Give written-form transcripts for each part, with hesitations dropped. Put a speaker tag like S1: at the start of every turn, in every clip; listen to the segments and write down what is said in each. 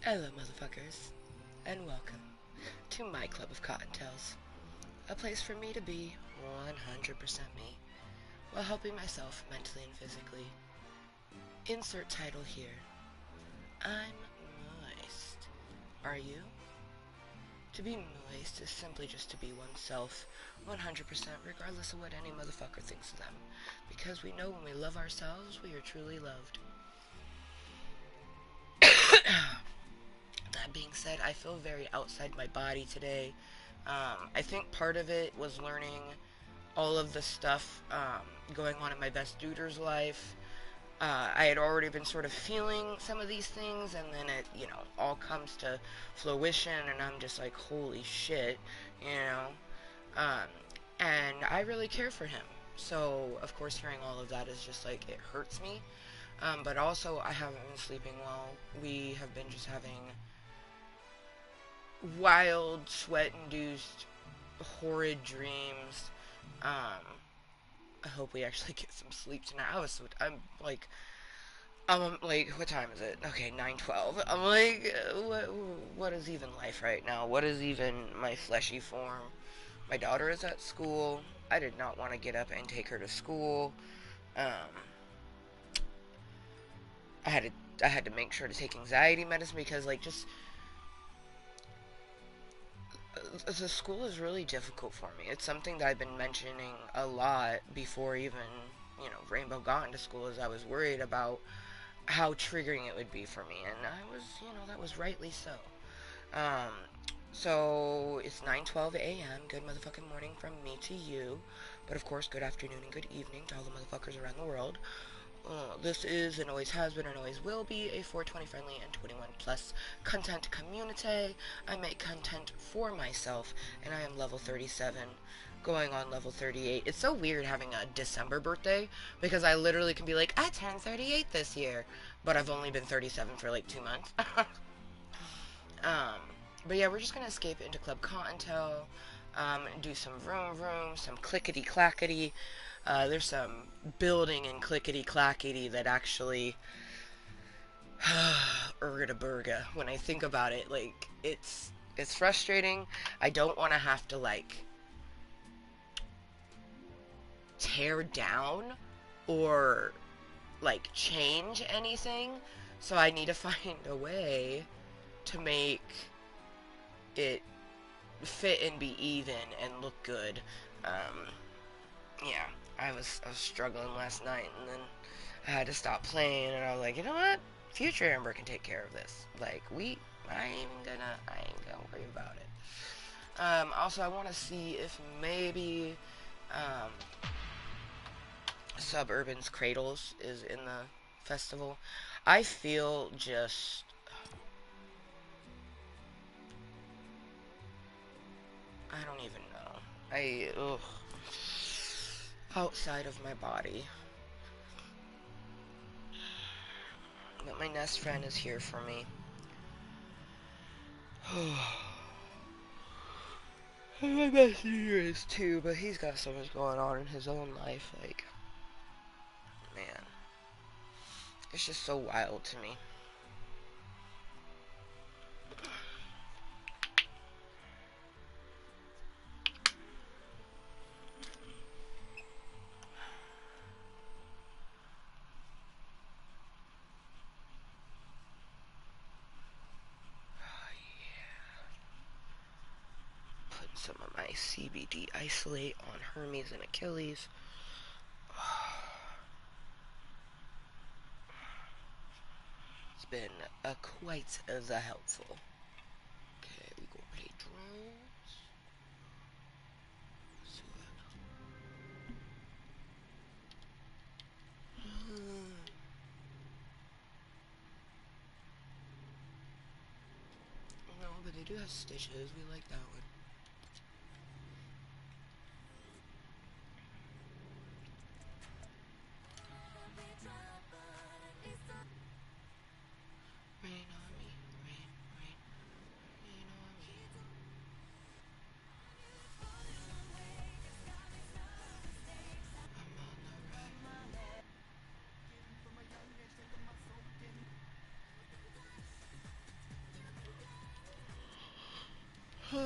S1: Hello, motherfuckers, and welcome to my club of Cottontales, a place for me to be 100% me, while helping myself mentally and physically. Insert title here. I'm moist. Are you? To be moist is simply just to be oneself, 100% regardless of what any motherfucker thinks of them, because we know when we love ourselves, we are truly loved. That being said, I feel very outside my body today. I think part of it was learning all of the stuff going on in my best duder's life. I had already been sort of feeling some of these things, and then it, all comes to fruition, and I'm just like, holy shit, you know. Um, and I really care for him. So, of course, hearing all of that is just like, it hurts me. But also, I haven't been sleeping well. We have been just having wild, sweat-induced, horrid dreams. Um, I hope we actually get some sleep tonight. I'm like, what time is it? Okay, 9:12. I'm like, what is even life right now? What is even my fleshy form? My daughter is at school. I did not want to get up and take her to school. Um, I had to make sure to take anxiety medicine because like just the school is really difficult for me. It's something that I've been mentioning a lot before even, Rainbow got into school, as I was worried about how triggering it would be for me. And I was, that was rightly so. Um, so it's 9:12 a.m. Good motherfucking morning from me to you. But of course, good afternoon and good evening to all the motherfuckers around the world. This is and always has been and always will be a 420 friendly and 21 plus content community. I make content for myself, and I am level 37, going on level 38. It's so weird having a December birthday because I literally can be like, I turned 38 this year, but I've only been 37 for like 2 months. um, but yeah, we're just gonna escape into Club Kottontale, do some vroom vroom, some clickety clackety. There's some building and clickety clackety that actually urga burga when I think about it. Like it's frustrating. I don't want to have to like tear down or like change anything. So I need to find a way to make it fit and be even and look good. Um, yeah, I was struggling last night, and then I had to stop playing, and I was like, you know what? Future Amber can take care of this. Like I ain't gonna worry about it. Also, I want to see if maybe um, Suburban's Cradles is in the festival. I feel just I don't even know. Outside of my body. But my nest friend is here for me. And my best leader is too, but he's got so much going on in his own life. Like, man, it's just so wild to me. Oh, yeah. Put some of my CBD isolate on Hermes and Achilles. It's been quite the helpful. Okay, we gonna play drums. So, no, but they do have stitches. We like that one. Rain on me, rain, rain, rain on me. I'm on the right. They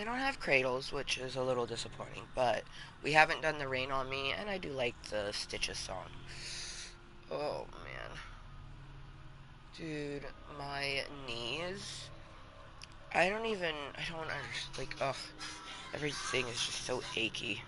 S1: don't have cradles, which is a little disappointing, but we haven't done the Rain on Me, and I do like the Stitches song. Oh, man. Dude, my knees. I don't understand. Like, ugh. Everything is just so achy.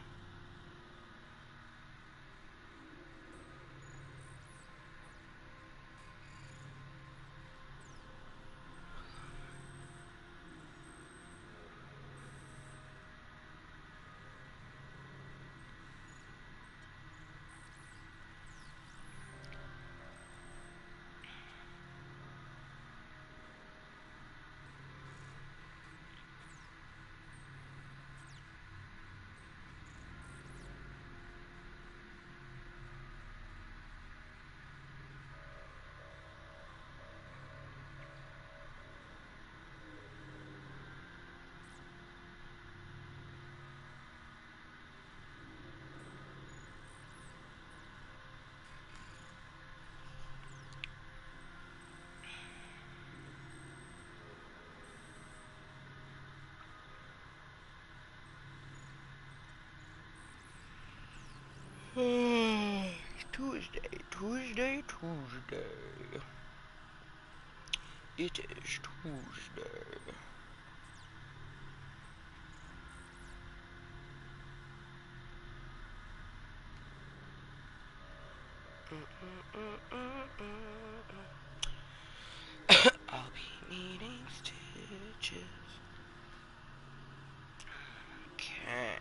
S1: Tuesday, Tuesday, Tuesday. It is Tuesday. I'll be needing stitches. Okay.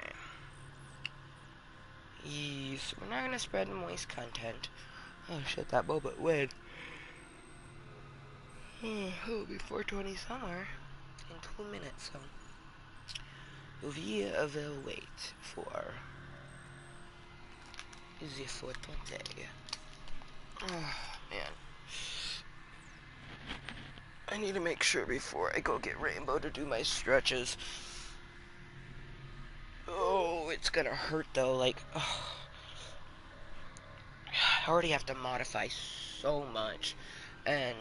S1: Yes, we're not gonna spread moist content. Oh shit, that moment win. It'll be 4:20 somewhere in 2 minutes, so we will wait for the 4:20. Oh man, I need to make sure before I go get Rainbow to do my stretches. Oh, it's gonna hurt though. Like, oh, I already have to modify so much, and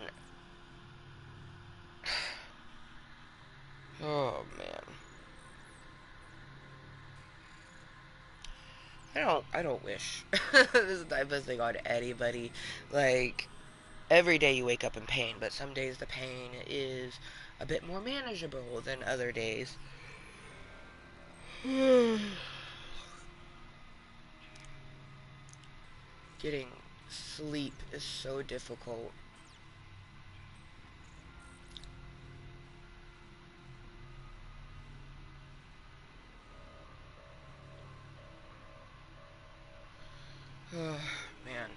S1: oh man. I don't wish this type of thing on anybody. Like, every day you wake up in pain, but some days the pain is a bit more manageable than other days. Getting sleep is so difficult. Oh, man.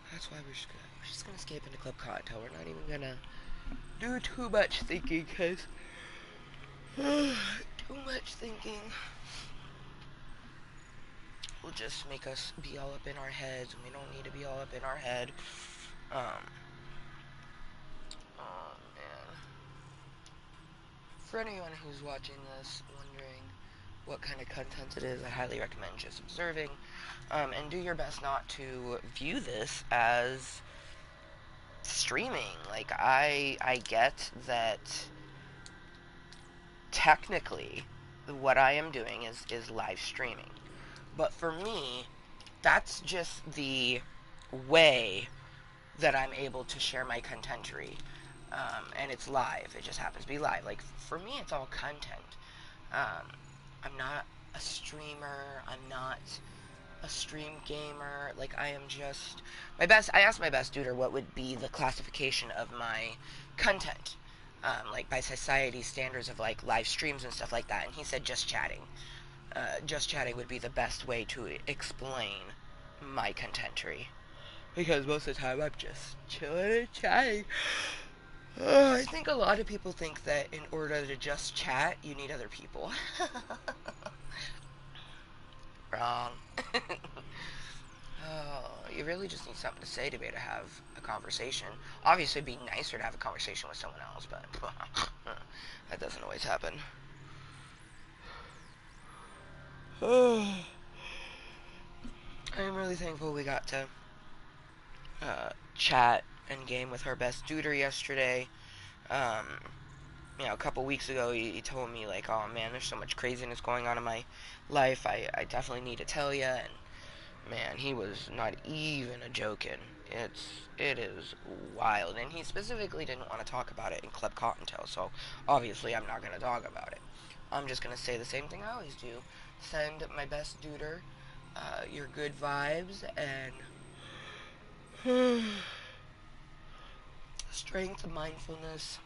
S1: That's why we're just gonna escape into Club Kottontale. We're not even gonna do too much thinking, cause too much thinking will just make us be all up in our heads, and we don't need to be all up in our head. Um, oh man. For anyone who's watching this, wondering what kind of content it is, I highly recommend just observing, and do your best not to view this as streaming. Like, I get that technically what I am doing is live streaming. But for me, that's just the way that I'm able to share my contentery. And it's live. It just happens to be live. Like, for me, it's all content. Um, I'm not a streamer. I'm not a stream gamer. Like, I am just my best. I asked my best tutor what would be the classification of my content, like by society standards of like live streams and stuff like that, and he said just chatting. Just chatting would be the best way to explain my contentery, because most of the time I'm just chilling and chatting. I think a lot of people think that in order to just chat, you need other people. wrong. Oh, you really just need something to say to be able to have a conversation. Obviously, it'd be nicer to have a conversation with someone else, but that doesn't always happen. I'm really thankful we got to chat and game with her best duder yesterday. Um, a couple weeks ago, he told me, like, oh man, there's so much craziness going on in my life. I definitely need to tell you. And man, he was not even a joking. It is wild. And he specifically didn't want to talk about it in Club Cottontale, so obviously I'm not going to talk about it. I'm just going to say the same thing I always do. Send my best duder your good vibes and strength, mindfulness,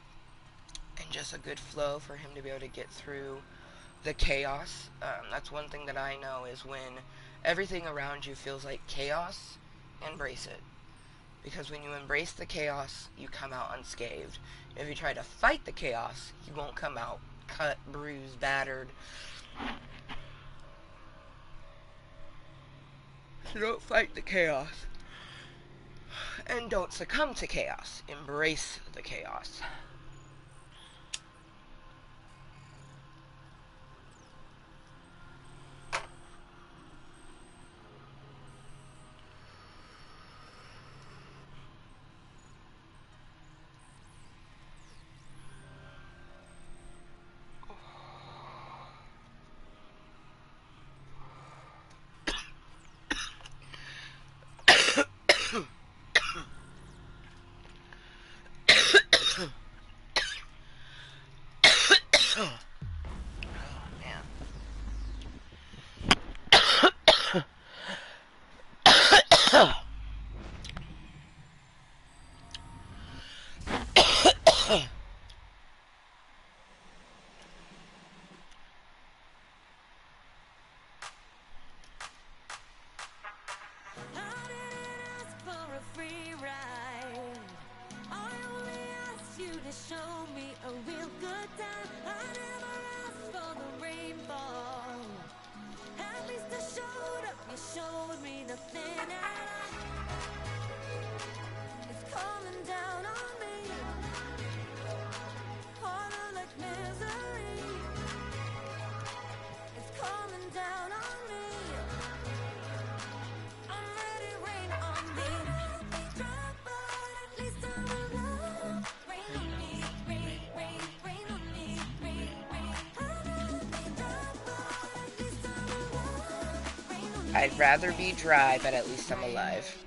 S1: and just a good flow for him to be able to get through the chaos. That's one thing that I know is when everything around you feels like chaos, embrace it. Because when you embrace the chaos, you come out unscathed. If you try to fight the chaos, you won't come out cut, bruised, battered. So don't fight the chaos. And don't succumb to chaos. Embrace the chaos. I'd rather be dry, but at least I'm alive.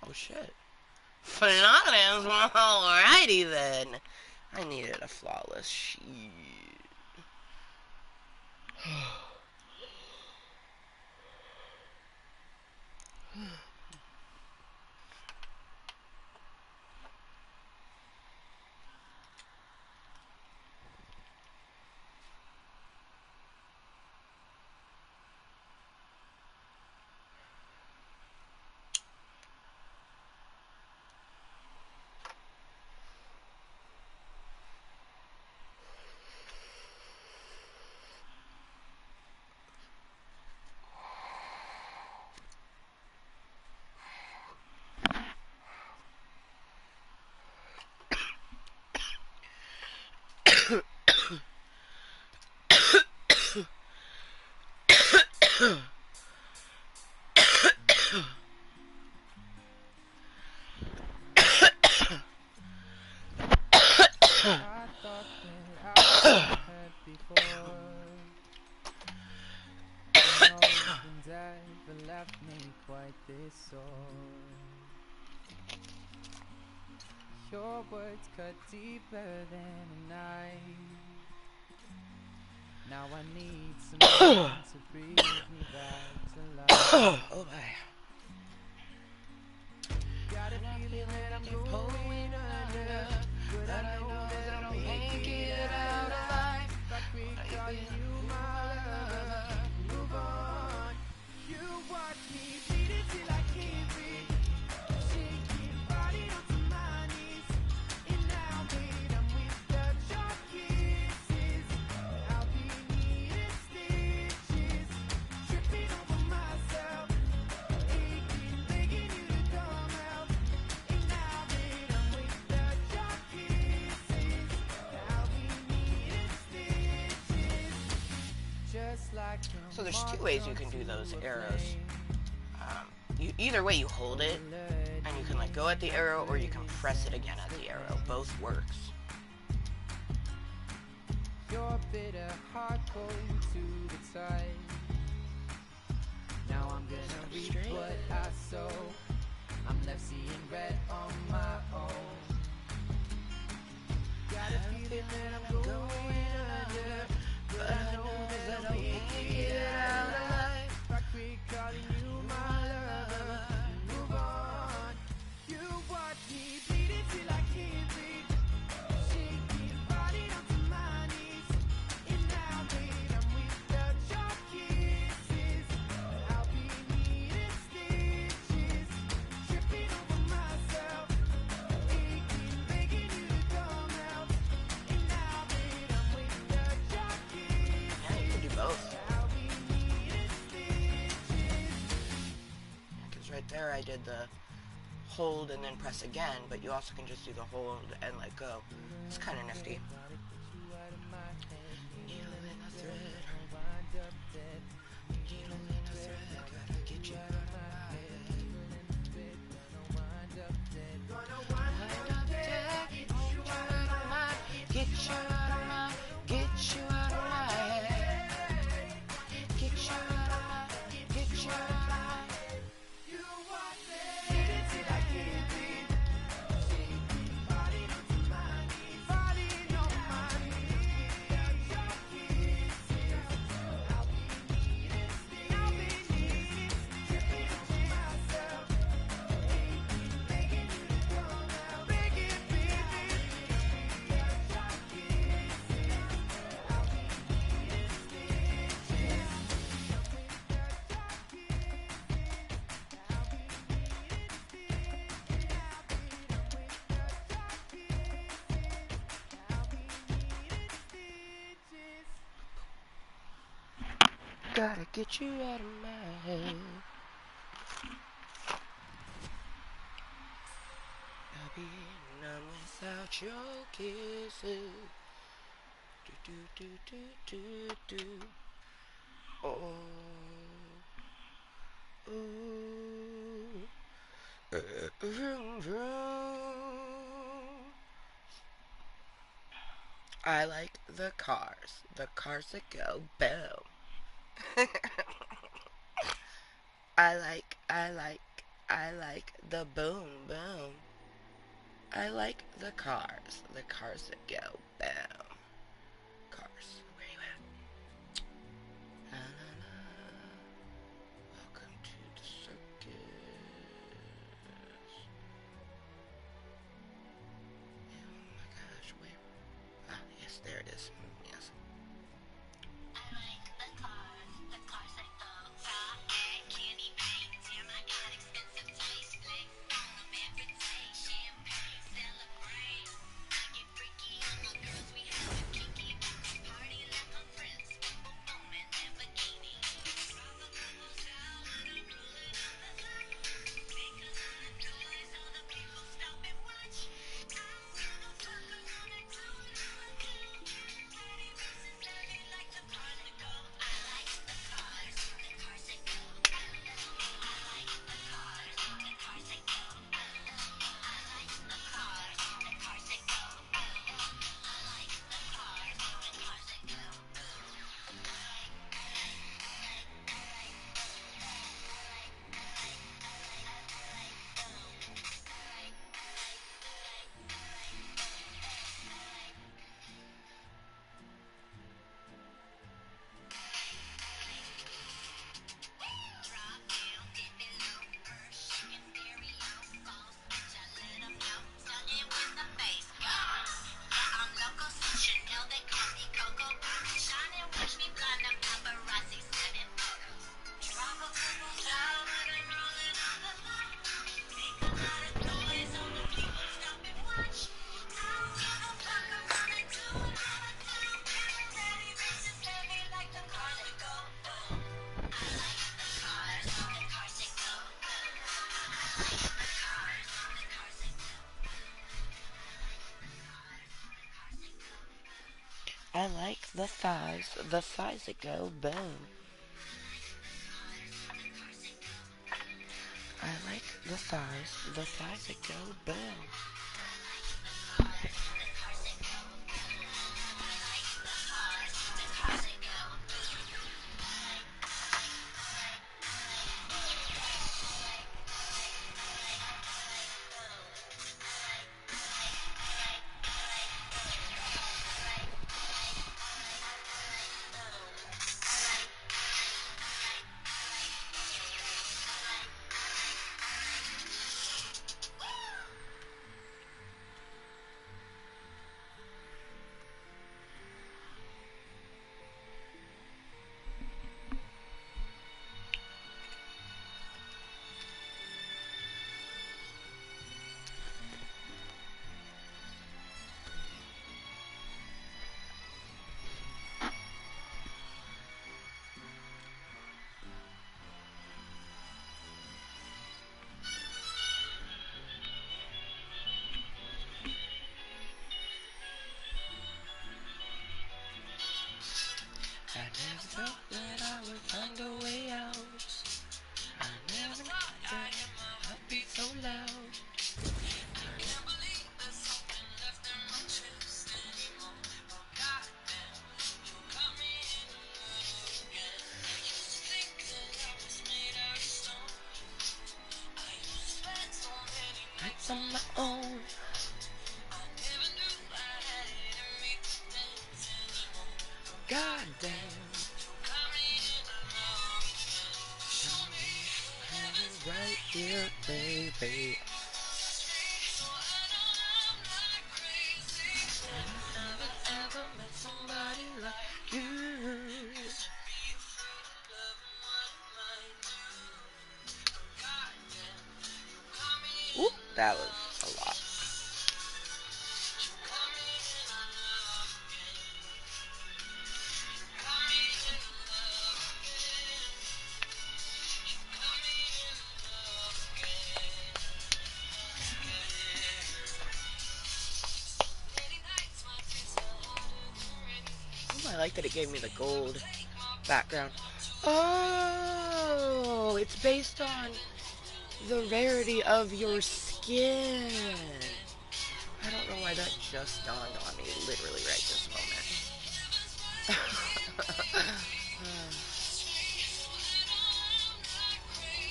S1: Oh shit. Flawless. Alrighty then. I needed a flawless sheet.
S2: I thought that I had before. No one's ever left me quite this sore. Your words cut deeper than a knife. Now I need someone to bring me back to life.
S1: Oh my.
S2: Got a feeling that I'm going under, but I know that I'll make it out alive. If I quit calling you my lover, move on. You watch me bleed till I can't breathe, shaking body onto my knees. And now, babe, I'm without your kisses. I'll be needing stitches, tripping over myself, aching, begging you to come out. And now, babe, I'm without your kisses. I'll be needing stitches, just like
S1: So there's two ways you can do those arrows. Either way, you hold it, and you can like go at the arrow, or you can press it again at the arrow. Both works.
S2: Your bitter heart going to the tide. Now I'm gonna reap what I sow. I'm left seeing red on my own. Got a feeling that I'm going under, but I know that I'll make it out alive. If I quit calling you my lover, move on. You watch me bleeding till I can't breathe, shaking body onto my knees. And now, babe, I'm without your kisses. I'll be needing stitches, tripping over myself, aching, begging you to come out. And now, babe, I'm without your kisses.
S1: Yeah, you can do both.
S2: I'll be needing stitches.
S1: Because right there I did the hold and then press again, but you also can just do the hold and let go. It's kind of nifty. Needle in a thread, needle in a thread, gotta get you out of my head. Wind up dead, get you out of my, get you out of my, get you out of my head. Get you out of my, get you out of my.
S2: You watch me bleeding till I can't breathe, shaking body onto my knees, body on my knees. Without your kisses, I'll be needing stitches, tripping over myself, aching, begging you to come out, begging, baby. Without your kisses, I'll be needing stitches.
S1: Gotta get you out of my head. I'll be numb without your kisses. Do do do do do do. Oh. Ooh. Vroom, vroom. I like the cars that go boom. I like I like the boom boom. I like the cars. The cars that go boom. Cars. Where you at? La, la, la. Welcome to the circus. Oh my gosh, where? Ah, yes, there it is. Yes. I like the thighs that go boom. I like the thighs that go boom. I never thought that I would find a way out. I never thought I'd be so loud. Nights on my own. God damn. Right here, baby. I haven't ever met somebody like you. Ooh, that was a lot. Ooh, I like that it gave me the gold background. Oh, it's based on the rarity of your skin. I don't know why that just dawned on me literally right this moment.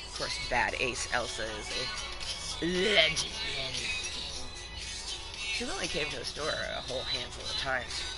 S1: Of course, bad Ace Elsa is a legend. She only came to the store a whole handful of times.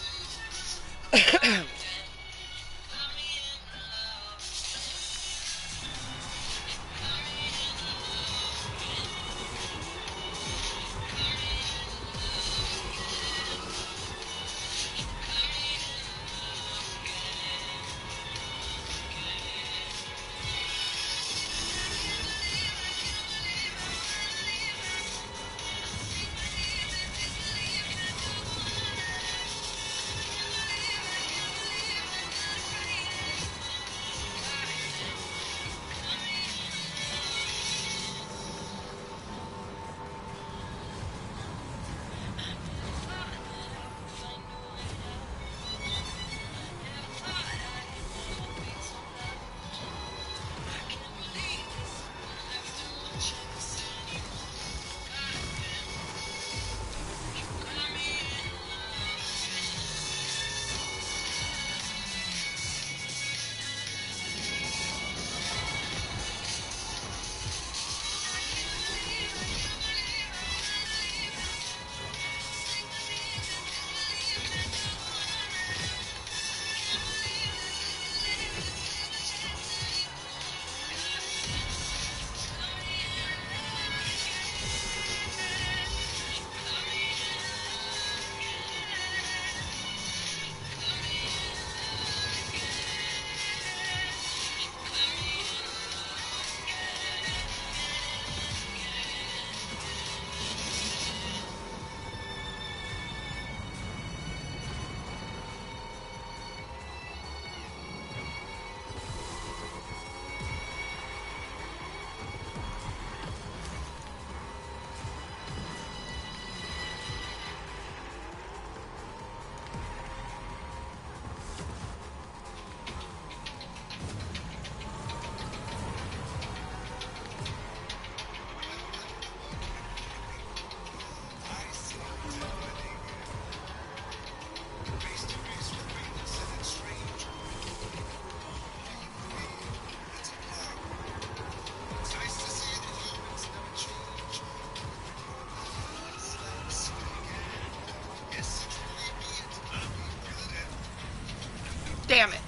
S1: Damn it.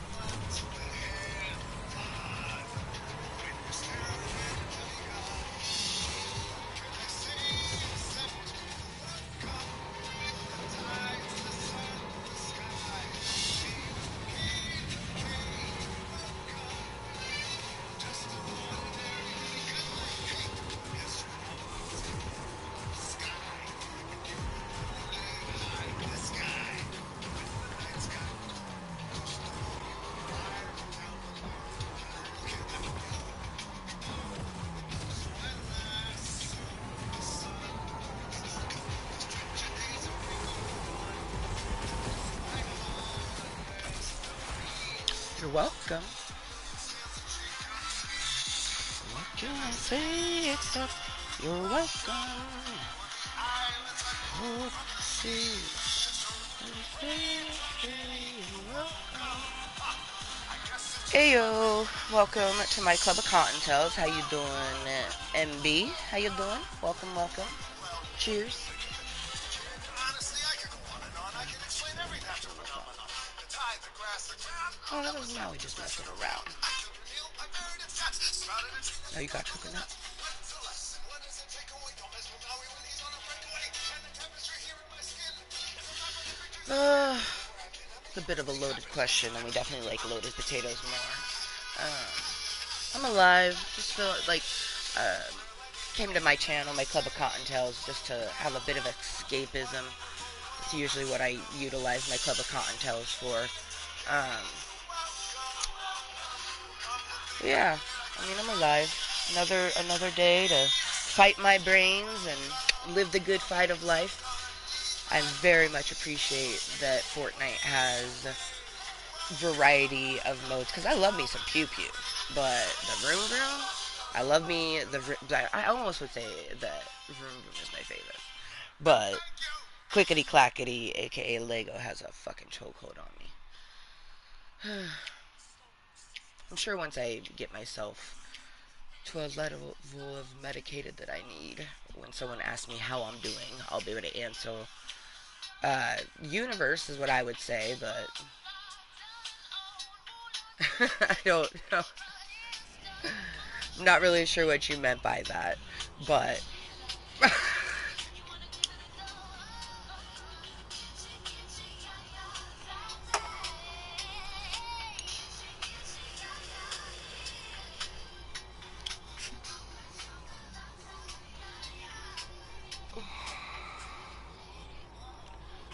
S1: You're welcome. What can I say except you're welcome? Oh, see. Ayo, welcome to my club of Cottontales. How you doing, MB? How you doing? Welcome, welcome. Cheers. Oh, that was now we just messing around. Oh, you got coconut? It's a bit of a loaded question, and we definitely like loaded potatoes more. I'm alive. Just feel like uh, came to my channel, my Club of Cottontails, just to have a bit of escapism. It's usually what I utilize my Club of Cottontails for. Um, yeah, I mean I'm alive. Another day to fight my brains and live the good fight of life. I very much appreciate that Fortnite has variety of modes because I love me some pew pew, but the vroom vroom, I love me I almost would say that vroom vroom is my favorite, but clickety clackety, aka Lego, has a fucking chokehold on me. I'm sure once I get myself to a level of medicated that I need. When someone asks me how I'm doing, I'll be able to answer. Universe is what I would say, but I don't know. I'm not really sure what you meant by that, but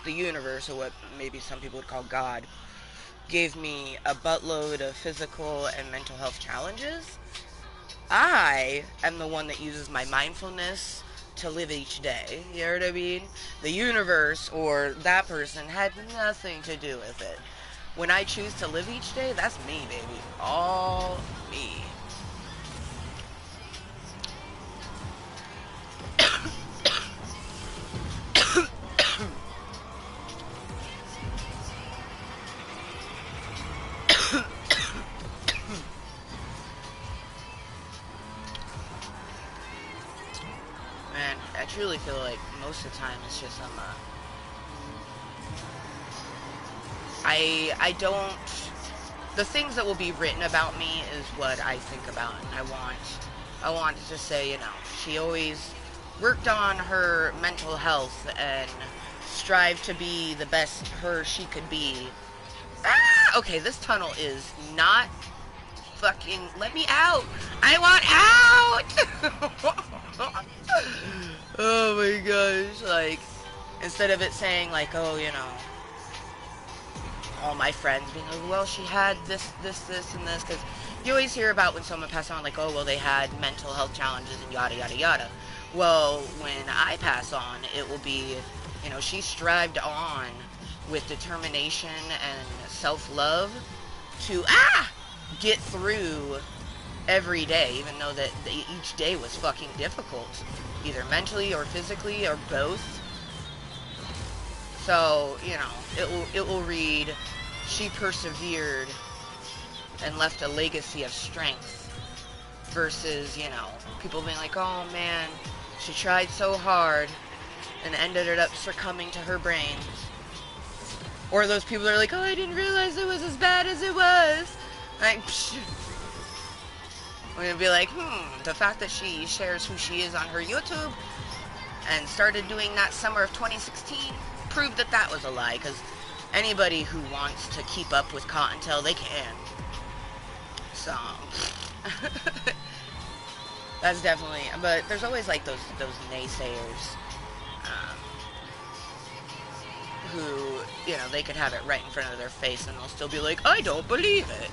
S1: the universe, or what maybe some people would call God, gave me a buttload of physical and mental health challenges. I am the one that uses my mindfulness to live each day. You know what I mean? The universe or that person had nothing to do with it. When I choose to live each day, that's me, baby. All me. Man, I truly feel like most of the time it's just I don't. The things that will be written about me is what I think about, and I want to just say, you know, she always worked on her mental health and strived to be the best her she could be. Ah, okay, this tunnel is not fucking. Let me out! I want out! Oh my gosh! Like, instead of it saying like, oh, you know, all my friends being like, well, she had this, and this, because you always hear about when someone passes on, like, oh, well, they had mental health challenges and yada, yada, yada. Well, when I pass on, it will be, you know, she strived on with determination and self-love to, get through every day, even though that each day was fucking difficult, either mentally or physically or both. So, you know, it will read, she persevered and left a legacy of strength, versus, you know, people being like, oh man, she tried so hard and ended up succumbing to her brain. Or those people that are like, oh, I didn't realize it was as bad as it was. Like, psh. I'm gonna be like, the fact that she shares who she is on her YouTube and started doing that summer of 2016 proved that that was a lie, because anybody who wants to keep up with Kottontale, they can. So, that's definitely, but there's always like those naysayers, who, you know, they could have it right in front of their face and they'll still be like, I don't believe it.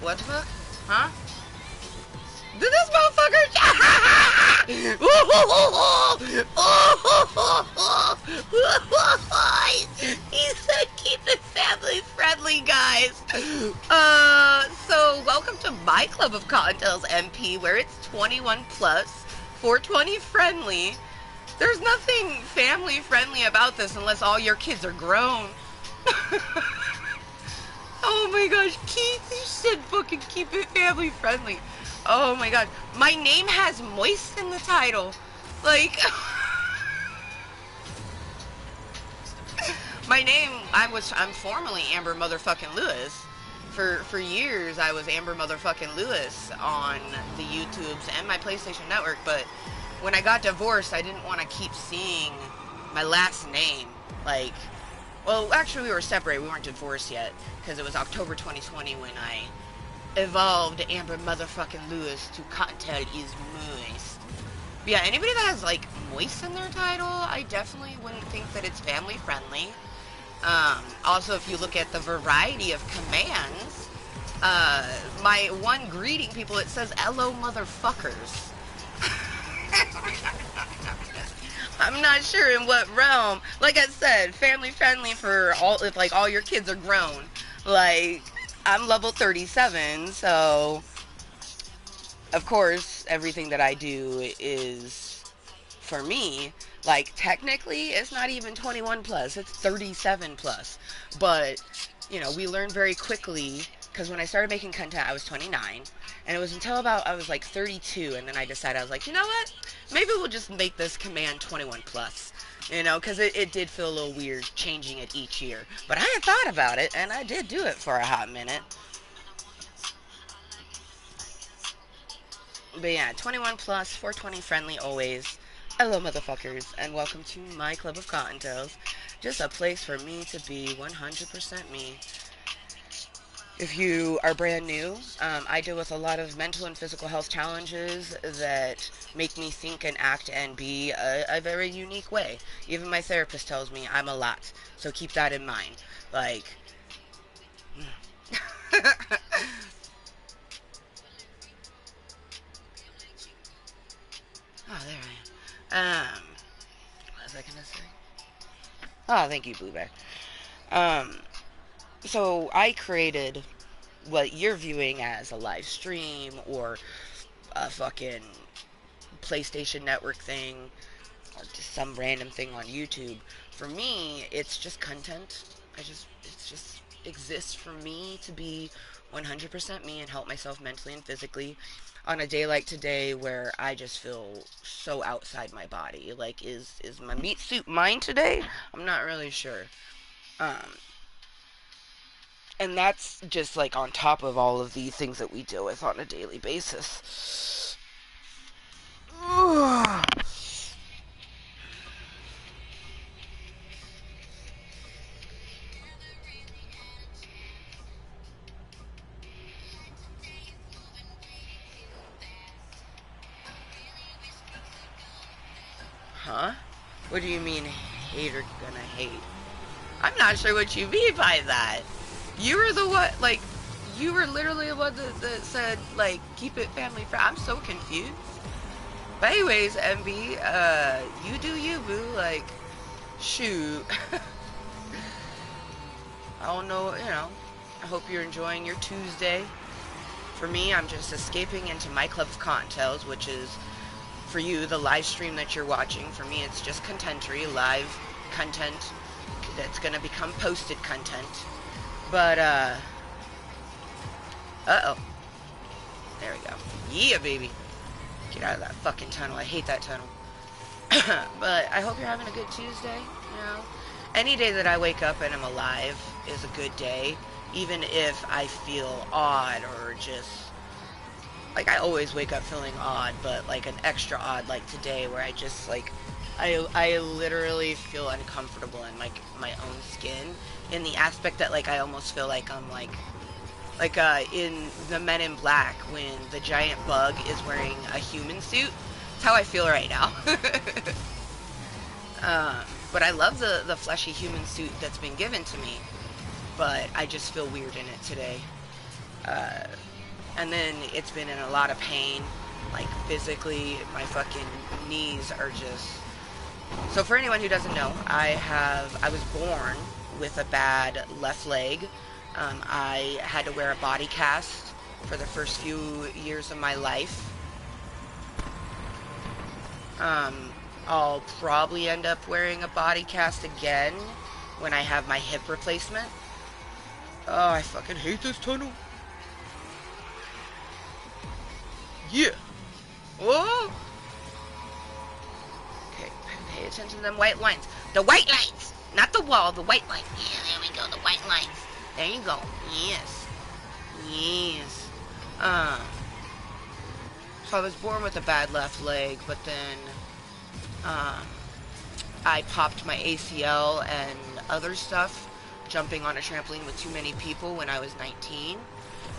S1: What the fuck? Huh? Did this motherfucker? He said keep it family friendly, guys. So welcome to my club of Kottontales MP, where it's 21 plus, 420 friendly. There's nothing family friendly about this unless all your kids are grown. Oh my gosh, Keith, you said fucking keep it family friendly. Oh my god, my name has Mooiisstt in the title. Like, my name, I'm formerly Amber Motherfucking Lewis. For years, I was Amber Motherfucking Lewis on the YouTubes and my PlayStation Network, but when I got divorced, I didn't want to keep seeing my last name. Like, well, actually, we were separated. We weren't divorced yet, because it was October 2020 when I evolved Amber Motherfucking Lewis to Kottontale is Mooiisstt. But yeah, anybody that has, like, Mooiisstt in their title, I definitely wouldn't think that it's family friendly. Also, if you look at the variety of commands, my one greeting people, it says, hello, motherfuckers. I'm not sure in what realm. Like I said, family friendly for all, if like all your kids are grown. Like, I'm level 37, so of course, everything that I do is for me. Like, technically, it's not even 21 plus, it's 37 plus. But, you know, we learn very quickly because when I started making content, I was 29. And it was until about I was like 32, and then I decided, I was like, you know what? Maybe we'll just make this command 21 plus. You know, because it did feel a little weird changing it each year. But I had thought about it, and I did do it for a hot minute. But yeah, 21 plus, 420 friendly always. Hello, motherfuckers, and welcome to my club of Cottontales. Just a place for me to be 100% me. If you are brand new, I deal with a lot of mental and physical health challenges that make me think and act and be a very unique way. Even my therapist tells me I'm a lot, so keep that in mind. Like, oh, there I am. What was I gonna say? Oh, thank you, Blue Bear. Um, so I created what you're viewing as a live stream or a fucking PlayStation Network thing or just some random thing on YouTube. For me, it's just content. It's just exists for me to be 100% me and help myself mentally and physically on a day like today where I just feel so outside my body. Like, is my meat suit mine today? I'm not really sure. Um, and that's just like on top of all of the things that we deal with on a daily basis. Huh? What do you mean, hater gonna hate? I'm not sure what you mean by that. You were the one, like, you were literally the one that said, like, keep it family friendly. I'm so confused. But anyways, MB, you do you, boo. Like, shoot. I don't know, you know. I hope you're enjoying your Tuesday. For me, I'm just escaping into my club of Cocktails, which is, for you, the live stream that you're watching. For me, it's just contentery, live content that's going to become posted content. But, uh-oh. There we go. Yeah, baby. Get out of that fucking tunnel. I hate that tunnel. But I hope you're having a good Tuesday, you know. Any day that I wake up and I'm alive is a good day, even if I feel odd or just like I always wake up feeling odd, but like an extra odd like today where I just like I literally feel uncomfortable in my own skin in the aspect that like I almost feel like I'm like in the Men in Black when the giant bug is wearing a human suit. That's how I feel right now. But I love the fleshy human suit that's been given to me. But I just feel weird in it today. And then it's been in a lot of pain. Like physically, my fucking knees are just... So for anyone who doesn't know, I was born with a bad left leg. I had to wear a body cast for the first few years of my life. I'll probably end up wearing a body cast again when I have my hip replacement. Oh, I fucking hate this tunnel. Yeah. Whoa. Okay, pay attention to them white lines. The white lines! Not the wall, the white lines. Yeah, there we go, the white lines. There you go. Yes. Yes. So I was born with a bad left leg, but then I popped my ACL and other stuff jumping on a trampoline with too many people when I was 19,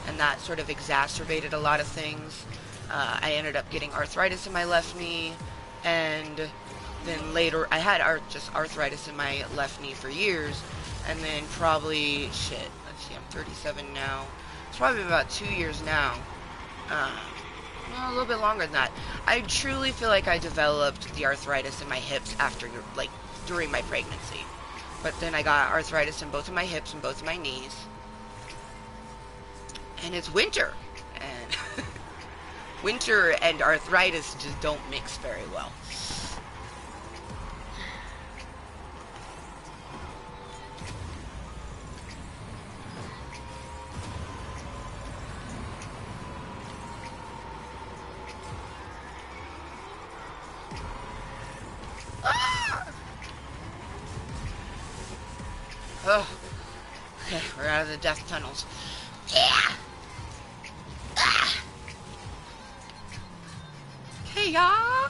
S1: and that sort of exacerbated a lot of things. I ended up getting arthritis in my left knee, and then later I had just arthritis in my left knee for years, and then probably, let's see, I'm 37 now. It's probably about 2 years now. A little bit longer than that. I truly feel like I developed the arthritis in my hips after, like, during my pregnancy. But then I got arthritis in both of my hips and both of my knees. And it's winter. And Winter and arthritis just don't mix very well. Ah! Oh, okay, we're out of the death tunnels. Yeah! Ah! Hey, y'all!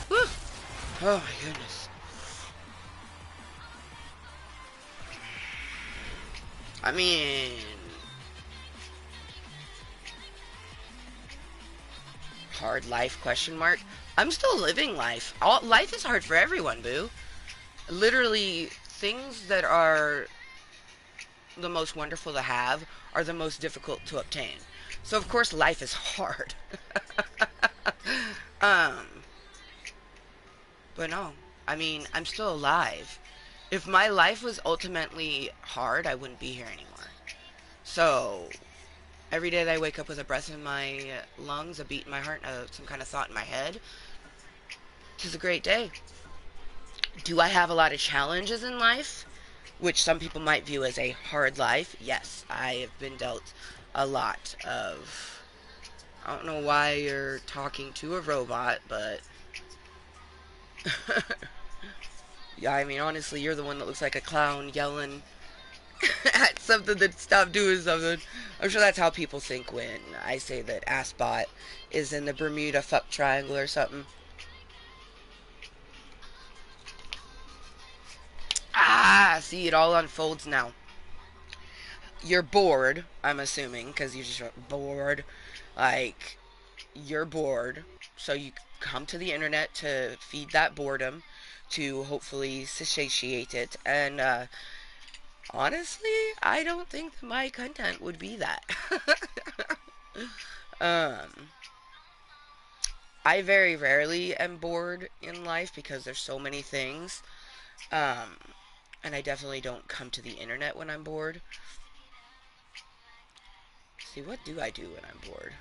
S1: Whew. Oh, my goodness. I mean... hard life, question mark? I'm still living life. Life is hard for everyone, boo. Literally, things that are the most wonderful to have are the most difficult to obtain. So, of course, life is hard. um, but no. I mean, I'm still alive. If my life was ultimately hard, I wouldn't be here anymore. So, every day that I wake up with a breath in my lungs, a beat in my heart, some kind of thought in my head, it's a great day. Do I have a lot of challenges in life, which some people might view as a hard life? Yes, I have been dealt a lot of... I don't know why you're talking to a robot, but... yeah, I mean, honestly, you're the one that looks like a clown yelling at something that stopped doing something. I'm sure that's how people think when I say that Assbot is in the Bermuda fuck triangle or something. Ah, see, it all unfolds now. You're bored, I'm assuming, because you just wrote bored. Like, you're bored, so you come to the internet to feed that boredom, to hopefully satiate it, and, honestly, I don't think that my content would be that. um, I very rarely am bored in life because there's so many things. Um, and I definitely don't come to the internet when I'm bored. See, what do I do when I'm bored?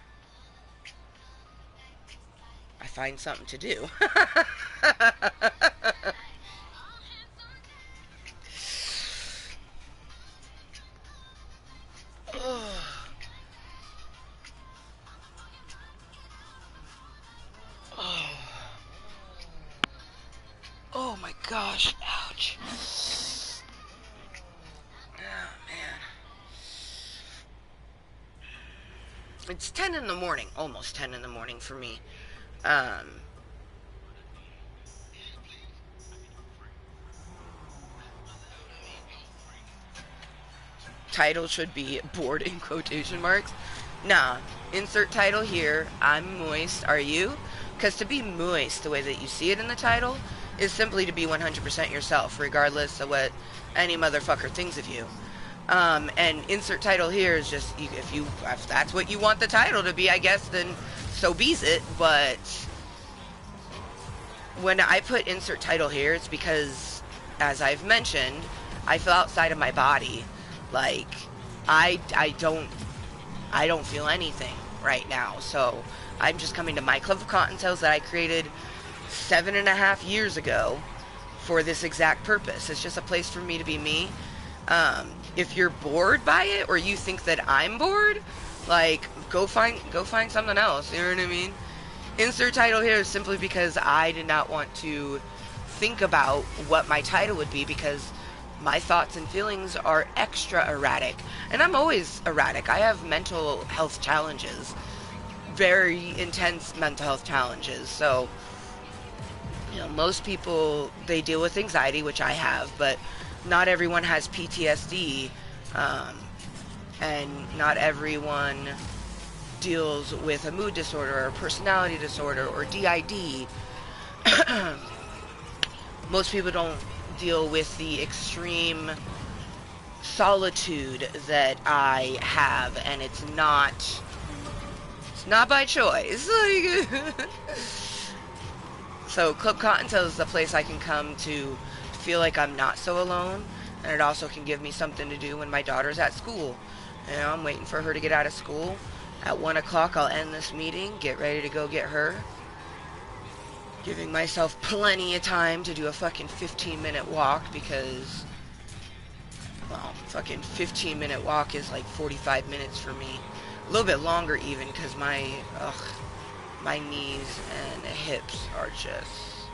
S1: I find something to do. Oh. Oh. Oh my gosh, ouch. Oh man. It's 10 in the morning, almost 10 in the morning for me. Um, Title should be bored in quotation marks. Nah, insert title here. I'm moist, are you? Because to be moist, the way that you see it in the title, is simply to be 100% yourself, regardless of what any motherfucker thinks of you. And insert title here is just, if that's what you want the title to be, I guess, then so be's it. But when I put insert title here, it's because, as I've mentioned, I feel outside of my body. Like, I don't feel anything right now. So I'm just coming to my club of Cottontales that I created 7.5 years ago for this exact purpose. It's just a place for me to be me. If you're bored by it, or you think that I'm bored, like, go find something else. You know what I mean? Insert title here is simply because I did not want to think about what my title would be, because my thoughts and feelings are extra erratic. And I'm always erratic. I have mental health challenges. Very intense mental health challenges. So, you know, most people, they deal with anxiety, which I have, but not everyone has PTSD. And not everyone deals with a mood disorder or a personality disorder or DID. Most people don't deal with the extreme solitude that I have, and it's not by choice. Like, So Club Cottontale is the place I can come to feel like I'm not so alone, and it also can give me something to do when my daughter's at school. You know, I'm waiting for her to get out of school. At 1 o'clock, I'll end this meeting, get ready to go get her, giving myself plenty of time to do a fucking 15-minute walk because, well, fucking 15-minute walk is like 45 minutes for me. A little bit longer even because my knees and hips are just,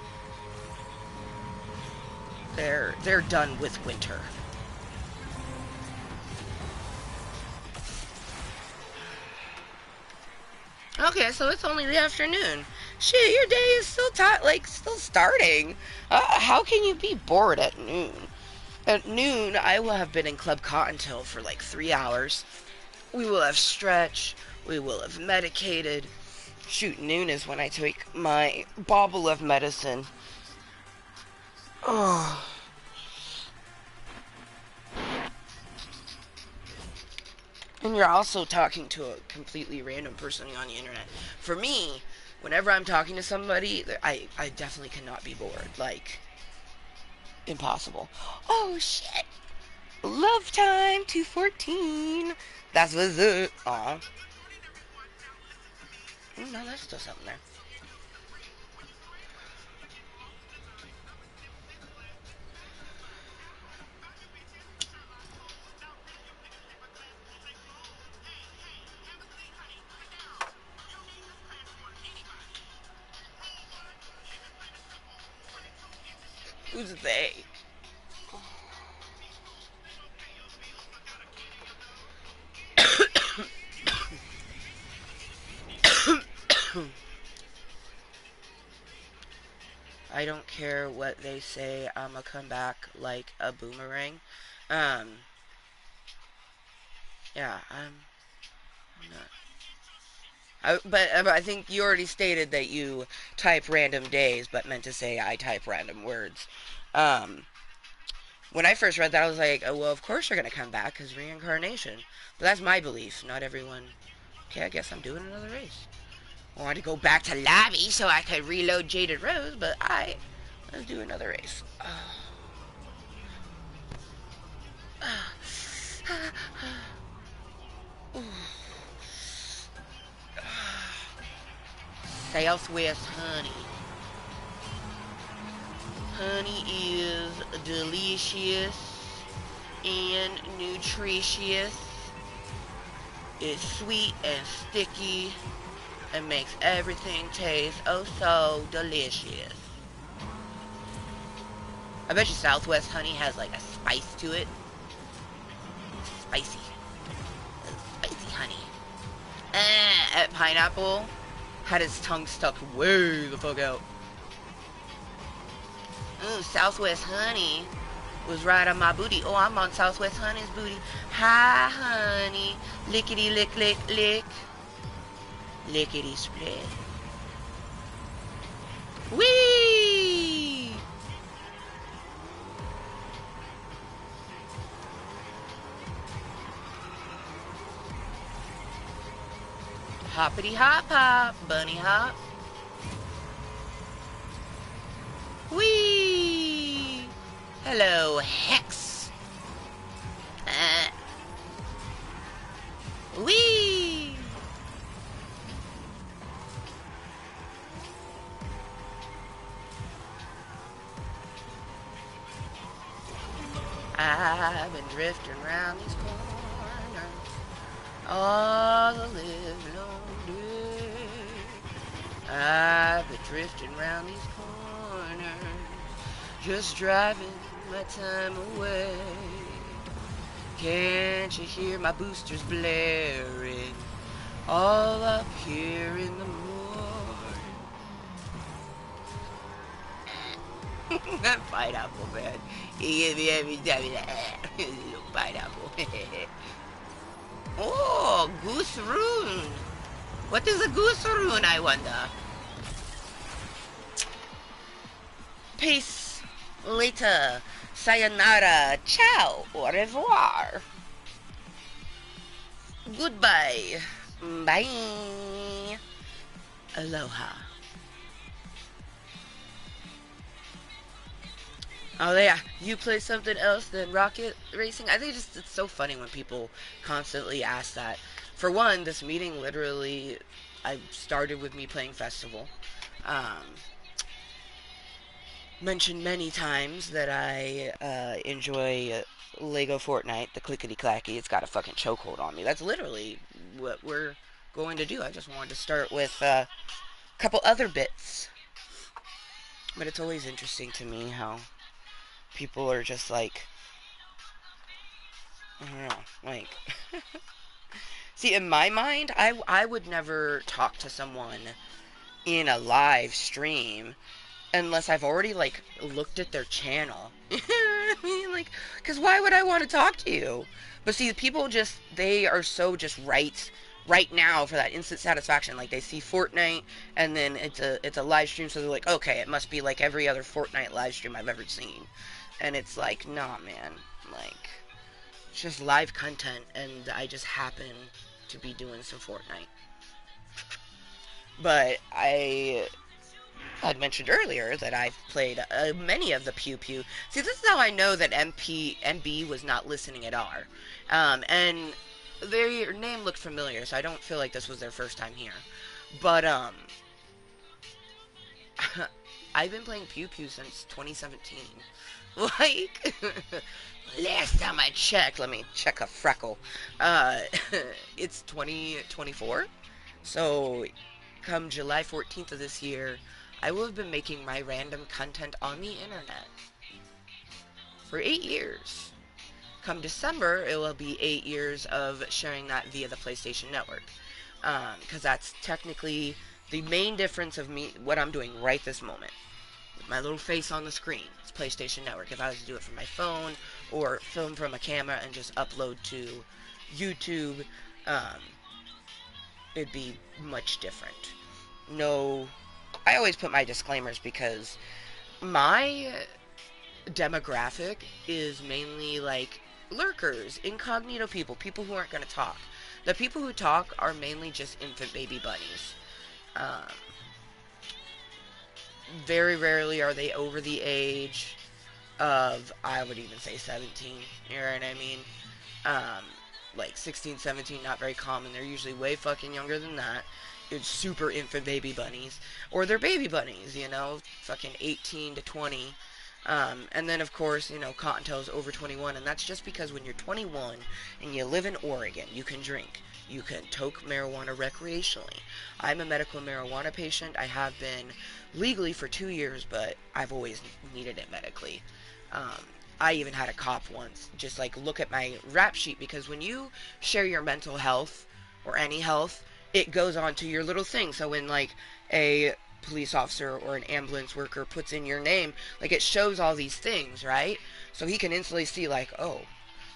S1: they're done with winter. Okay, so it's only the afternoon. Shit, your day is still still starting. How can you be bored at noon? At noon, I will have been in Club Cottontale for like 3 hours. We will have stretched. We will have medicated. Shoot, noon is when I take my bottle of medicine. Oh. And you're also talking to a completely random person on the internet. For me, whenever I'm talking to somebody, I definitely cannot be bored. Like, impossible. Oh, shit. Love time 214. That's what's up. Aw. No, there's still something there. Who's they? I don't care what they say. I'ma come back like a boomerang. Um, yeah, I'm not. But I think you already stated that you type random days, but meant to say I type random words. Um, when I first read that, I was like, oh, well, of course you're gonna come back, because reincarnation. But that's my belief. Not everyone. Okay, I guess I'm doing another race. I wanted to go back to lobby so I could reload Jaded Rose, but let's do another race. Southwest honey. Honey is delicious and nutritious. It's sweet and sticky and makes everything taste oh so delicious. I bet you Southwest honey has like a spice to it. Spicy. Spicy honey. At Pineapple had his tongue stuck way the fuck out. Ooh, Southwest honey was right on my booty. Oh, I'm on Southwest honey's booty. Hi, honey. Lickety lick lick lick. Lickety split. Whee! Hoppity hop hop, bunny hop. Whee! Hello, Hex. Whee! I've been drifting around these corners all the live long day. I've been drifting around these corners, just driving my time away. Can't you hear my boosters blaring all up here in the morning? Pineapple, man. He gives me every time that little pineapple. Oh, goose rune. What is a goose rune, I wonder? Peace. Later. Sayonara. Ciao. Au revoir. Goodbye. Bye. Aloha. Oh yeah, you play something else than rocket racing? I think just it's so funny when people constantly ask that. For one, this meeting literally, I started with me playing festival. Um, Mentioned many times that I enjoy Lego Fortnite, the clickety clacky. It's got a fucking chokehold on me. That's literally what we're going to do. I just wanted to start with a couple other bits, but it's always interesting to me how people are just like, I don't know, like. See, in my mind, I would never talk to someone in a live stream unless I've already like looked at their channel. You know what I mean? Like, because why would I want to talk to you? But see, people just they are so just right now for that instant satisfaction. Like they see Fortnite and then it's a live stream, so they're like, okay, it must be like every other Fortnite live stream I've ever seen, and it's like, nah, man, like it's just live content, and I just happen to be doing some Fortnite. But I'd mentioned earlier that I've played many of the Pew Pew. See, this is how I know that MB was not listening at all. And their name looked familiar, so I don't feel like this was their first time here. But I've been playing Pew Pew since 2017. Like, last time I checked, let me check a freckle. Uh, it's 2024. So, come July 14th of this year, I will have been making my random content on the internet for 8 years. Come December, it will be 8 years of sharing that via the PlayStation Network. Because that's technically the main difference of me, what I'm doing right this moment. With my little face on the screen, it's PlayStation Network. If I was to do it from my phone or film from a camera and just upload to YouTube, um, it'd be much different. No, I always put my disclaimers because my demographic is mainly like lurkers, incognito people, people who aren't going to talk. The people who talk are mainly just infant baby bunnies. Um, Very rarely are they over the age of, I would even say 17. You know what I mean? Um, like 16, 17, not very common. They're usually way fucking younger than that. It's super infant baby bunnies. Or they're baby bunnies, you know, fucking 18 to 20. And then, of course, you know, Cottontale's over 21, and that's just because when you're 21 and you live in Oregon, you can drink. You can toke marijuana recreationally. I'm a medical marijuana patient. I have been legally for 2 years, but I've always needed it medically. Um, I even had a cop once just like look at my rap sheet because when you share your mental health or any health, it goes on to your little thing. So when like a police officer or an ambulance worker puts in your name, like it shows all these things, right? So he can instantly see like, oh,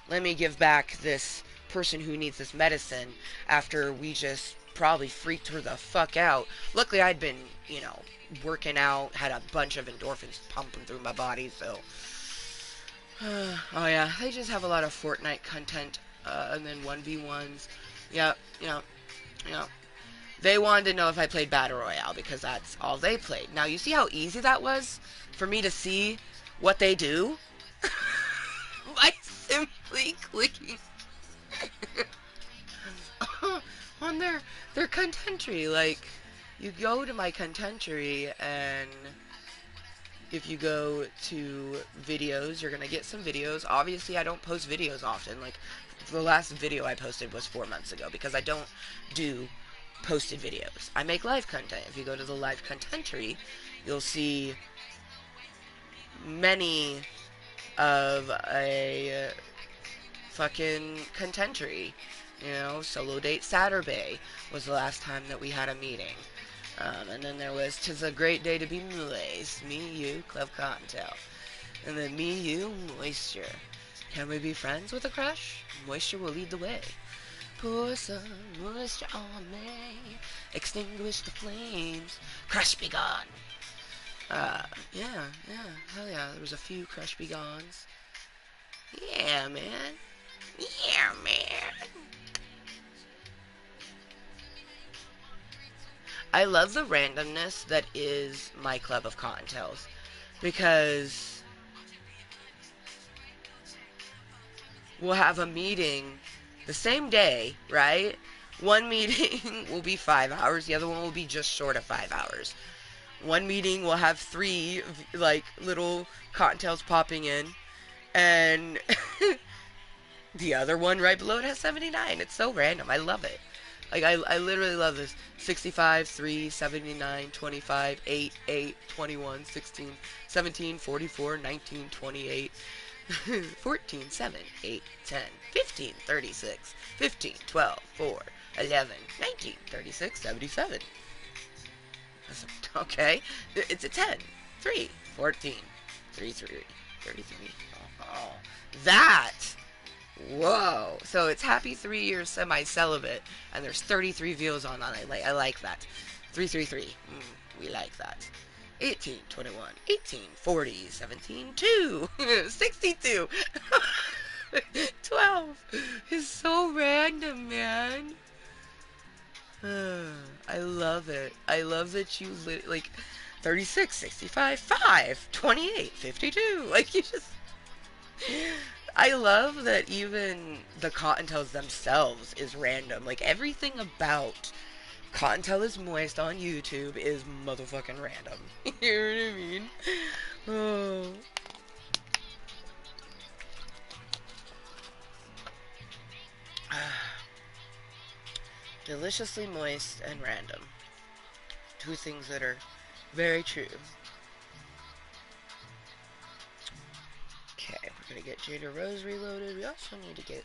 S1: let me give back this person who needs this medicine after we just probably freaked her the fuck out. Luckily, I'd been, you know, working out, had a bunch of endorphins pumping through my body, so. Oh yeah, they just have a lot of Fortnite content, and then 1v1s. Yep, yep, yep. They wanted to know if I played Battle Royale because that's all they played. Now, you see how easy that was for me to see what they do? By simply clicking on their contentry. Like, you go to my contentry, and if you go to videos, you're gonna get some videos. Obviously, I don't post videos often. Like, the last video I posted was 4 months ago because I don't do posted videos. I make live content. If you go to the live contentry, you'll see many of a fucking contentry. You know, solo date Saturday was the last time that we had a meeting. And then there was "'Tis a Great Day to Be Mooiisstt," me, you, Club Kottontale. And then me, you, Moisture. Can we be friends with a crush? Moisture will lead the way. Pour some moisture on me. Extinguish the flames. Crush be gone. Yeah. Hell yeah. There was a few Crush be gones. Yeah, man. Yeah, man. I love the randomness that is my club of Cottontales because we'll have a meeting the same day, right? One meeting will be 5 hours, the other one will be just short of 5 hours. One meeting will have three, like, little Cottontails popping in, and the other one right below it has 79. It's so random. I love it. Like, I literally love this. 65, 3, 79, 25, 8, 8, 21, 16, 17, 44, 19, 28, 14, 7, 8, 10, 15, 36, 15, 12, 4, 11, 19, 36, 77. Okay, it's a 10, 3, 14, 33, 33. Oh, that. Whoa. So it's happy 3 years semi-celibate, and there's 33 views on that. I like that. 333. We like that. 18, 21, 18, 40, 17, 2, 62, 12. It's so random, man. I love it. I love that you like 36, 65, 5, 28, 52. Like, you just. I love that even the Cottontails themselves is random. Like, everything about Cottontale is Moist on YouTube is motherfucking random. You know what I mean? Oh. Deliciously moist and random. Two things that are very true. Okay, we're gonna get Jada Rose reloaded. We also need to get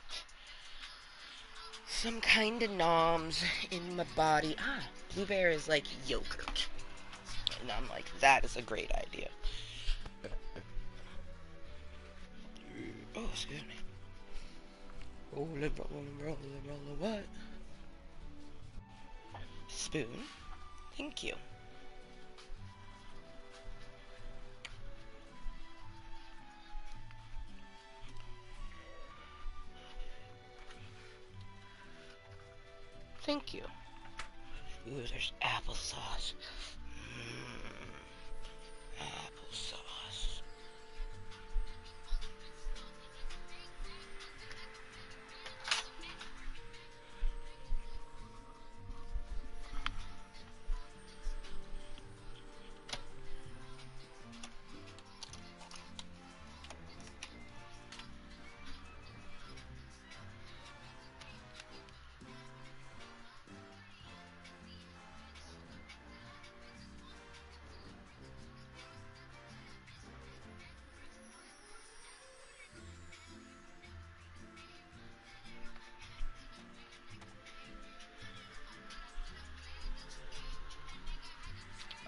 S1: some kind of noms in my body. Blueberry is like yogurt. And I'm like, that is a great idea. Oh, excuse me. Oh, what? Spoon. Thank you. Thank you. Ooh, there's applesauce. Applesauce.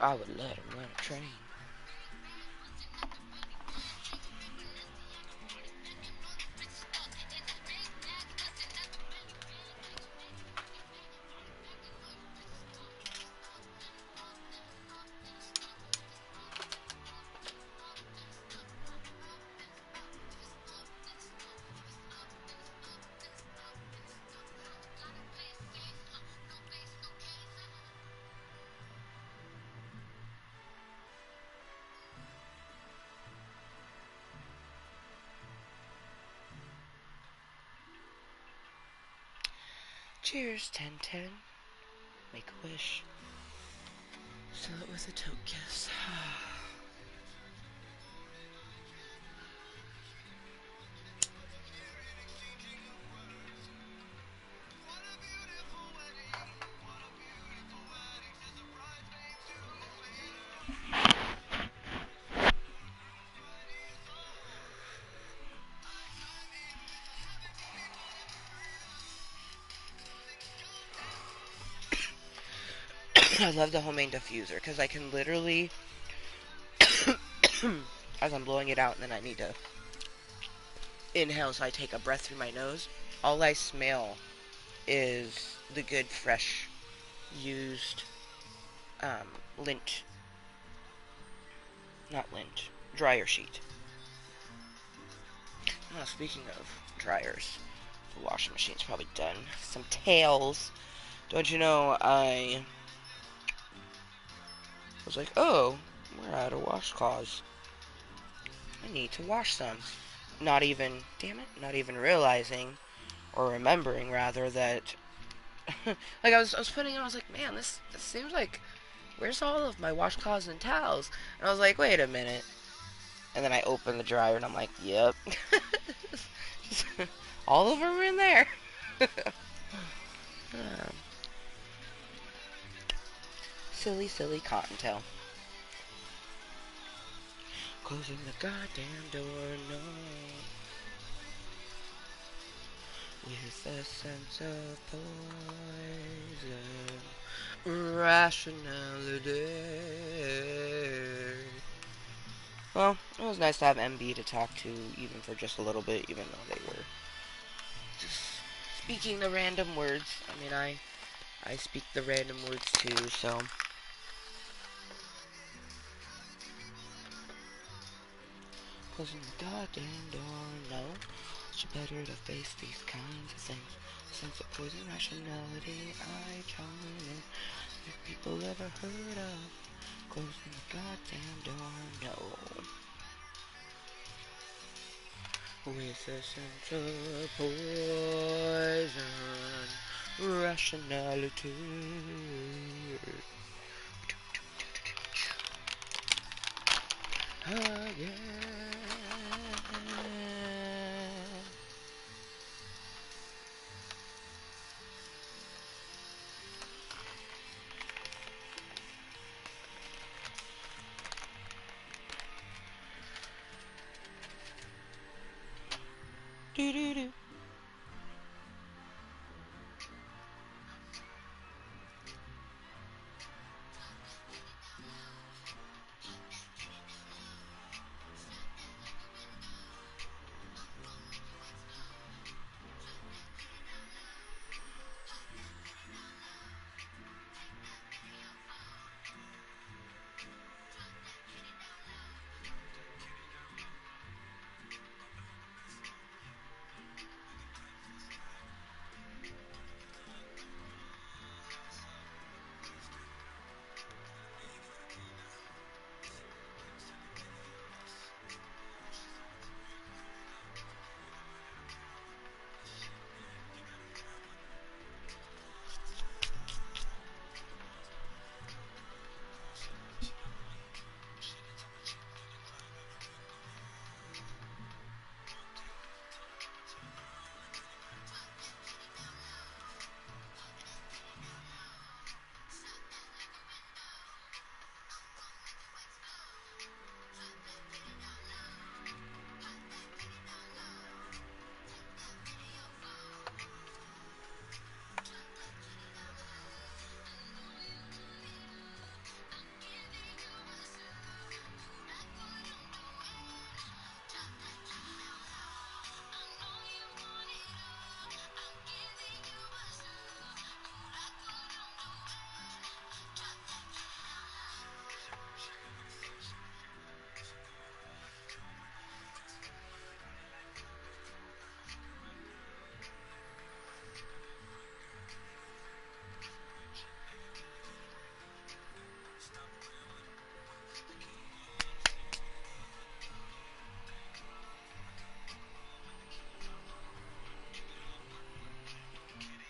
S1: I would let him run a train. Cheers, 10-10. Make a wish. Seal it with a toke kiss. I love the homemade diffuser because I can literally, as I'm blowing it out and then I need to inhale, so I take a breath through my nose, all I smell is the good, fresh, used lint. Not lint. Dryer sheet. Oh, speaking of dryers, the washing machine's probably done. Some tails. Don't you know, I was like, oh, we're out of washcloths. I need to wash some. not even, damn it, not even realizing or remembering rather that like I was putting it, I was like, man, this seems like, where's all of my washcloths and towels? And I was like, wait a minute. And then I opened the dryer and I'm like, yep. All of them are in there. Silly, silly Cottontail. Closing the goddamn door, no. With a sense of poison, rationality. Well, it was nice to have MB to talk to, even for just a little bit, even though they were just speaking the random words. I mean, I speak the random words too, so. Closing the goddamn door, no. It's better to face these kinds of things. Sense of poison rationality, I join in. If people ever heard of closing the goddamn door, no. With a sense of poison rationality. Again. Do do do.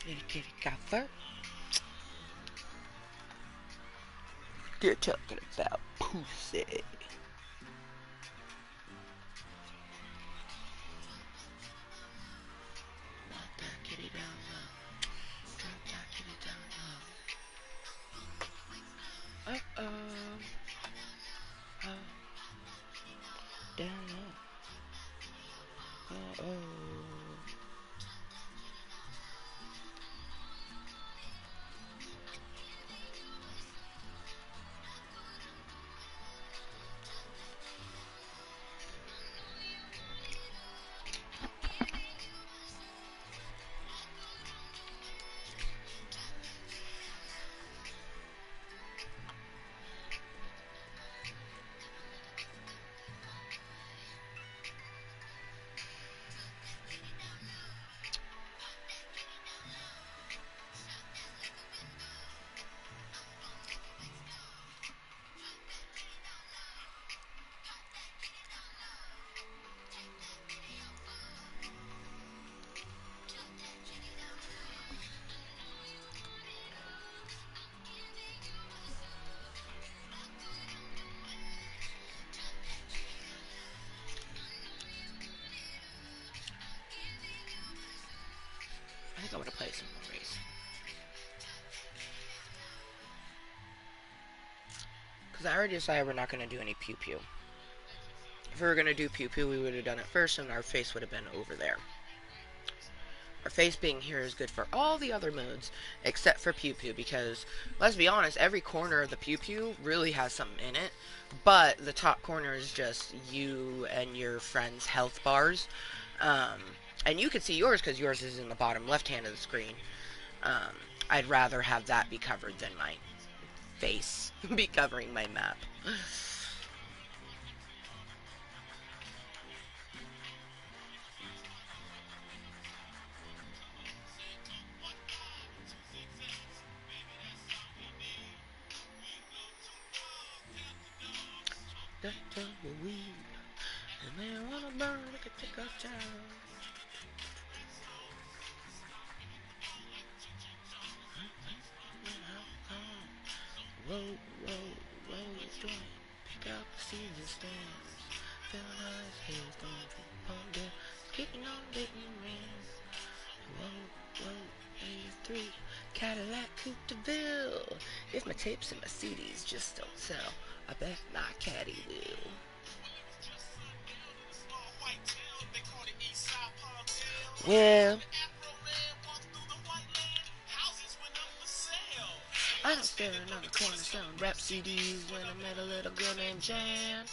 S1: Little kitty got fur. They're talking about pussy. Want that kitty down low. Drop that kitty down low. Uh-oh. Oh. Down low. Uh-oh. Because I already decided we're not going to do any pew pew. If we were going to do pew pew, we would have done it first, and our face would have been over there. Our face being here is good for all the other modes, except for pew pew, because, let's be honest, every corner of the pew pew really has something in it, but the top corner is just you and your friend's health bars. And you can see yours because yours is in the bottom left hand of the screen. I'd rather have that be covered than my face be covering my map. That tumbleweed, and they wanna burn, we can take our time. Roll, roll, roll your joint, pick up the seeds and stems, feel nice, hair's going from palm down, skating on getting rings. Roll, roll, 83, Cadillac Coupe de Ville. If my tapes and my CDs just don't sell, I bet my caddy will. Well, I don't stand on the corner selling rap CDs when I met a little girl named Jan.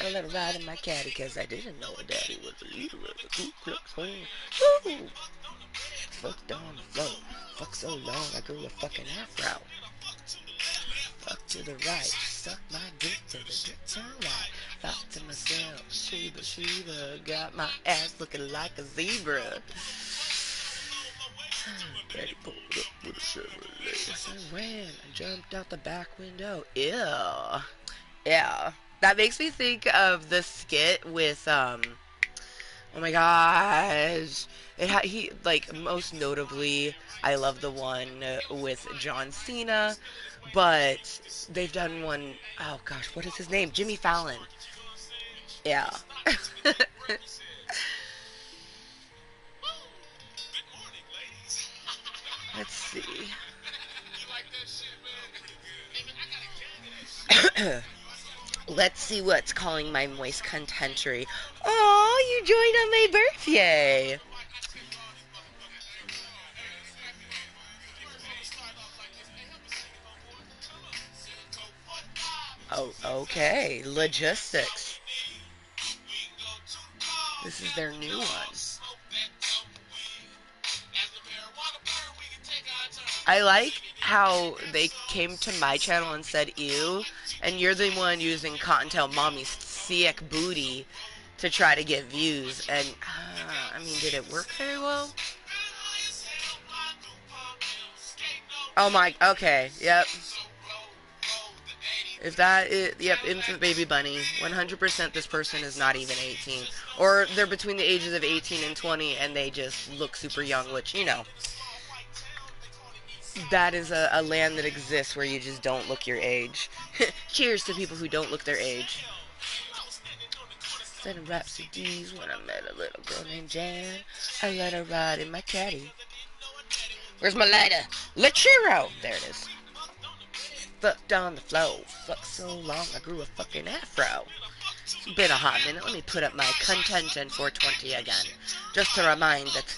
S1: I let her ride in my caddy cause I didn't know her daddy was a leader of the Ku Klux Klan. Woo! Fucked on the floor. Fuck so long I grew a fucking afro. Fuck to the right, suck my dick till the dick turn right. Thought to myself, Sheba, Sheba, got my ass looking like a zebra. Daddy pulled up with a Chevrolet. I ran, I jumped out the back window. Ew. Yeah. That makes me think of the skit with, oh my gosh. He, like, most notably, I love the one with John Cena, but they've done one, oh gosh, what is his name? Jimmy Fallon. Yeah. Let's see. Let's see what's calling my moist contentry. Oh, you joined on my birthday. Oh, okay. Logistics. This is their new one. I like how they came to my channel and said ew, and you're the one using Cottontale Mommy's sick booty to try to get views, and, I mean, did it work very well? Oh my, okay, yep. If that is, yep, infant baby bunny, 100% this person is not even 18. Or they're between the ages of 18 and 20, and they just look super young, which, you know, that is a land that exists where you just don't look your age. Cheers to people who don't look their age. Sending rap CDs when I met a little girl named Jan. I let her ride in my caddy. Where's my lighter? Lechero! There it is. Fucked on the flow. Fuck so long I grew a fucking afro. It's been a hot minute. Let me put up my Cuntent 420 again. Just to remind that,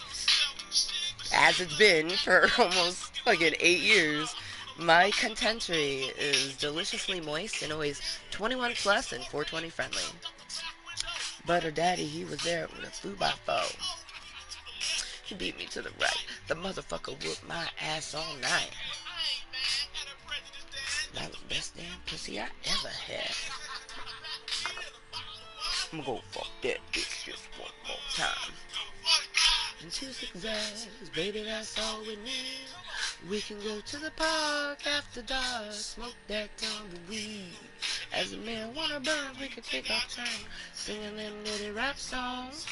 S1: as it's been for almost fucking 8 years, my contentry is deliciously moist and always 21 plus and 420 friendly. But her daddy, he was there with a 4x4. He beat me to the right. The motherfucker whooped my ass all night. That was the best damn pussy I ever had. I'm gonna go fuck that bitch just one more time. And 2 zigzags, baby, that's all we need. We can go to the park after dark, smoke that tumbleweed. As the marijuana burns, we can take our time singing them little rap songs.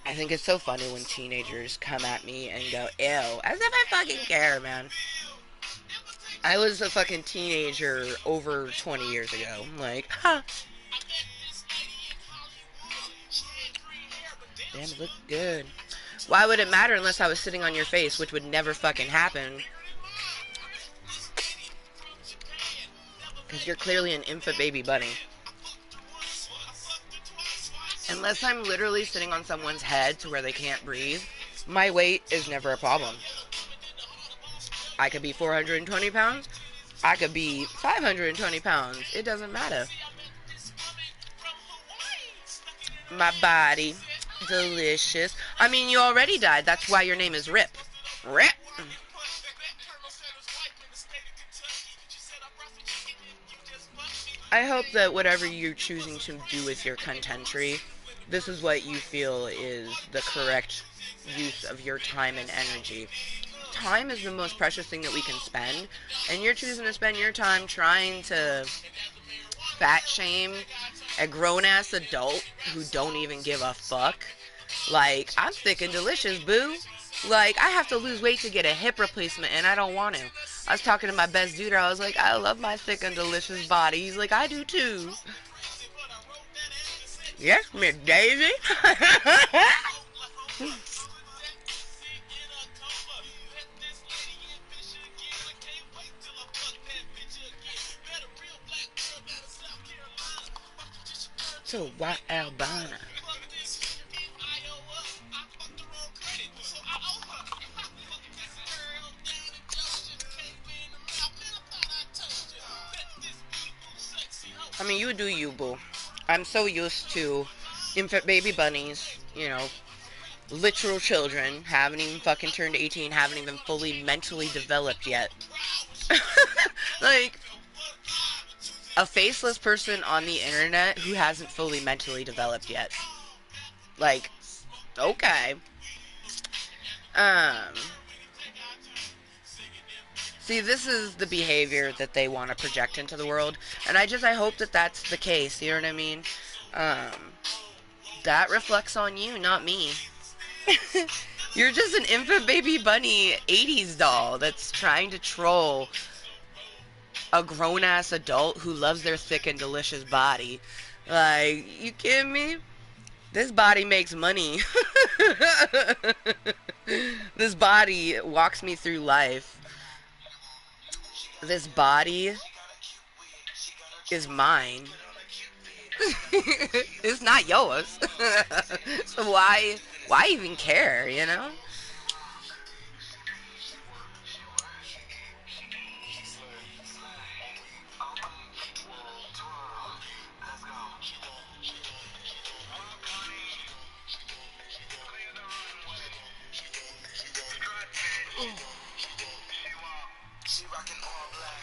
S1: I think it's so funny when teenagers come at me and go, ew, as if I fucking care, man. I was a fucking teenager over 20 years ago. I'm like, huh. Damn, it looked good. Why would it matter unless I was sitting on your face, which would never fucking happen? Because you're clearly an infant baby bunny. Unless I'm literally sitting on someone's head to where they can't breathe, my weight is never a problem. I could be 420 pounds. I could be 520 pounds. It doesn't matter. My body. Delicious. I mean, you already died. That's why your name is Rip. Rip. I hope that whatever you're choosing to do with your contentry, this is what you feel is the correct use of your time and energy. Time is the most precious thing that we can spend, and you're choosing to spend your time trying to fat shame a grown-ass adult who don't even give a fuck. Like, I'm thick and delicious, boo. Like, I have to lose weight to get a hip replacement, and I don't want to. I was talking to my best dude. I was like, I love my thick and delicious body. He's like, I do too. Yes, Miss Daisy. To White Albana. I mean, you do you, boo. I'm so used to infant baby bunnies, you know, literal children, haven't even fucking turned 18, haven't even fully mentally developed yet. Like, a faceless person on the internet who hasn't fully mentally developed yet. Like, okay. See, this is the behavior that they want to project into the world, and I hope that that's the case, you know what I mean? That reflects on you, not me. You're just an infant baby bunny 80s doll that's trying to troll a grown-ass adult who loves their thick and delicious body. Like, you kidding me? This body makes money. This body walks me through life. This body is mine. It's not yours. So why even care, you know?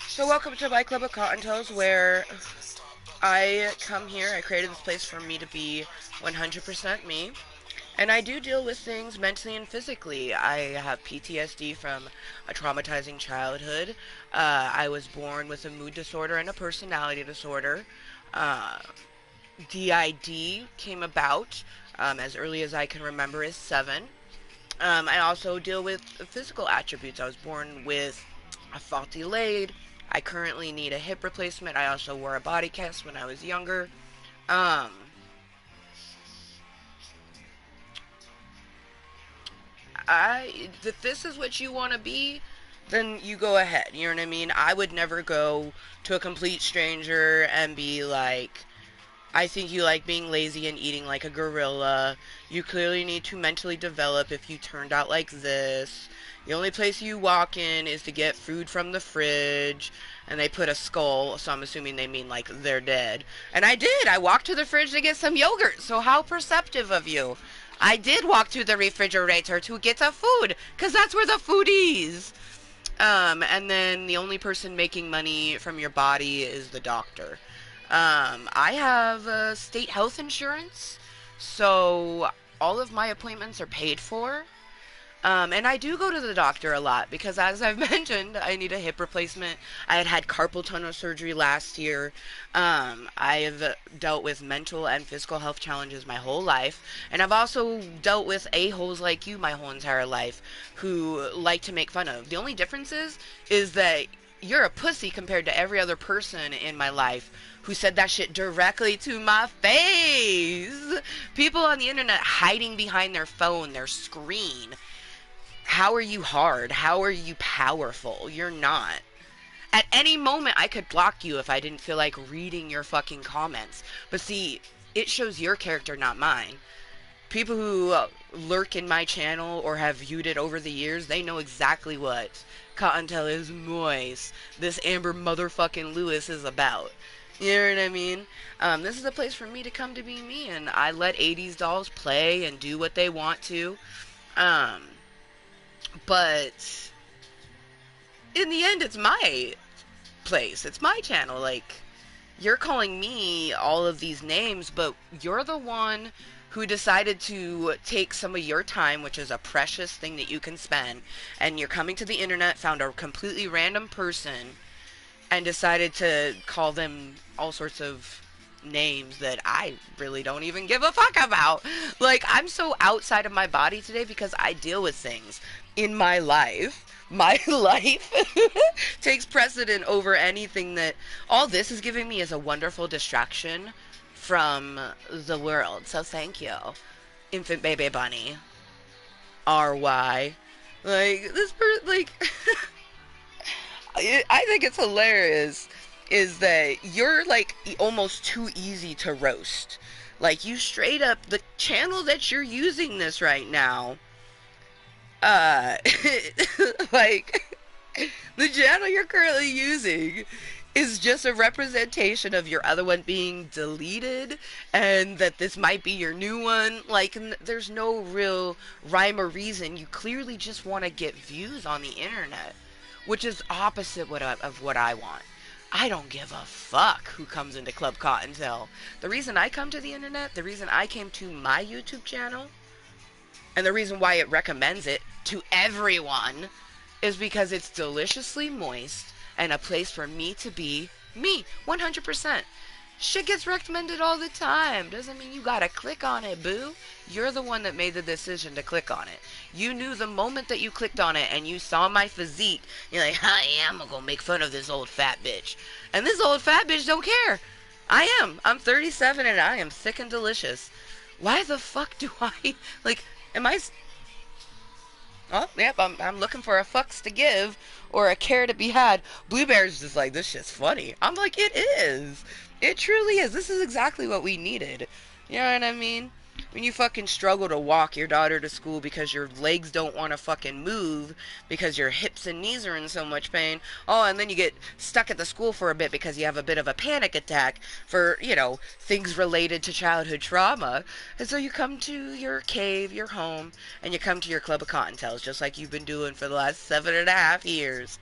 S1: So welcome to my club of Kottontales, where I come here. I created this place for me to be 100% me. And I do deal with things mentally and physically. I have PTSD from a traumatizing childhood. I was born with a mood disorder and a personality disorder. DID came about as early as I can remember as 7. I also deal with physical attributes. I was born with a faulty leg. I currently need a hip replacement. I also wore a body cast when I was younger. If this is what you want to be, then you go ahead. You know what I mean? I would never go to a complete stranger and be like, I think you like being lazy and eating like a gorilla. You clearly need to mentally develop if you turned out like this. The only place you walk in is to get food from the fridge, and they put a skull, so I'm assuming they mean like they're dead. And I did. I walked to the fridge to get some yogurt, so how perceptive of you. I did walk to the refrigerator to get some food, because that's where the food is. And then the only person making money from your body is the doctor. I have state health insurance, so all of my appointments are paid for. And I do go to the doctor a lot because, as I've mentioned, I need a hip replacement. I had carpal tunnel surgery last year. I have dealt with mental and physical health challenges my whole life. And I've also dealt with a-holes like you my whole entire life who like to make fun of. The only difference is that you're a pussy compared to every other person in my life who said that shit directly to my face. People on the internet hiding behind their phone, their screen. How are you hard? How are you powerful? You're not. At any moment, I could block you if I didn't feel like reading your fucking comments. But see, it shows your character, not mine. People who lurk in my channel or have viewed it over the years, they know exactly what Kottontale is moist. This Amber motherfucking Lewis is about. You know what I mean? This is a place for me to come to be me, and I let 80s dolls play and do what they want to. Um, but in the end, it's my place. It's my channel. Like, you're calling me all of these names, but you're the one who decided to take some of your time, which is a precious thing that you can spend, and you're coming to the internet, found a completely random person, and decided to call them all sorts of names that I really don't even give a fuck about. Like, I'm so outside of my body today because I deal with things in my life. My life takes precedent over anything that all this is giving me is a wonderful distraction from the world. So thank you, infant baby bunny. RY. Like, I think it's hilarious is that you're like almost too easy to roast. Like, you straight up, the channel that you're using this right now, uh, like, the channel you're currently using is just a representation of your other one being deleted, and that this might be your new one. Like, there's no real rhyme or reason. You clearly just want to get views on the internet, which is opposite of what I want. I don't give a fuck who comes into Club Cottontale. The reason I come to the internet, the reason I came to my YouTube channel, and the reason why it recommends it to everyone is because it's deliciously moist and a place for me to be me, 100%. Shit gets recommended all the time. Doesn't mean you gotta click on it, boo. You're the one that made the decision to click on it. You knew the moment that you clicked on it and you saw my physique, you're like, hi, I'm gonna go make fun of this old fat bitch. And this old fat bitch don't care. I am. I'm 37 and I am thick and delicious. Why the fuck do I, like, am I... Oh, yep, I'm looking for a fucks to give or a care to be had. Bluebear's just like, this shit's funny. I'm like, it is. It truly is. This is exactly what we needed. You know what I mean? When you fucking struggle to walk your daughter to school because your legs don't want to fucking move because your hips and knees are in so much pain. Oh, and then you get stuck at the school for a bit because you have a bit of a panic attack for, you know, things related to childhood trauma. And so you come to your cave, your home, and you come to your Club of Cottontales, just like you've been doing for the last 7.5 years.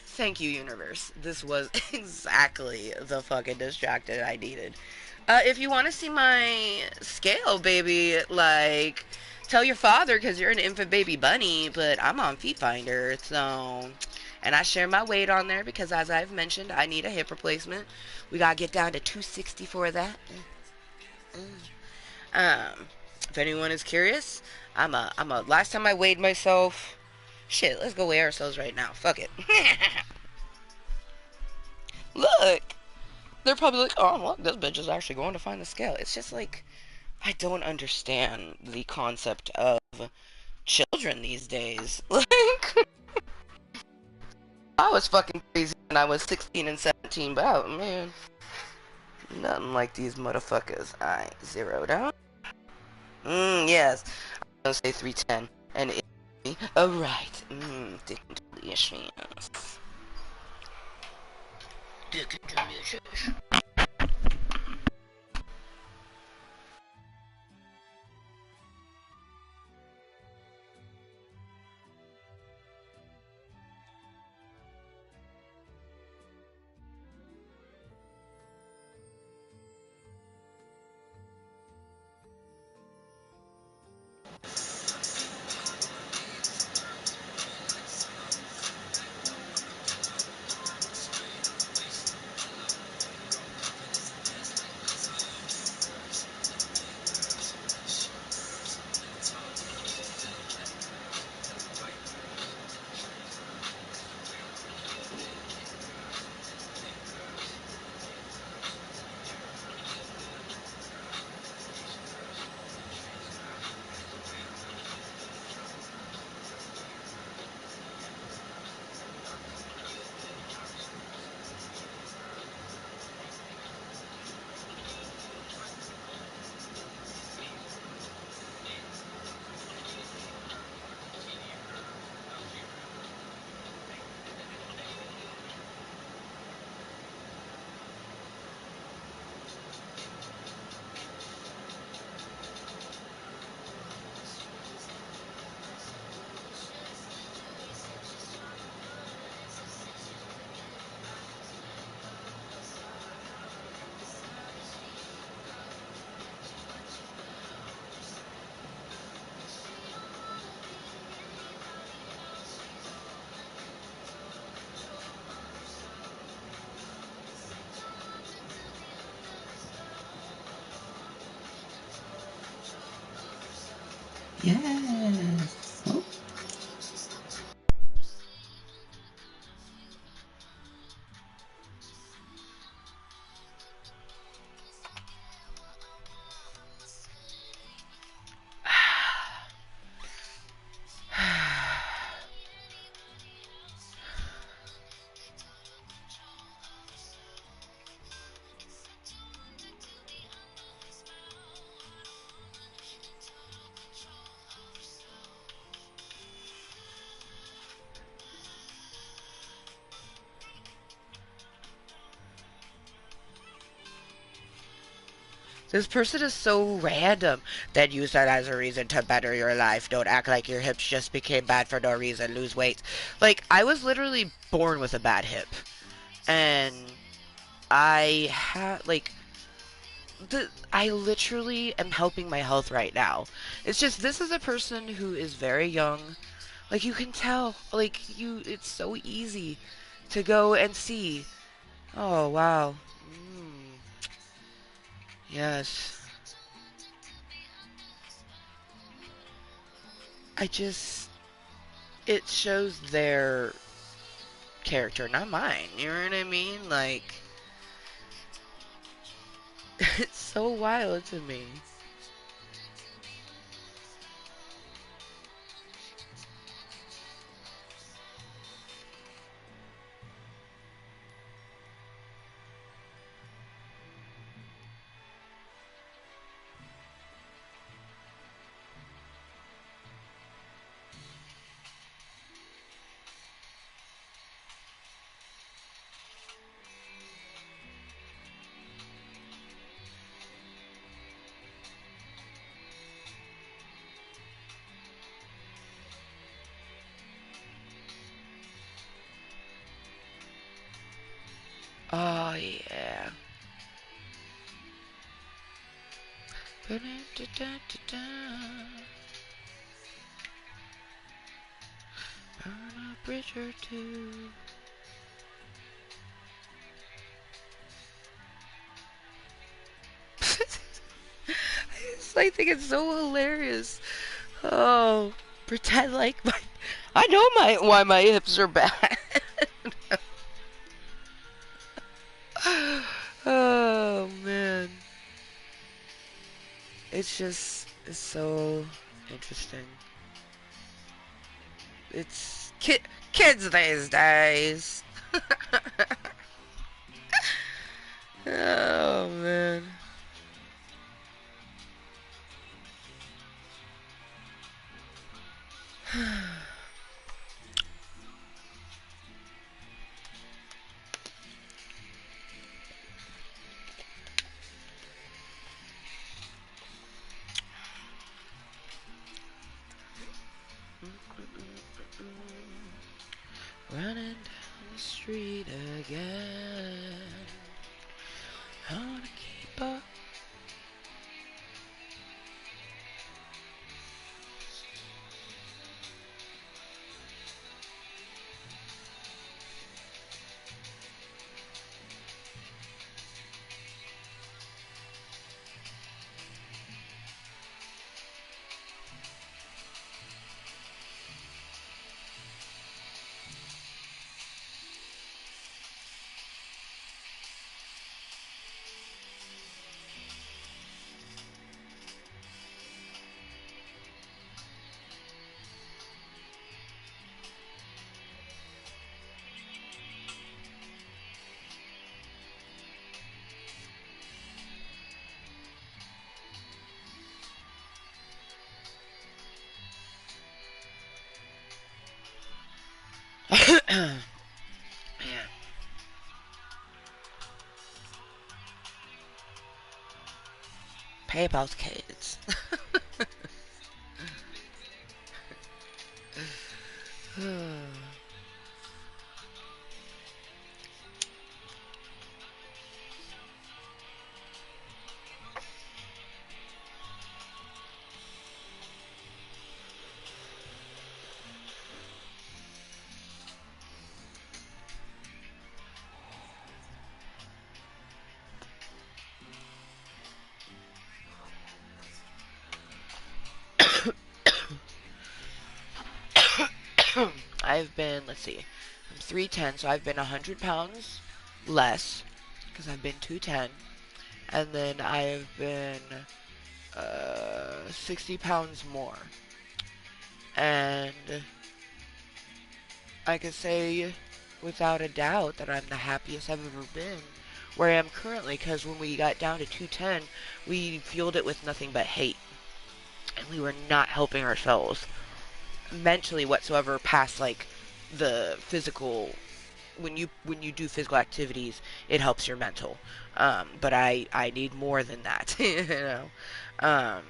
S1: Thank you, universe. This was exactly the fucking distracted I needed. If you want to see my scale, baby, like, tell your father because you're an infant baby bunny, but I'm on Feet Finder, so... And I share my weight on there because, as I've mentioned, I need a hip replacement. We gotta get down to 260 for that. If anyone is curious, last time I weighed myself... Shit, let's go weigh ourselves right now. Fuck it. Look! They're probably like, oh, look, this bitch is actually going to find the scale. It's just like, I don't understand the concept of children these days. Like, I was fucking crazy when I was 16 and 17, but oh, man, nothing like these motherfuckers. Alright, zeroed out. Yes. I'm gonna say 310. And it, alright. Delicious. Delicious.
S2: Yes. Oh.
S1: This person is so random. Then use that as a reason to better your life. Don't act like your hips just became bad for no reason. Lose weight. Like, I was literally born with a bad hip. And I had, like, I literally am helping my health right now. It's just, this is a person who is very young. Like, you can tell. Like, it's so easy to go and see. Oh, wow. Mm, yes. I just, it shows their character, not mine. You know what I mean? Like, it's so wild to me. Oh, yeah. Burn a bridge or two. I think it's so hilarious. Oh, pretend like my. I know why my hips are bad. Oh man, it's so interesting. It's kids these days. Oh man. Running down the street again. I wanna keep up. Man, PayPal's kids. I've been, let's see, I'm 310, so I've been 100 pounds less because I've been 210. And then I've been 60 pounds more. And I could say without a doubt that I'm the happiest I've ever been where I am currently, because when we got down to 210, we fueled it with nothing but hate. And we were not helping ourselves mentally whatsoever past like the physical. When you do physical activities, it helps your mental. But I need more than that. You know. Um,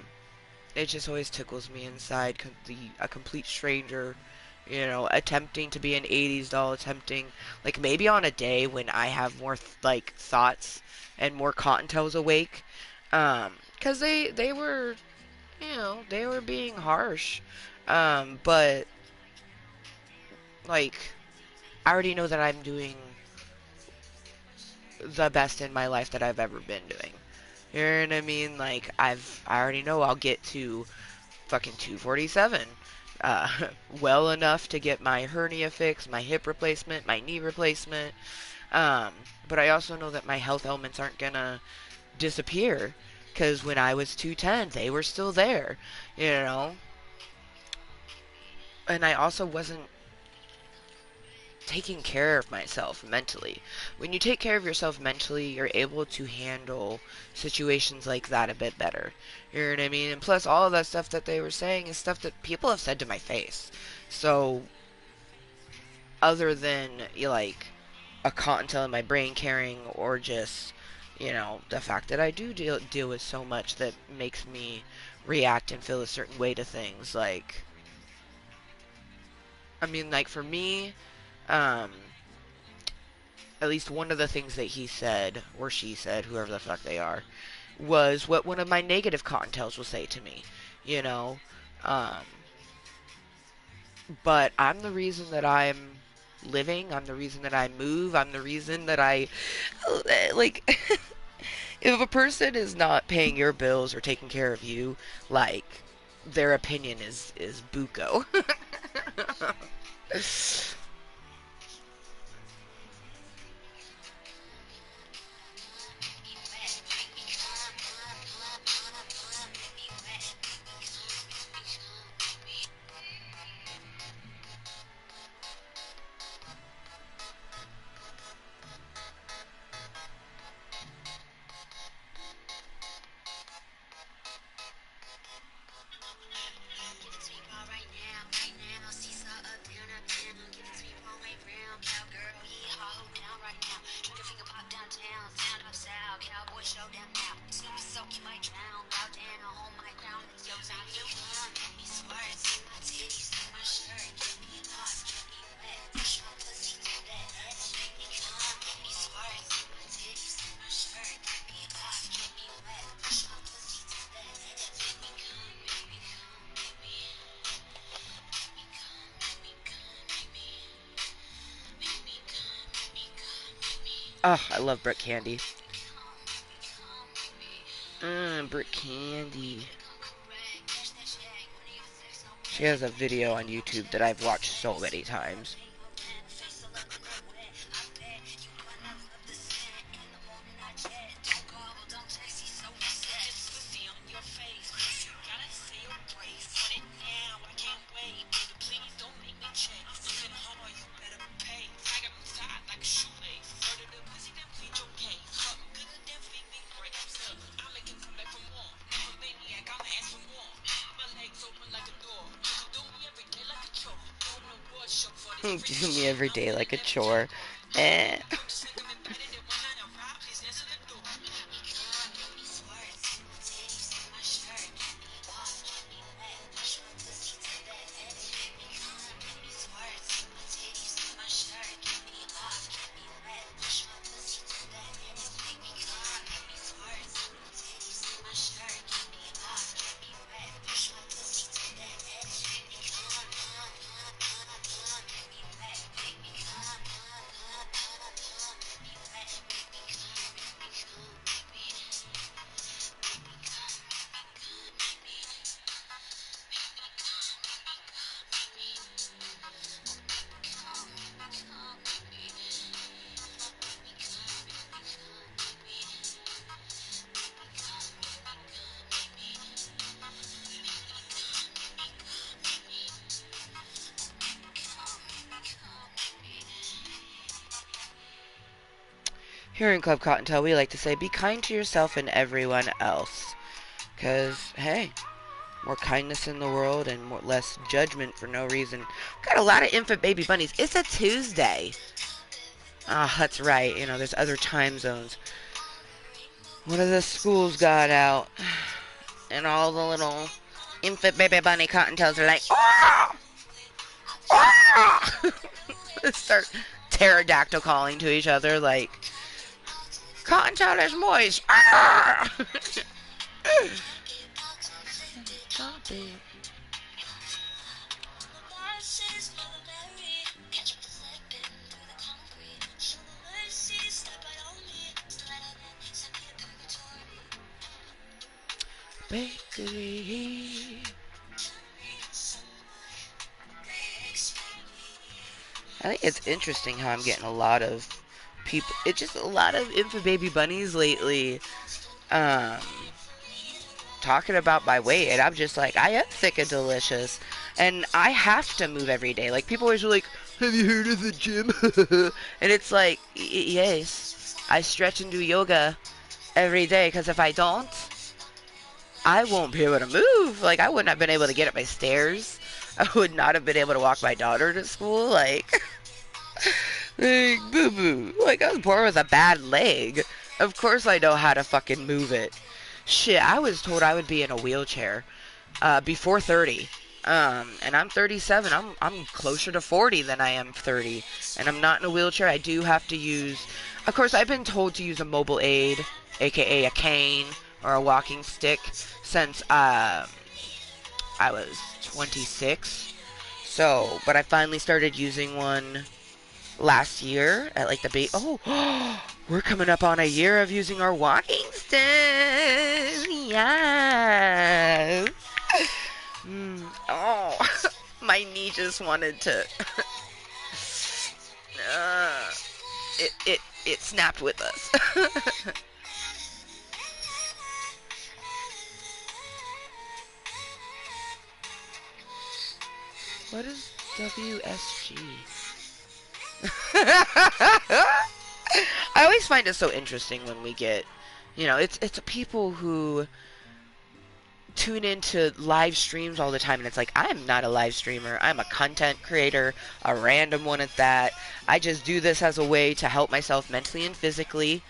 S1: it just always tickles me inside. A complete stranger, attempting to be an 80s doll, attempting like maybe on a day when I have more like thoughts and more Cottontails awake, because they were, they were being harsh, but like I already know that I'm doing the best in my life that I've ever been doing. You know what I mean? Like I already know I'll get to fucking 247. Uh, well enough to get my hernia fixed, my hip replacement, my knee replacement. Um, but I also know that my health elements aren't gonna disappear because when I was 210, they were still there, you know. And I also wasn't taking care of myself mentally. When you take care of yourself mentally, you're able to handle situations like that a bit better. You know what I mean? And plus, all of that stuff that they were saying is stuff that people have said to my face. So, other than like a cottontail in my brain carrying, or just the fact that I do deal with so much that makes me react and feel a certain way to things. Like, I mean, like for me, um, at least one of the things that he said, or she said, whoever the fuck they are, was what one of my negative cottontails will say to me, you know. Um, but I'm the reason that I'm living. I'm the reason that I move. I'm the reason that I, like, if a person is not paying your bills or taking care of you, like, their opinion is buko. Oh, I love brick candy. Brick candy. She has a video on YouTube that I've watched so many times. Do me every day like a chore. Eh. Here in Club Kottontale, we like to say, be kind to yourself and everyone else. Because, hey, more kindness in the world and less judgment for no reason. Got a lot of infant baby bunnies. It's a Tuesday. Ah, that's right. You know, there's other time zones. One of the schools got out, and all the little infant baby bunny cottontails are like, oh! Oh! Start pterodactyl calling to each other like, Cottontale is moist. Ah! Stop it. Bakery. I think it's interesting how I'm getting a lot of people. It's just a lot of infant baby bunnies lately. Talking about my weight, and I'm just like, I am thick and delicious, and I have to move every day. Like, people always are like, have you heard of the gym? And it's like, yes, I stretch and do yoga every day, because if I don't, I won't be able to move. Like, I wouldn't have been able to get up my stairs. I would not have been able to walk my daughter to school. Like, boo-boo. Like, I was born with a bad leg. Of course I know how to fucking move it. Shit, I was told I would be in a wheelchair before 30. And I'm 37. I'm closer to 40 than I am 30. And I'm not in a wheelchair. I do have to use... Of course, I've been told to use a mobile aid, a.k.a. a cane or a walking stick, since I was 26. So, but I finally started using one last year at like the oh, we're coming up on a year of using our walking stick. Yes. Oh, my knee just wanted to. It snapped with us. What is WSG? I always find it so interesting when we get, you know, it's people who tune into live streams all the time, and it's like, I'm not a live streamer. I'm a content creator, a random one at that. I just do this as a way to help myself mentally and physically.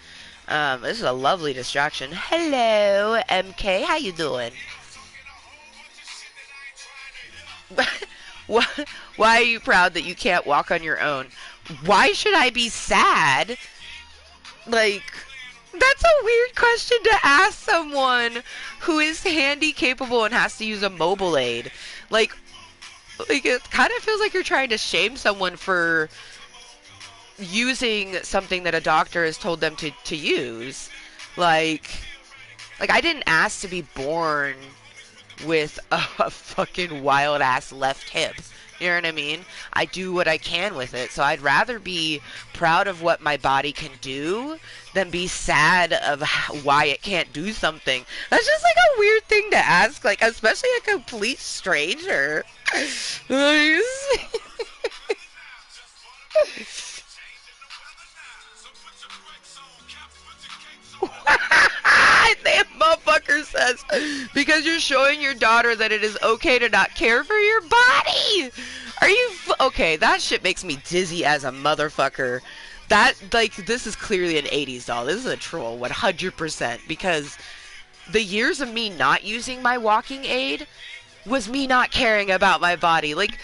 S1: This is a lovely distraction. Hello, MK. How you doing? Why are you proud that you can't walk on your own? Why should I be sad? Like, that's a weird question to ask someone who is handy capable and has to use a mobile aid. Like it kind of feels like you're trying to shame someone for using something that a doctor has told them to use. Like I didn't ask to be born with a fucking wild ass left hip. You know what I mean? I do what I can with it. So I'd rather be proud of what my body can do than be sad of why it can't do something. That's just like a weird thing to ask, like, especially a complete stranger. That motherfucker says, because you're showing your daughter that it is okay to not care for your body. Are you okay? That shit makes me dizzy as a motherfucker. That, like, this is clearly an 80s doll. This is a troll, 100%. Because the years of me not using my walking aid was me not caring about my body. Like,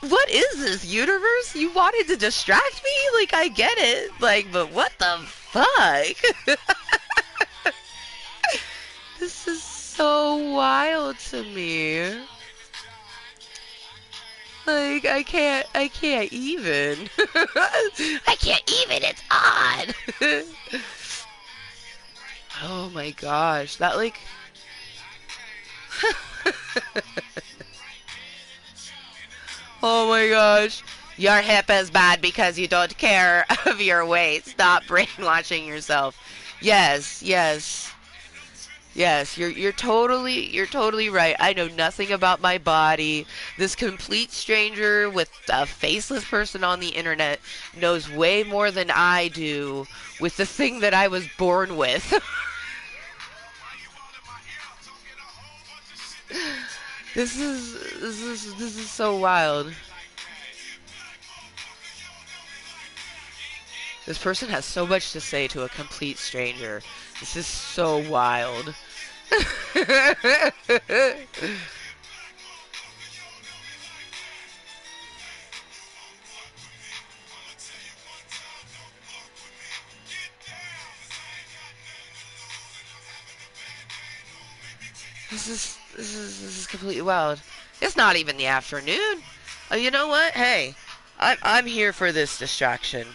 S1: what is this, universe? You wanted to distract me? Like, I get it. Like, but what the fuck? This is so wild to me. Like, I can't even. I can't even, it's odd. Oh my gosh, that like... Oh my gosh. Your hip is bad because you don't care of your weight. Stop brainwashing yourself. Yes, yes. Yes, you're totally right. I know nothing about my body. This complete stranger with a faceless person on the internet knows way more than I do with the thing that I was born with. This is so wild. This person has so much to say to a complete stranger. This is so wild. This is completely wild. It's not even the afternoon. You know what? Hey, I'm here for this distraction.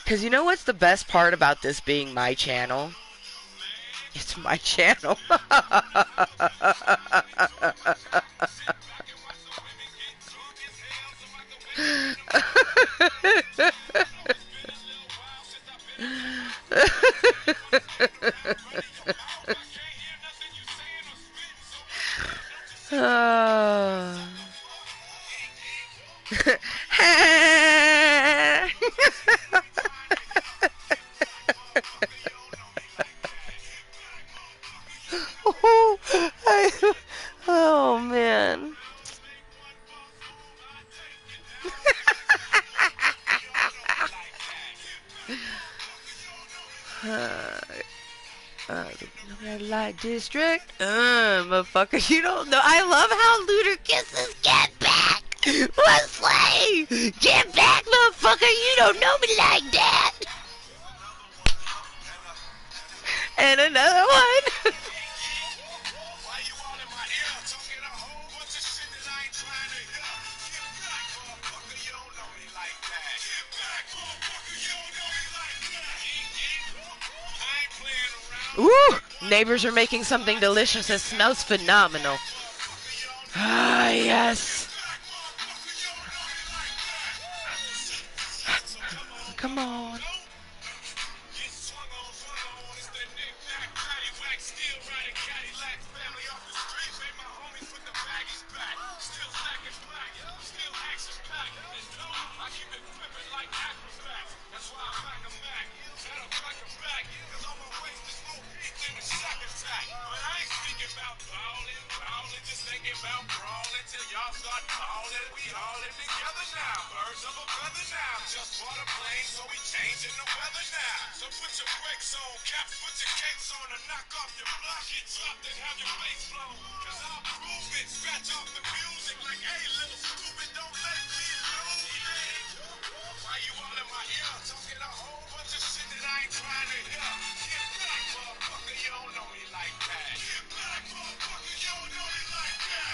S1: Cause you know what's the best part about this being my channel? It's my channel. Oh. Oh man. Red light district. Motherfucker, you don't know. I love how Looter kisses get back. Wesley, get back, motherfucker. You don't know me like that. And another one. Woo! Neighbors are making something delicious. It smells phenomenal. Ah, yes. Come on.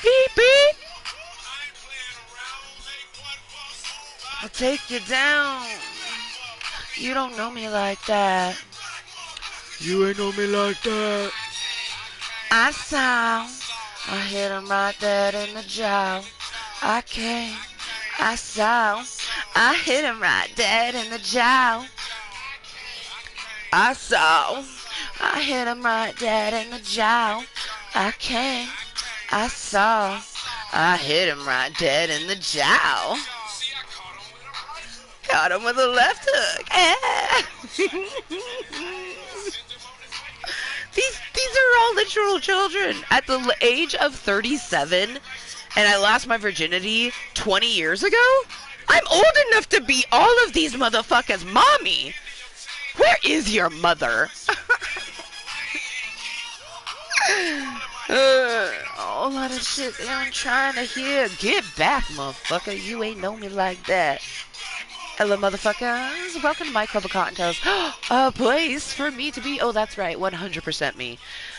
S1: Beep, beep. I'll take you down. You don't know me like that. You ain't know me like that. I saw. I hit him right there in the jaw. I came. I saw. I hit him right dead in the jaw. I saw. I hit him right dead in the jaw. I came. I saw. I hit him right dead in the jaw. Caught him with a left hook. These are all literal children. At the age of 37, and I lost my virginity 20 years ago, I'm old enough to be all of these motherfuckers' mommy. Where is your mother? A lot of shit I'm trying to hear. Get back, motherfucker. You ain't know me like that. Hello, motherfuckers. Welcome to my club of Cottontales. A place for me to be. Oh, that's right. 100% me.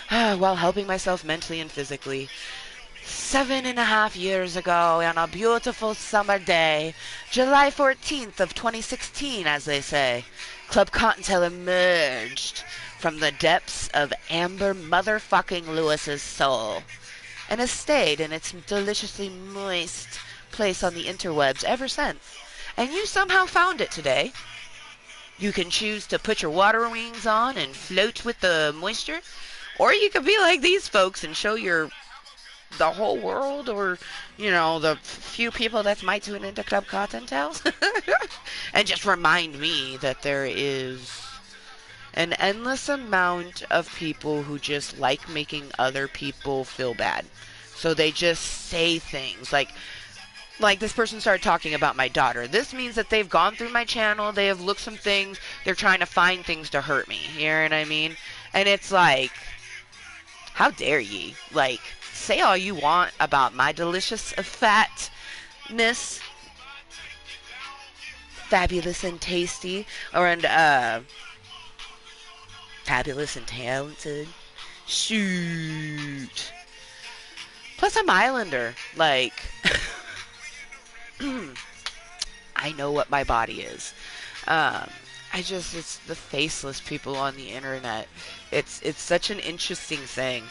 S1: While helping myself mentally and physically. 7.5 years ago, on a beautiful summer day, July 14th of 2016, as they say, Club Kottontale emerged from the depths of Amber motherfucking Lewis's soul, and has stayed in its deliciously moist place on the interwebs ever since. And you somehow found it today. You can choose to put your water wings on and float with the moisture, Or you could be like these folks and show the whole world, or the few people that might tune into Club Kottontale, and just remind me that there is an endless amount of people who just like making other people feel bad. So they just say things like this person started talking about my daughter. This means that they've gone through my channel, they have looked some things, they're trying to find things to hurt me. You know what I mean? And it's like, how dare ye? Like, say all you want about my delicious fatness, fabulous and tasty, and fabulous and talented. Shoot. Plus, I'm Islander. Like, I know what my body is. It's the faceless people on the internet. It's such an interesting thing.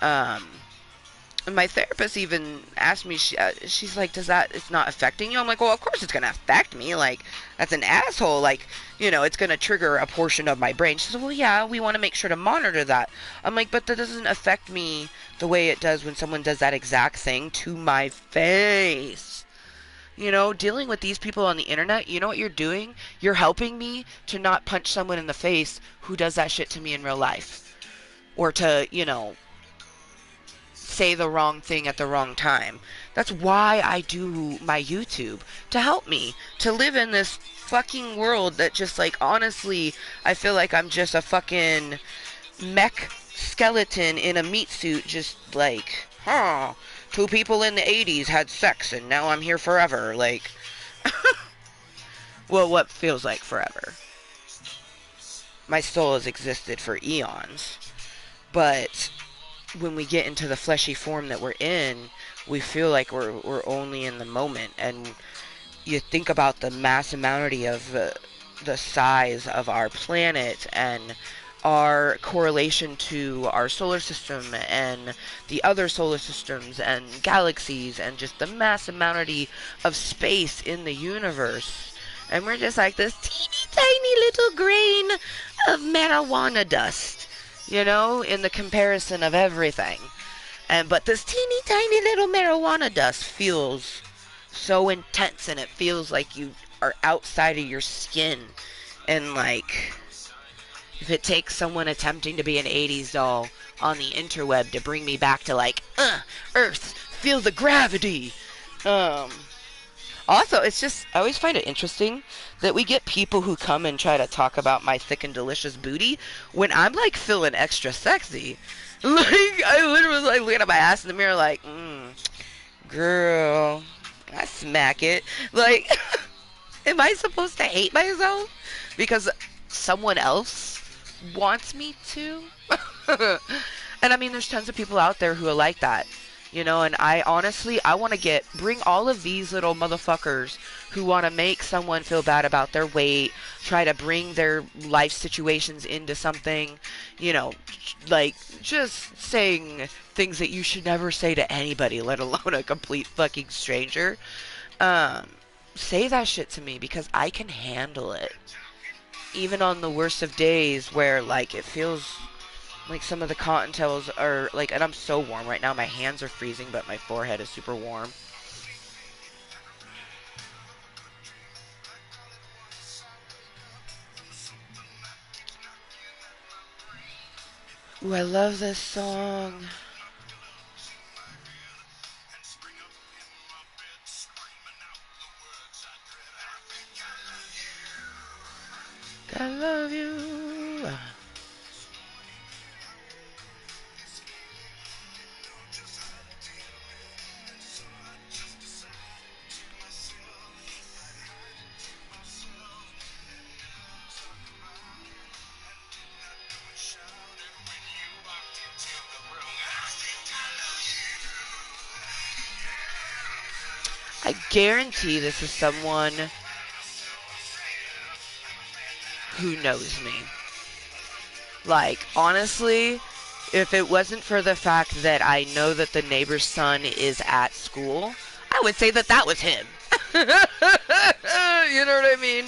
S1: And my therapist even asked me, she's like, it's not affecting you? I'm like, well, of course it's going to affect me. Like, that's an asshole. Like, it's going to trigger a portion of my brain. She says, well, yeah, we want to make sure to monitor that. I'm like, but that doesn't affect me the way it does when someone does that exact thing to my face. Dealing with these people on the internet, you know what you're doing? You're helping me to not punch someone in the face who does that shit to me in real life. Or to, say the wrong thing at the wrong time. That's why I do my YouTube. To help me. To live in this fucking world that just, like, honestly, I feel like I'm just a fucking mech skeleton in a meat suit, just like, two people in the 80s had sex and now I'm here forever. Like, well, what feels like forever. My soul has existed for eons. But when we get into the fleshy form that we're in, we feel like we're only in the moment. And you think about the massimality of the size of our planet and our correlation to our solar system and the other solar systems and galaxies and just the massimality of space in the universe. And we're just like this teeny tiny little grain of marijuana dust, in the comparison of everything. But this teeny tiny little marijuana dust feels so intense, and it feels like you are outside of your skin. And like, if it takes someone attempting to be an 80s doll on the interweb to bring me back to like, Earth, feel the gravity. Also, it's just, I always find it interesting that we get people who come and try to talk about my thick and delicious booty when I'm like feeling extra sexy. Like, I literally was like looking at my ass in the mirror like, girl, I smack it. Like, am I supposed to hate myself because someone else wants me to? And I mean, there's tons of people out there who are like that. And I honestly, I want to bring all of these little motherfuckers who want to make someone feel bad about their weight, try to bring their life situations into something, like just saying things that you should never say to anybody, let alone a complete fucking stranger. Say that shit to me because I can handle it. Even on the worst of days where, like, it feels like some of the Cottontales are, like, and I'm so warm right now. My hands are freezing, but my forehead is super warm. Ooh, I love this song. I love you. I guarantee this is someone who knows me. Like, honestly, if it wasn't for the fact that I know that the neighbor's son is at school, I would say that that was him. You know what I mean?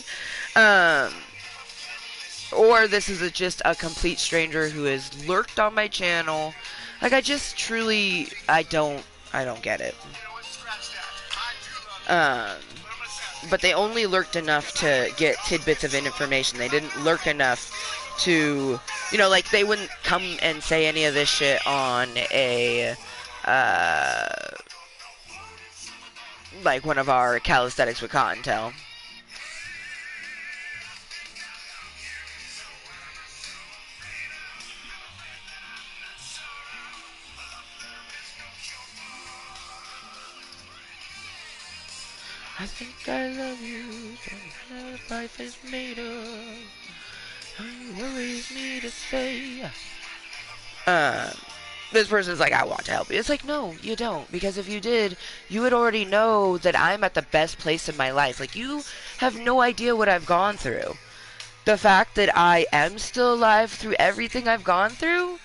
S1: or this is just a complete stranger who has lurked on my channel. Like, I just truly, I don't get it. Um, but they only lurked enough to get tidbits of information. They didn't lurk enough to, like, they wouldn't come and say any of this shit on uh, like one of our calisthenics with Kottontale. I think I love you, don't know life is made of. It worries me to say. Um, this person's like, I want to help you. It's like, no, you don't. Because if you did, you would already know that I'm at the best place in my life. Like, you have no idea what I've gone through. The fact that I am still alive through everything I've gone through,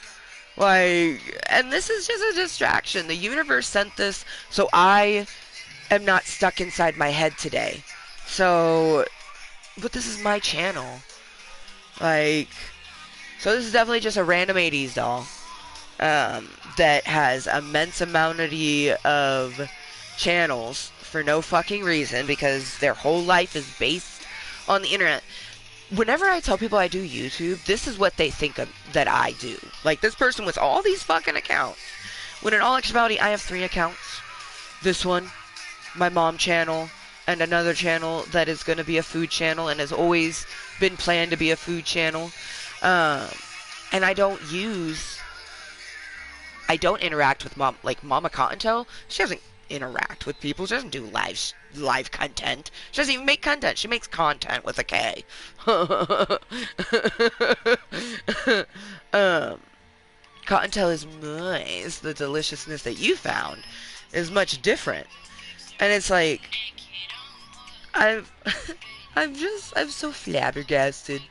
S1: like, and this is just a distraction. The universe sent this so I am not stuck inside my head today. So, but this is my channel. Like, so this is definitely just a random 80s doll. That has immense amount of channels for no fucking reason because their whole life is based on the internet. Whenever I tell people I do YouTube, this is what they think of, that I do. Like, this person with all these fucking accounts. When in all actuality, I have 3 accounts. This one, my mom channel, and another channel that is going to be a food channel and has always been planned to be a food channel. And I don't interact with Mama Cottontale. She doesn't interact with people. She doesn't do live content. She doesn't even make content. She makes content with a K. Cottontale is nice. The deliciousness that you found is much different. And it's like, I've, I'm so flabbergasted.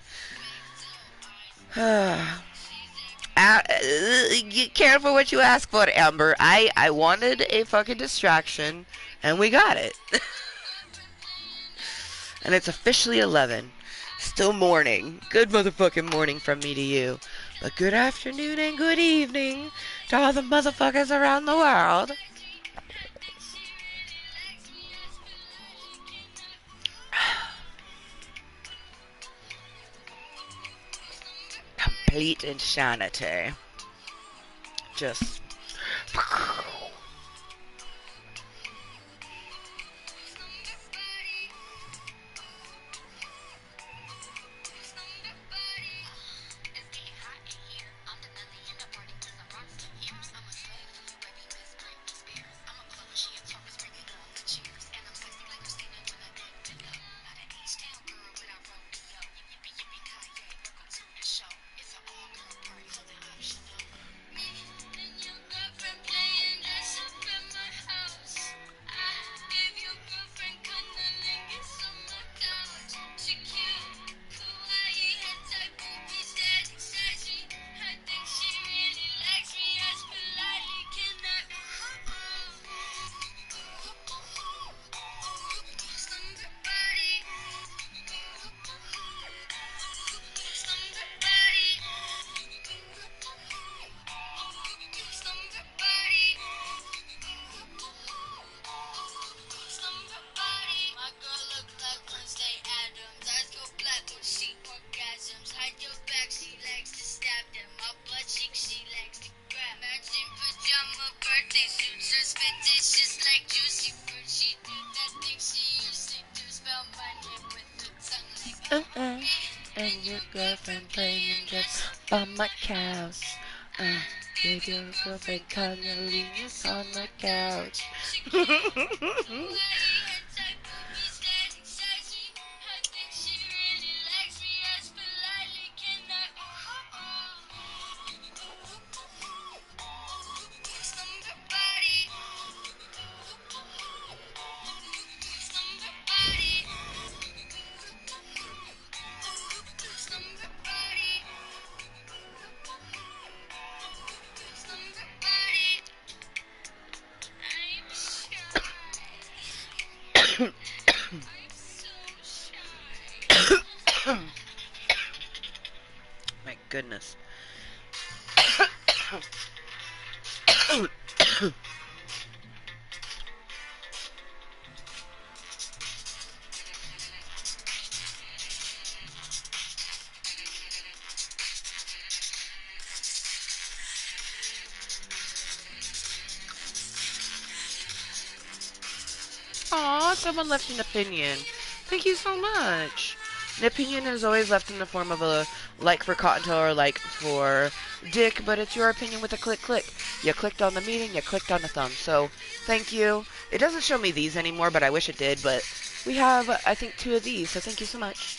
S1: Careful what you ask for, Amber. I wanted a fucking distraction, and we got it. And it's officially 11. Still morning. Good motherfucking morning from me to you. But good afternoon and good evening to all the motherfuckers around the world. Complete insanity. Just... And your girlfriend playing just on my couch. With your girlfriend cunnilingus on the couch. goodness. Aw, someone left an opinion. Thank you so much. An opinion is always left in the form of a like for Cottontale or like for Dick, but it's your opinion with a click. You clicked on the meeting, you clicked on the thumb. So, thank you. It doesn't show me these anymore, but I wish it did. But we have, I think, 2 of these, so thank you so much.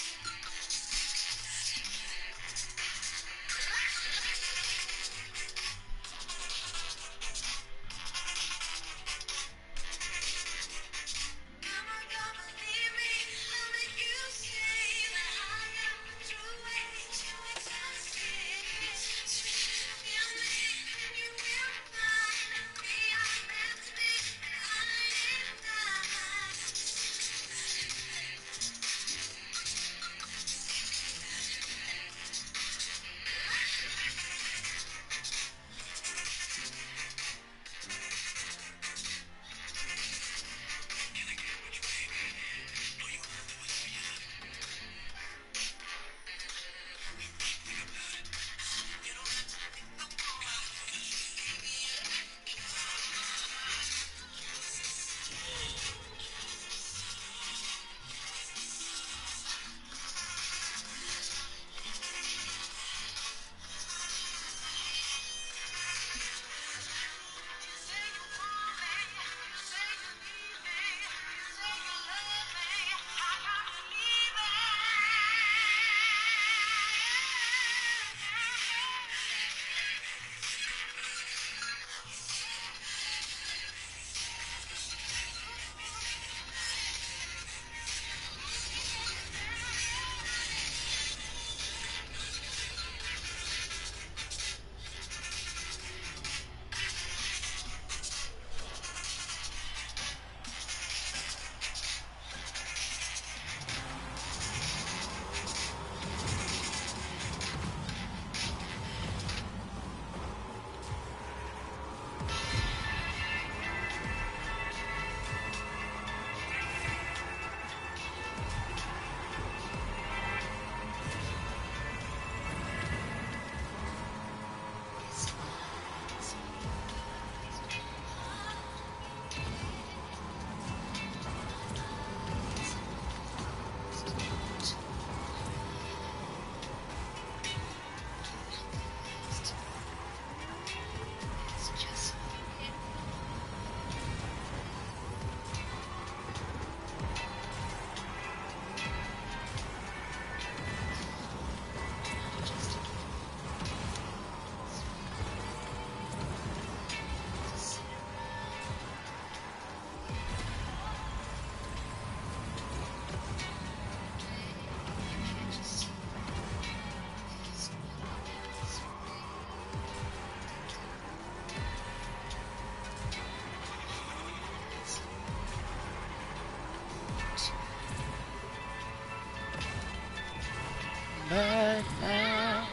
S1: But now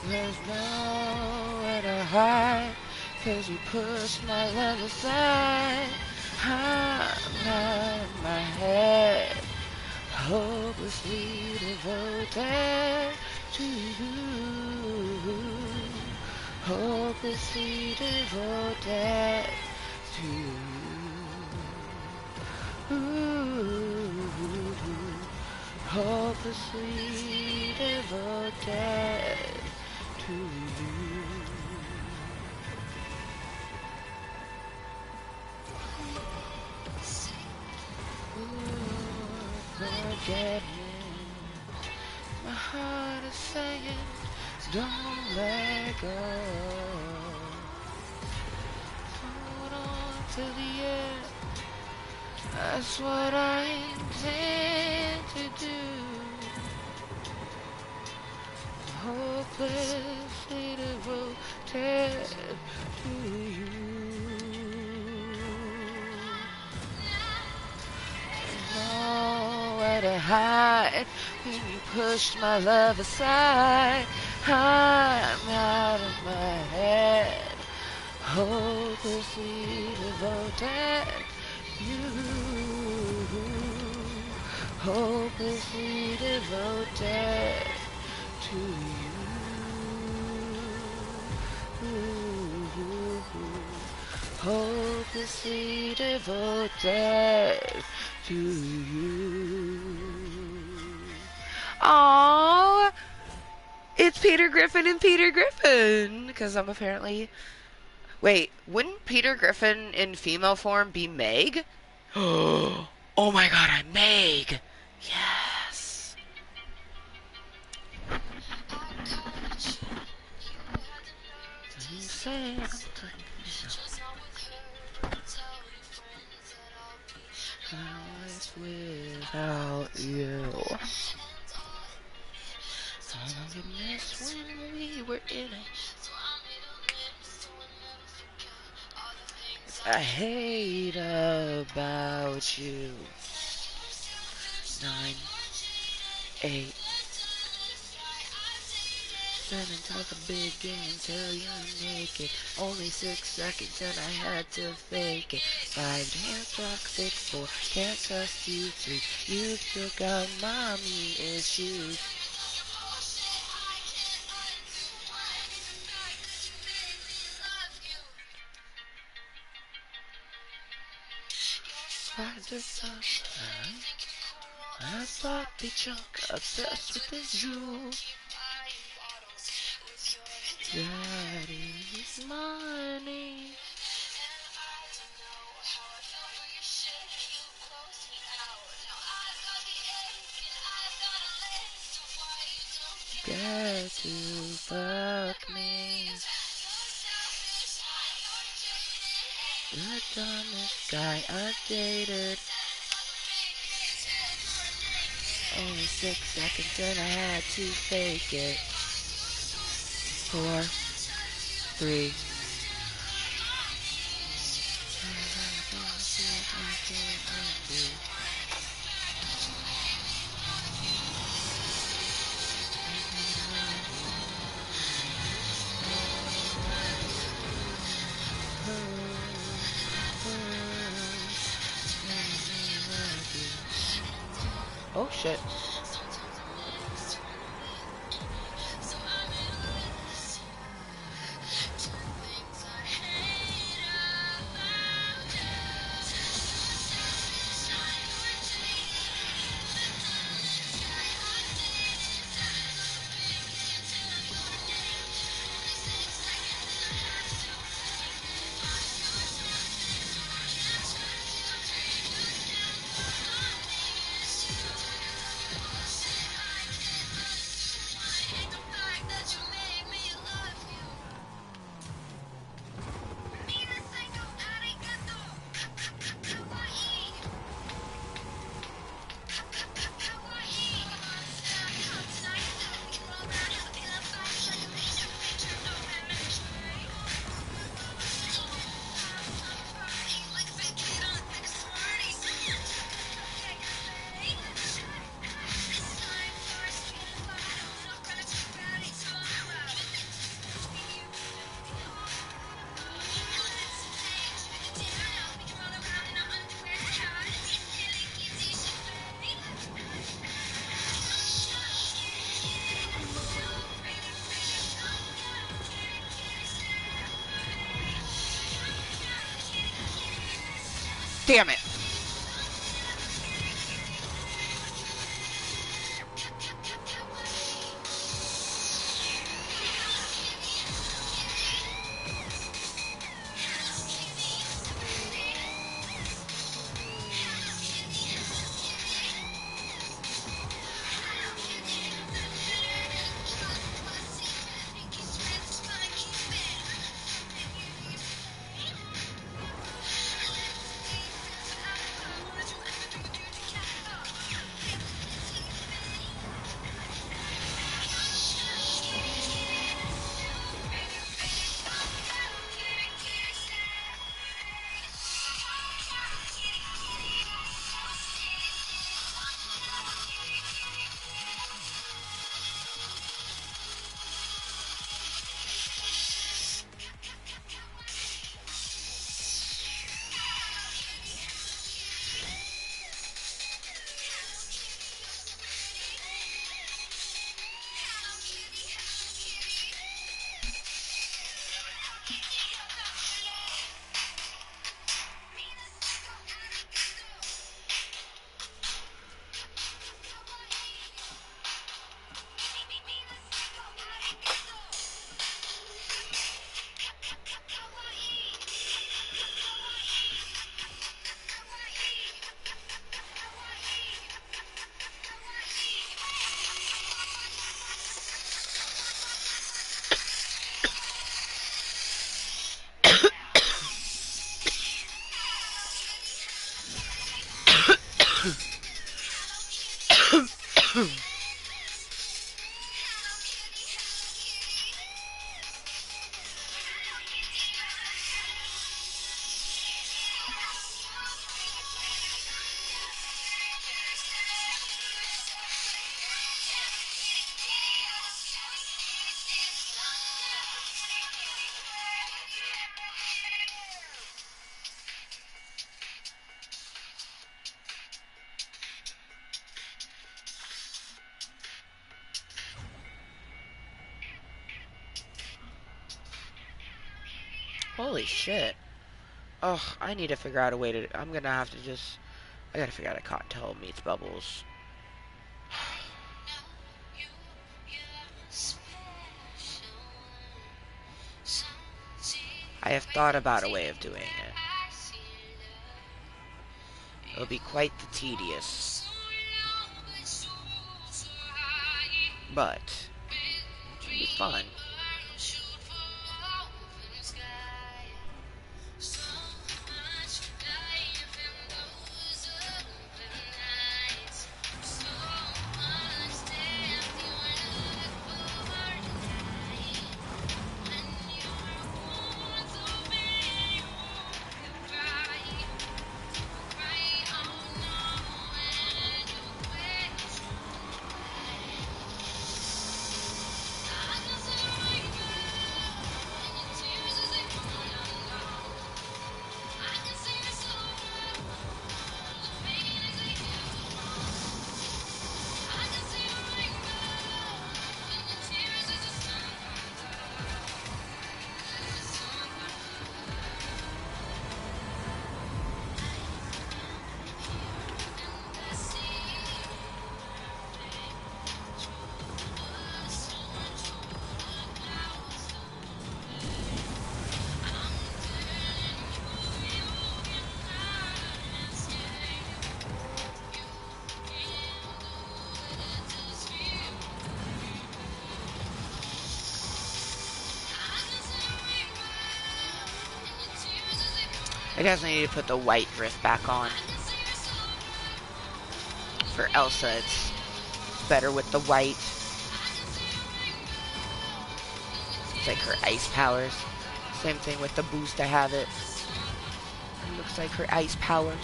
S1: there's nowhere to hide, 'cause you pushed my love aside. I'm out of my head, hopelessly devoted to you. Hopelessly devoted to you. Hopelessly devoted to you. Forget me. My heart is saying, don't let go. Hold on to the end. That's what I intend to do. Hopelessly devoted to you. Nowhere to hide when you pushed my love aside. I'm out of my head, hopelessly devoted. You, hopelessly devoted to you. Hopelessly devoted to you. Aww, it's Peter Griffin and Peter Griffin, because I'm apparently... Wait, wouldn't Peter Griffin in female form be Meg? Oh my god, I'm Meg! Yes! Without you. I miss when we were in it. I hate about you. 9, 8, 7, talk a big game till you make it. Only 6 seconds and I had to fake it. 5, hands rock, 6, 4, can't trust you. 3, you still got mommy issues. I sloppy chunk, obsessed with this jewel. Daddy's money. Get to fuck me. The dumbest guy I've dated. Only 6 seconds and I had to fake it. 4, 3. Oh shit. Damn it. Holy shit. Oh, I need to figure out a way to... I'm gonna have to just... I gotta figure out a Cottontale meets Bubbles. I have thought about a way of doing it. It'll be quite the tedious. But, it'll be fun. I definitely need to put the white drift back on. For Elsa, it's better with the white. It's like her ice powers. Same thing with the boost, I have it. It looks like her ice powers.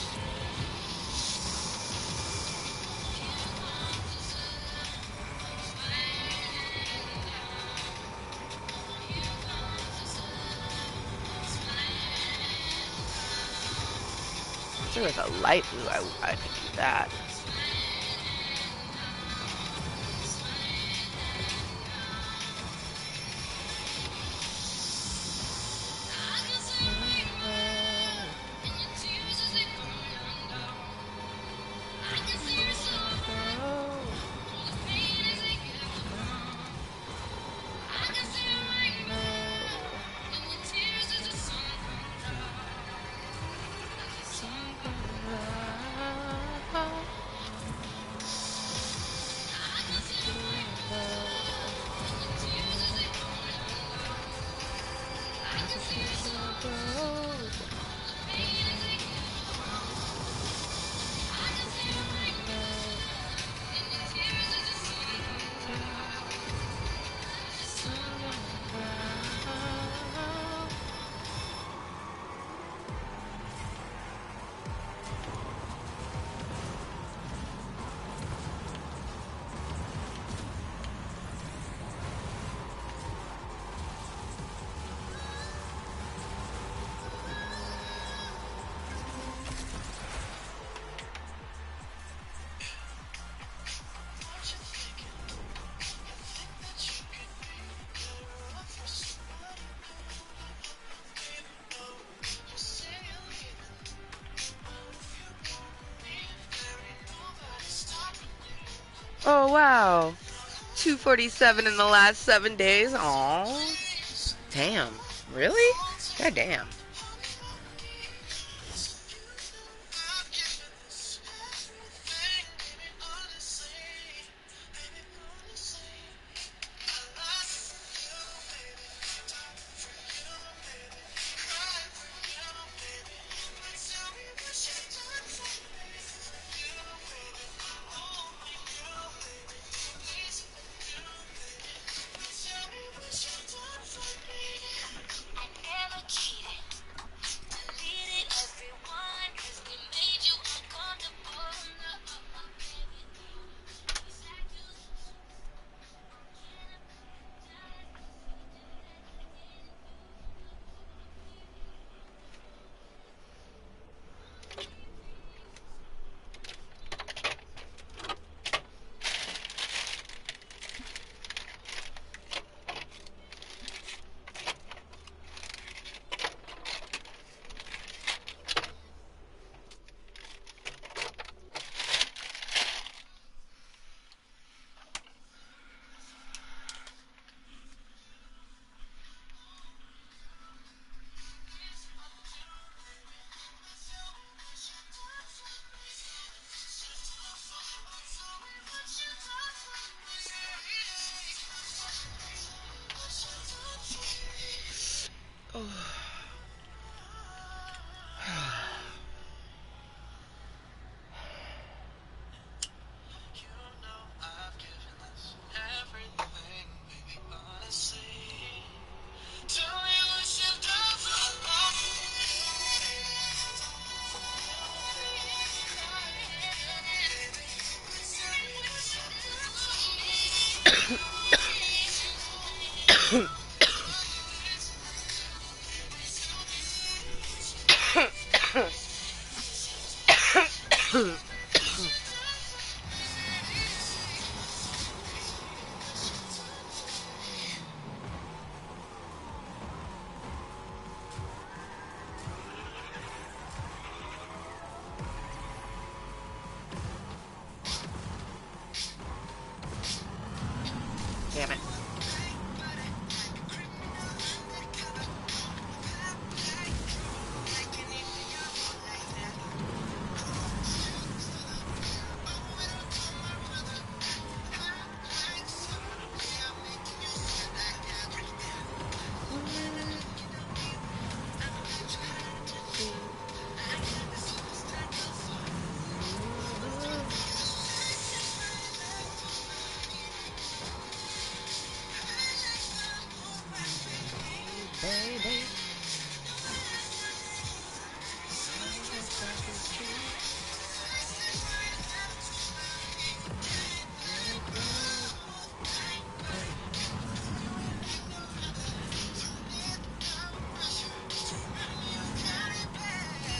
S1: If there was a light blue, I could do that. Oh, wow. 247 in the last 7 days. Aww. Damn. Really? God damn.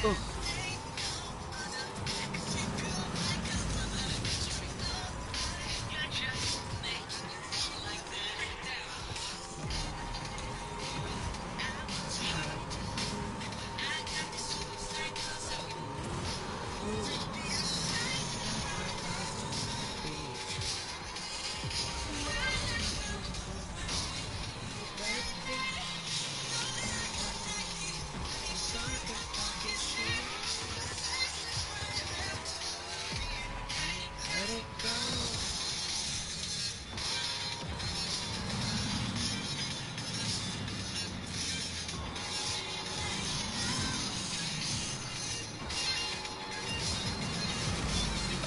S1: Ooh. Let it go.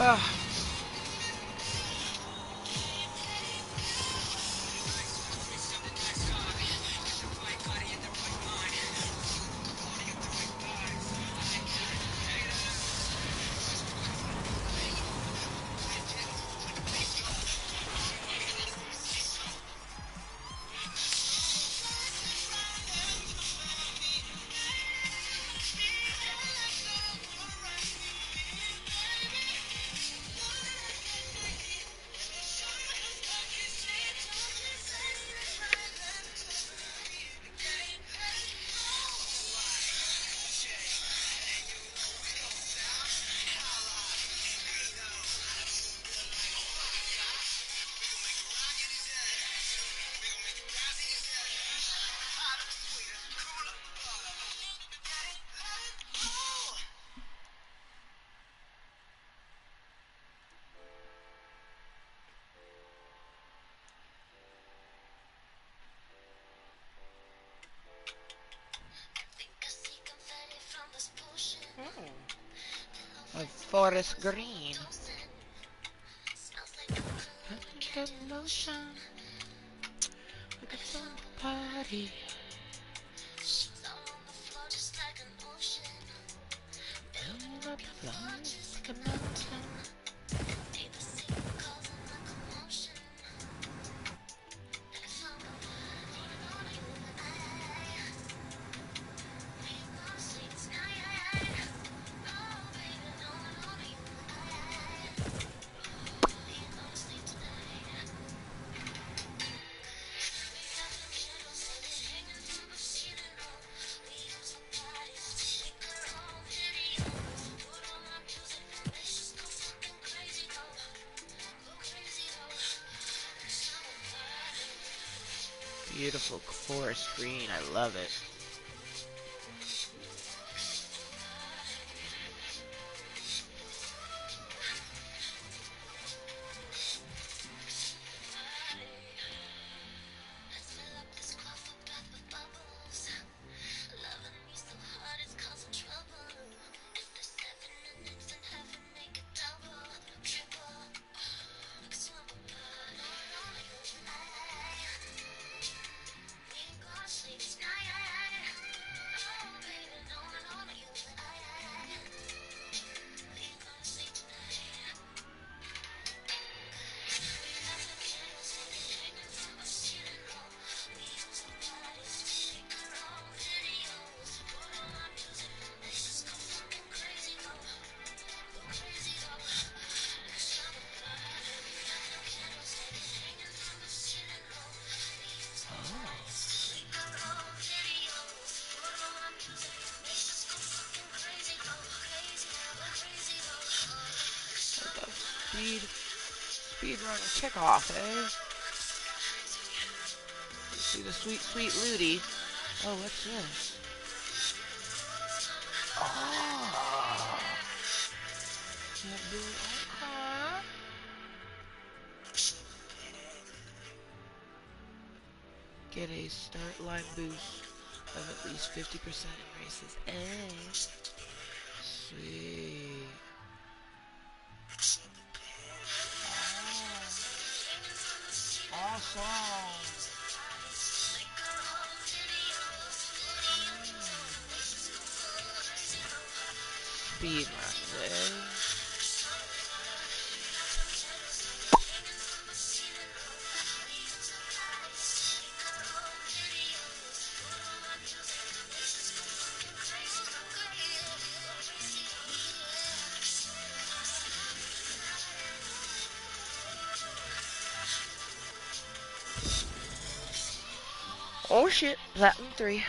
S1: Ah. A forest green. Lotion. Like a fun party. Building up flowers like a mountain. Beautiful forest green. I love it. Speed run kickoff, eh? You see the sweet, sweet Ludi. Oh, what's this? Oh. Okay. Get a start line boost of at least 50% in races. Eh? Sweet. Awesome. Speed runs, eh? Oh shit, Platinum 3.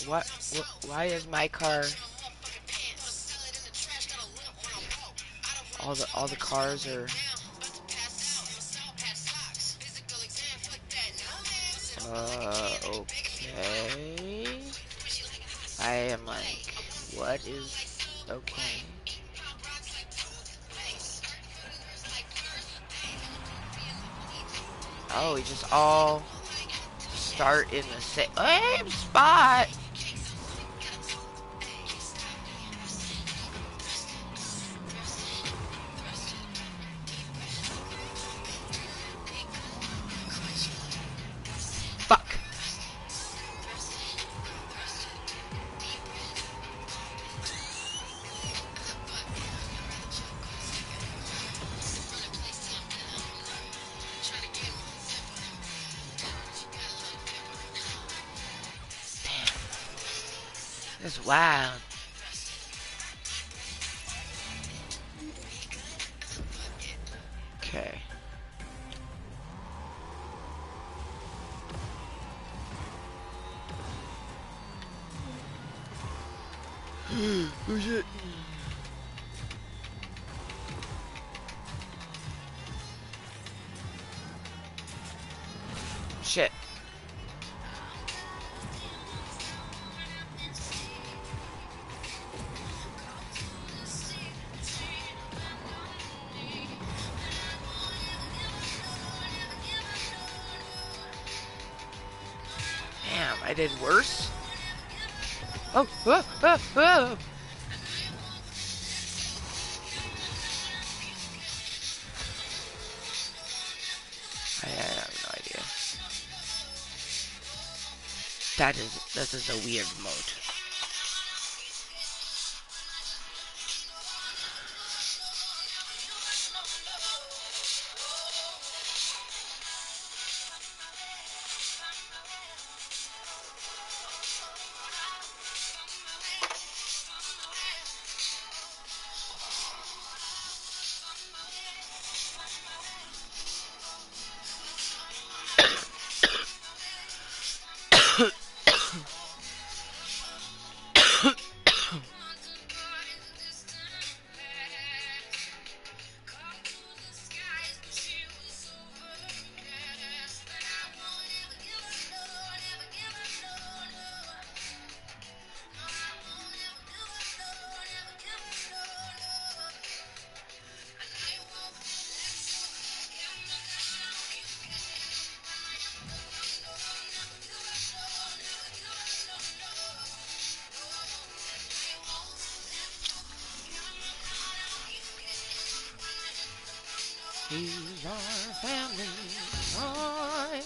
S1: What? Why is my car? All the cars are. Okay. I am like, what is okay? Oh, we just all start in the same spot. Fuck. That's wild. Okay. Oh shit. Shit. Damn, I did worse. Oh, oh, oh, oh. I have no idea. This is a weird mode. He's our family boy.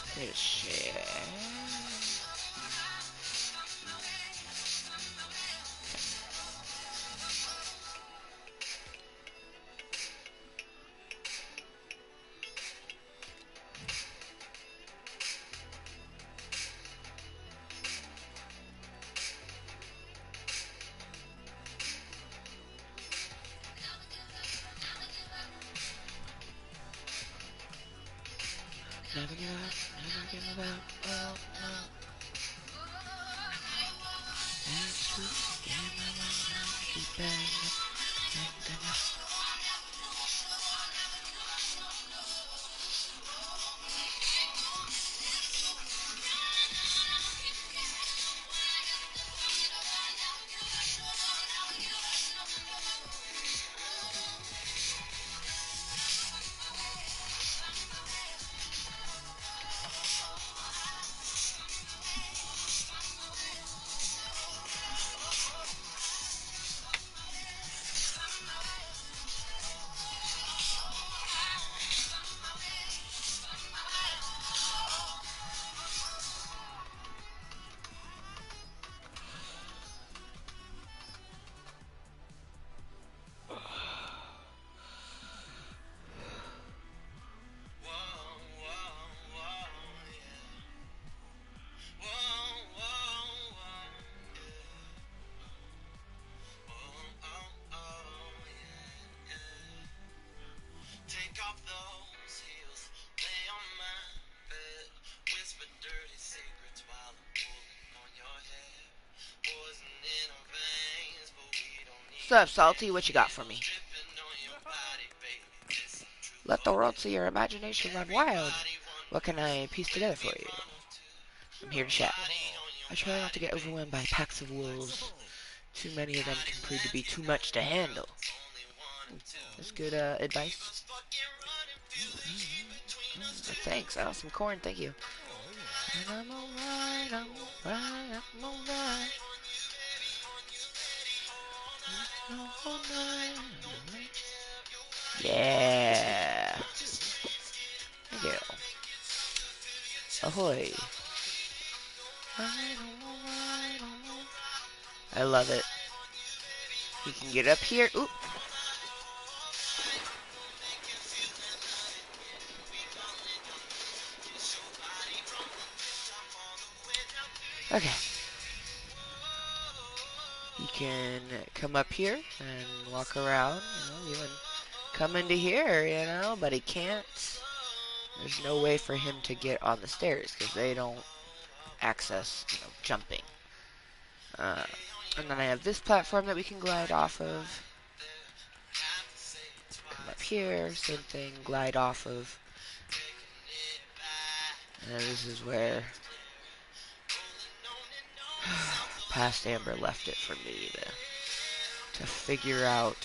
S1: Suspicious. Never give up, never give up, oh no.
S2: Take off those heels, lay on my bed, whisper dirty secrets while I'm pulling on your hair. Poison in our veins, but we don't need
S1: What's up, Salty? What you got for me?
S2: dripping on your body, baby. This some true
S1: Let the world see your imagination run wild. What can I piece together for you? I'm here to chat. I try not to get overwhelmed by packs of wolves. Too many of them can prove to be too much to handle. That's good advice. Thanks. Oh, some corn. Thank you. And I'm alright, I'm alright, I'm alright. Yeah. Thank you. Ahoy. I love it. You can get up here. Oop. Okay. You can come up here and walk around. You can come into here, but he can't. There's no way for him to get on the stairs because they don't access, jumping. And then I have this platform that we can glide off of. Come up here, same thing, glide off of. And this is where past Amber left it for me to figure out.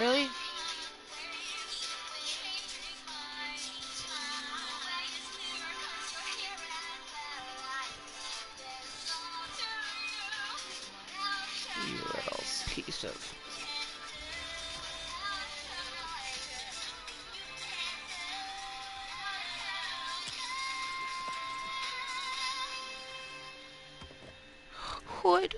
S1: Really? You little piece of... Hood.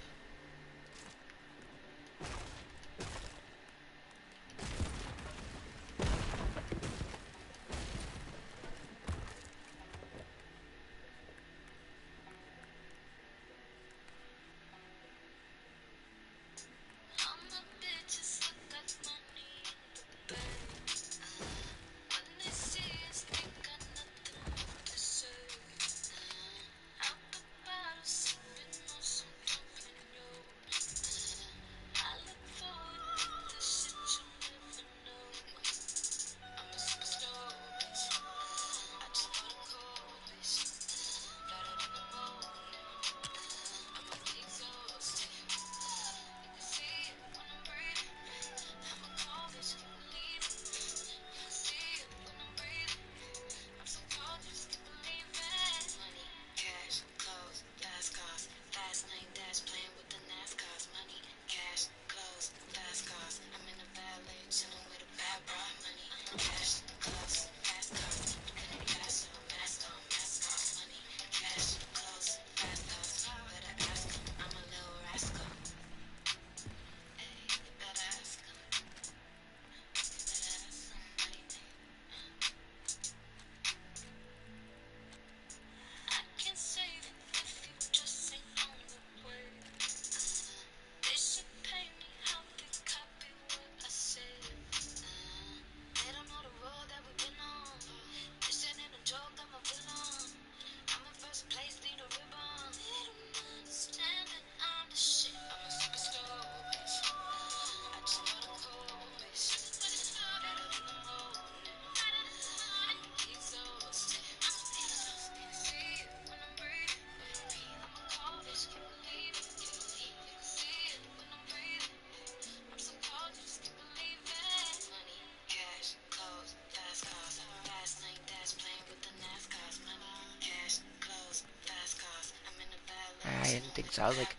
S1: I didn't think so. I was like,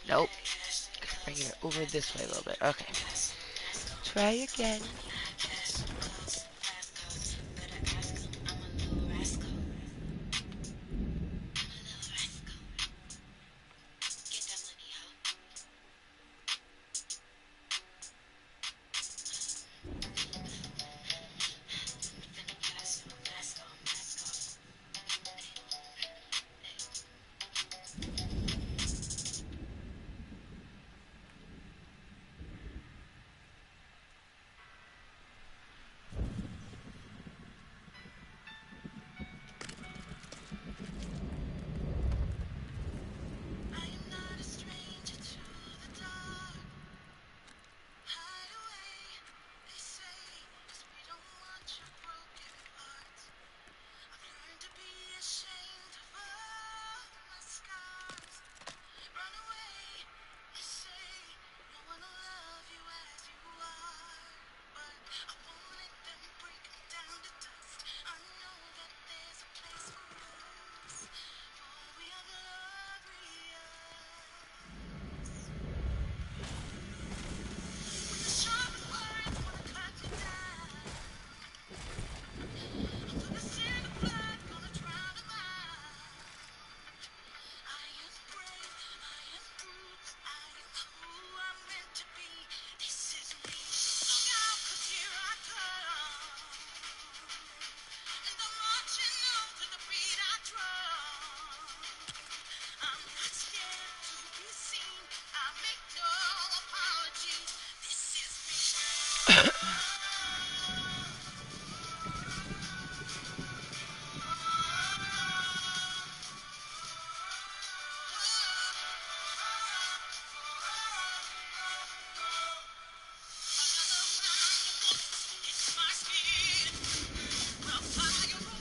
S1: nope. Bring it over this way a little bit. Okay. Try again.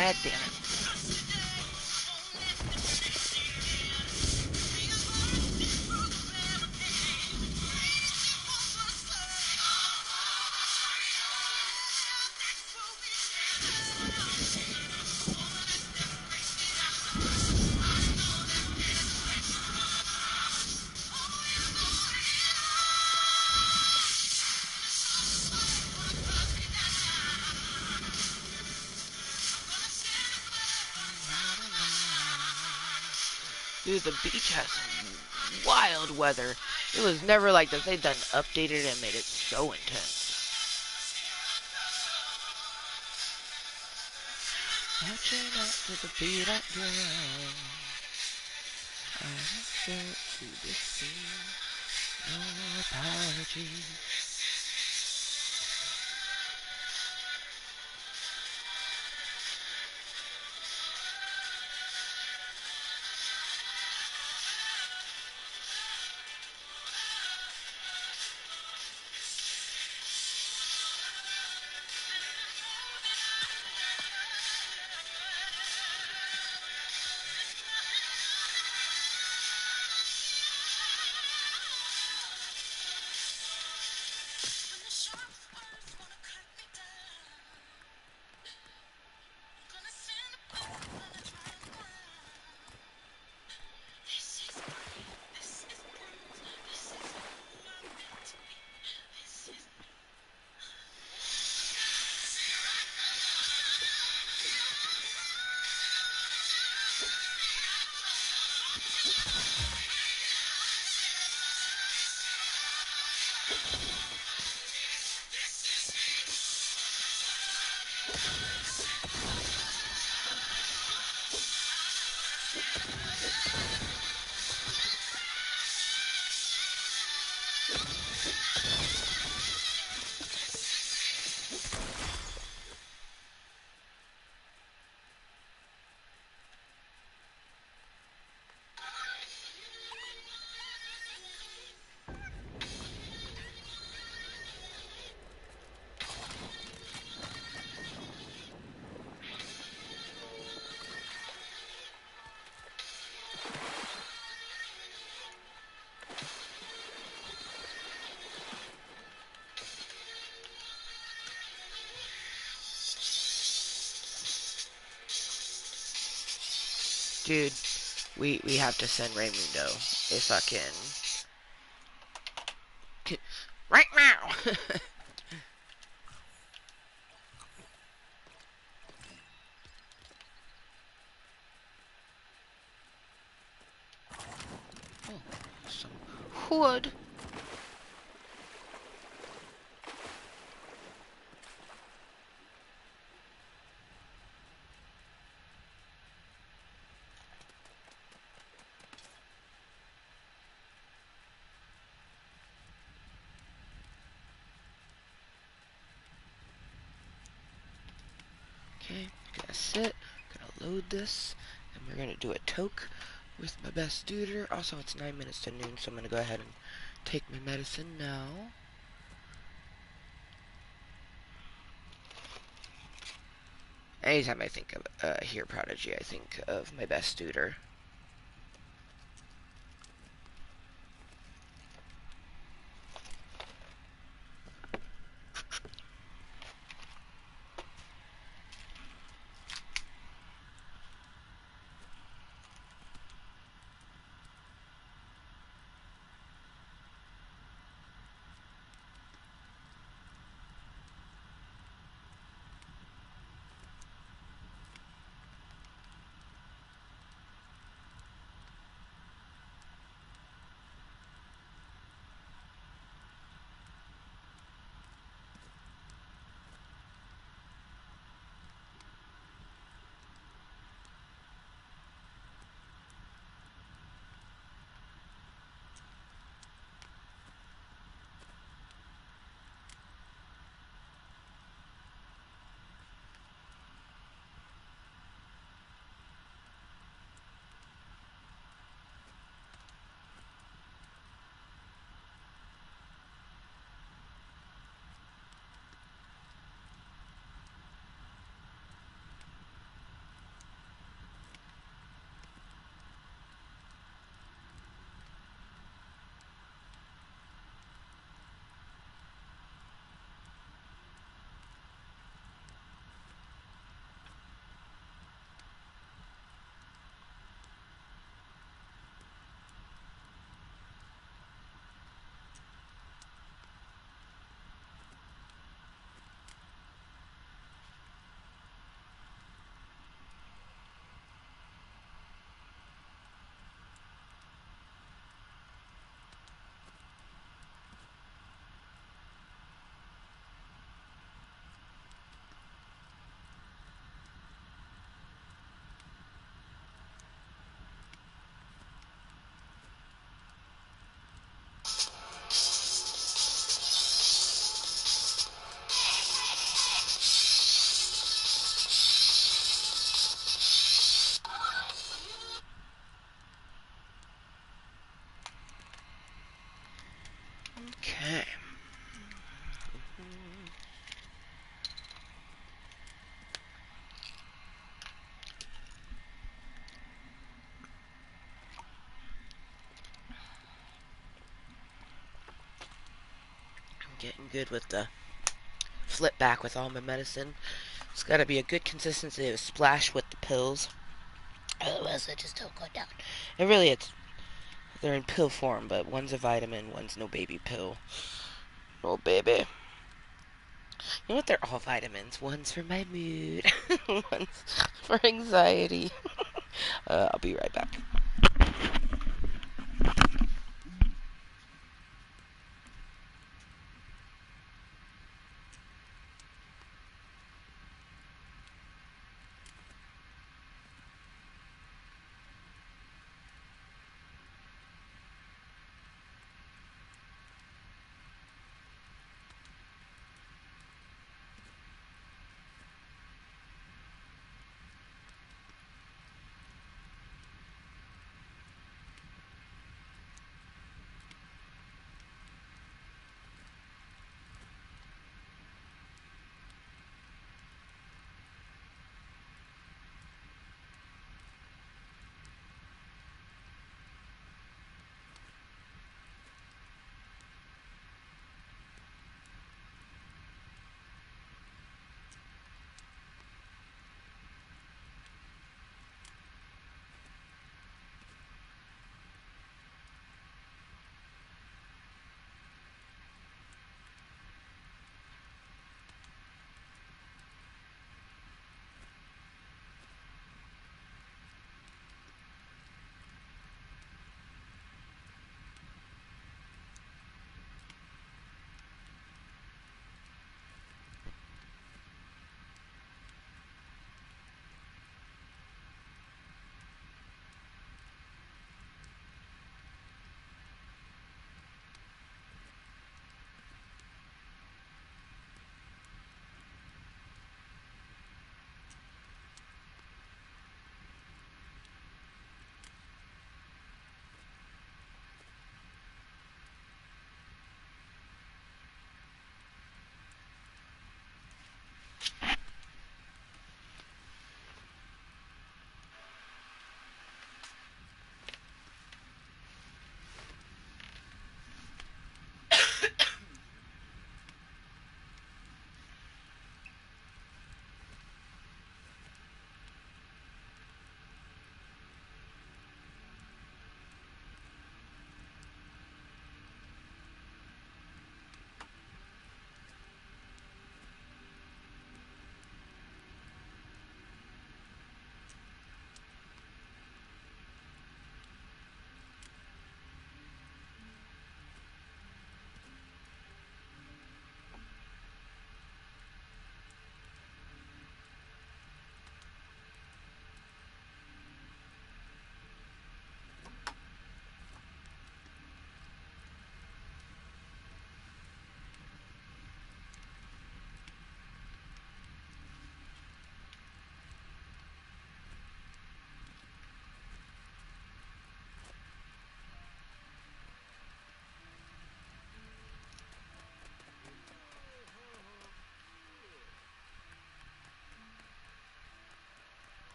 S1: Ah, damn it. Dude, the beach has some wild weather. It was never like this. They done updated it and made it so intense. Marching out to the beat of drum. I answer to this scene. No apologies. Dude, we have to send Raymundo a fucking right now. Oh, some wood. Okay, gonna sit, gonna load this, and we're gonna do a toke with my best duder. Also, it's 9 minutes to noon, so I'm gonna go ahead and take my medicine now. Anytime I think of hear Prodigy, I think of my best duder. Getting good with the flip back with all my medicine. It's got to be a good consistency of splash with the pills. Otherwise, it just don't go down. And really, they're in pill form, but one's a vitamin, one's no baby pill. Oh, baby. You know what? They're all vitamins. One's for my mood, one's for anxiety. I'll be right back.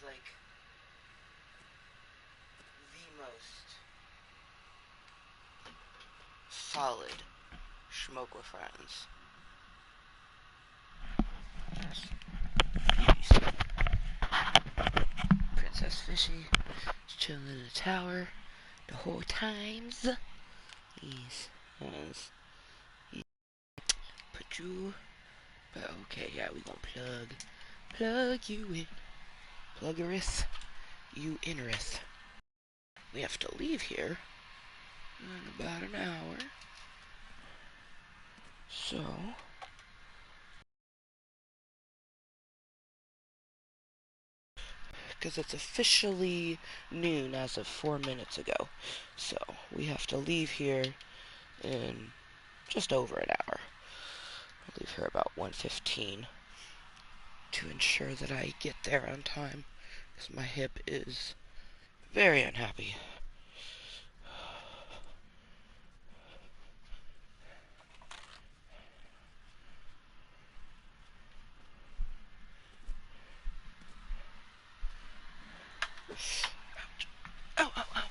S1: like the most solid smoke with friends. Princess Fishy is chilling in the tower the whole times. Yes, yes. Put you. But okay, yeah, we gonna plug you in. Pluggerous, you innereth. We have to leave here in about an hour. So, because it's officially noon as of 4 minutes ago. So, we have to leave here in just over an hour. I'll leave here about 1:15 to ensure that I get there on time, because my hip is very unhappy. Ow, ow, ow.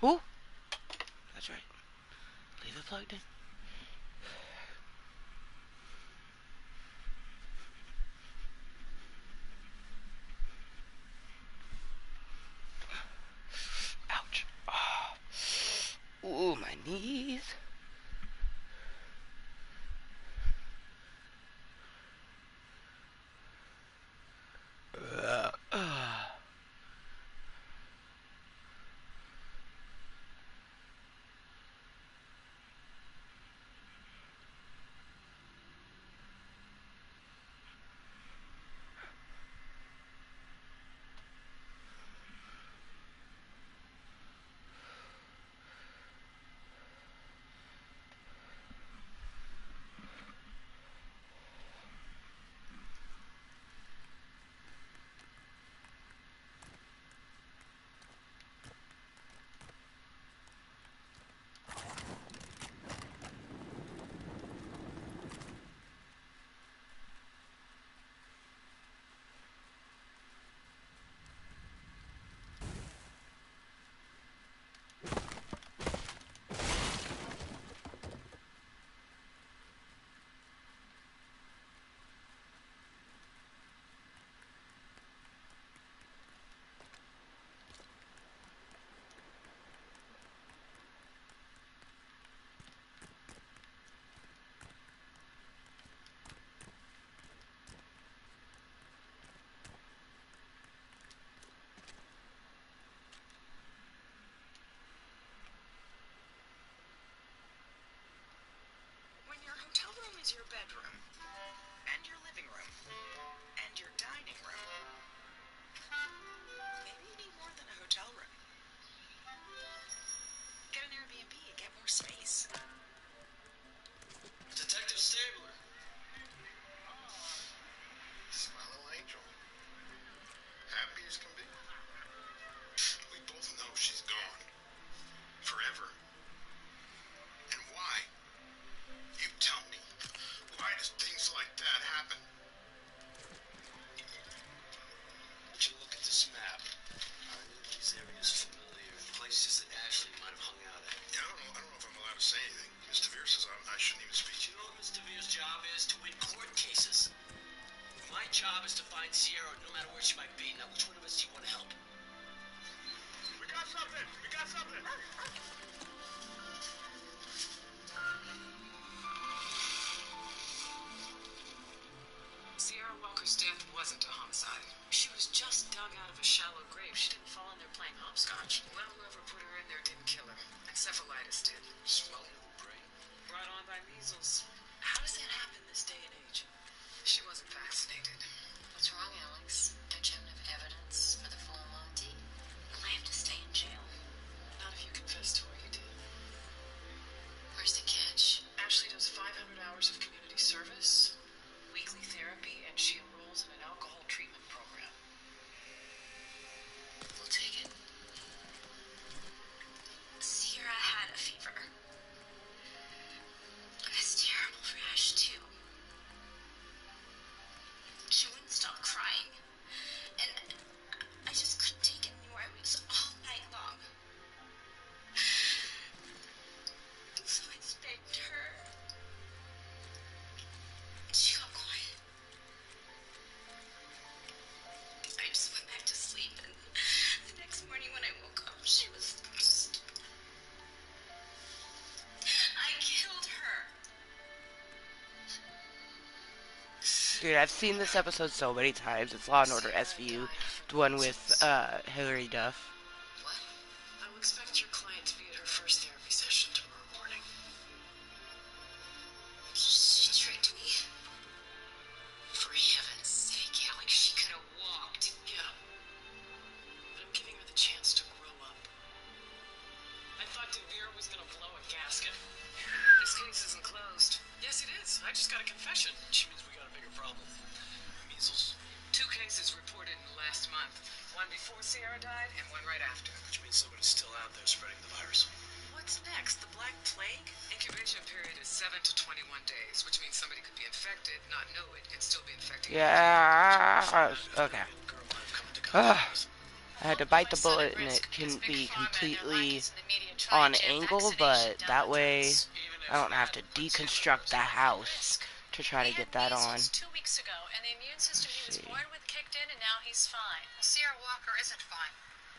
S1: Ooh, that's right. Leave it plugged in. Ouch. Oh. Ooh, my knees.
S2: Hotel room is your bedroom, and your living room, and your dining room. Maybe you need more than a hotel room. Get an Airbnb and get more space.
S3: Detective Stabler. This is my little angel. Happy as can be. We both know she's gone. Forever. And why? You tell me. Why does things
S4: find Sierra no matter where she might be. Now, which one of us do you want to help?
S3: We got something! We got something!
S5: Sierra Walker's death wasn't a homicide. She was just dug out of a shallow grave. She didn't fall in there playing hopscotch. Well, whoever put her in there didn't kill her. Encephalitis did.
S4: Swelling of the brain?
S5: Brought on by measles. How does that happen this day and age? She wasn't vaccinated.
S6: What's wrong, Alex? Don't you have enough evidence for the full Monty? Will I have to stay in jail?
S5: Not if you confess to what you did.
S6: Where's the catch?
S5: Ashley does 500 hours of community service, weekly therapy, and she enrolls in an alcohol treatment program.
S6: We'll take it. Sierra had a fever. It was terrible for Ash, too. She wouldn't stop crying. And I just couldn't take it anymore. I was all night long. So I spanked her. She got quiet. I just went back to sleep, and the next morning when I woke up, she was just... I killed her.
S1: Dude, I've seen this episode so many times. It's Law and Order SVU, the one with Hilary Duff.
S6: What?
S5: I will expect your client to be at her first therapy session tomorrow morning.
S6: She tricked me. For heaven's sake, Alex, she could have walked.
S5: Yeah. But I'm giving her the chance to grow up. I thought DeVere was gonna blow a gasket. This case isn't closed. Yes, it is. I just got a confession.
S4: Which means we got a bigger problem. Measles.
S5: 2 cases reported in the last month. One before Sierra died and one right after.
S4: Which means somebody's still out there spreading the virus.
S5: What's next? The Black Plague? Incubation period is 7 to 21 days, which means somebody could be infected, not know it, and still be infecting.
S1: Yeah. Okay.
S4: Girl might have come into
S1: Ah.
S4: contact with them.
S1: I had to bite the bullet, and it can be completely on angle, but that way I don't have to deconstruct the house to try to get that on.
S7: 2 weeks ago, and the immune system he was
S1: See.
S7: born with kicked in, and now he's fine.
S6: Sierra Walker isn't fine.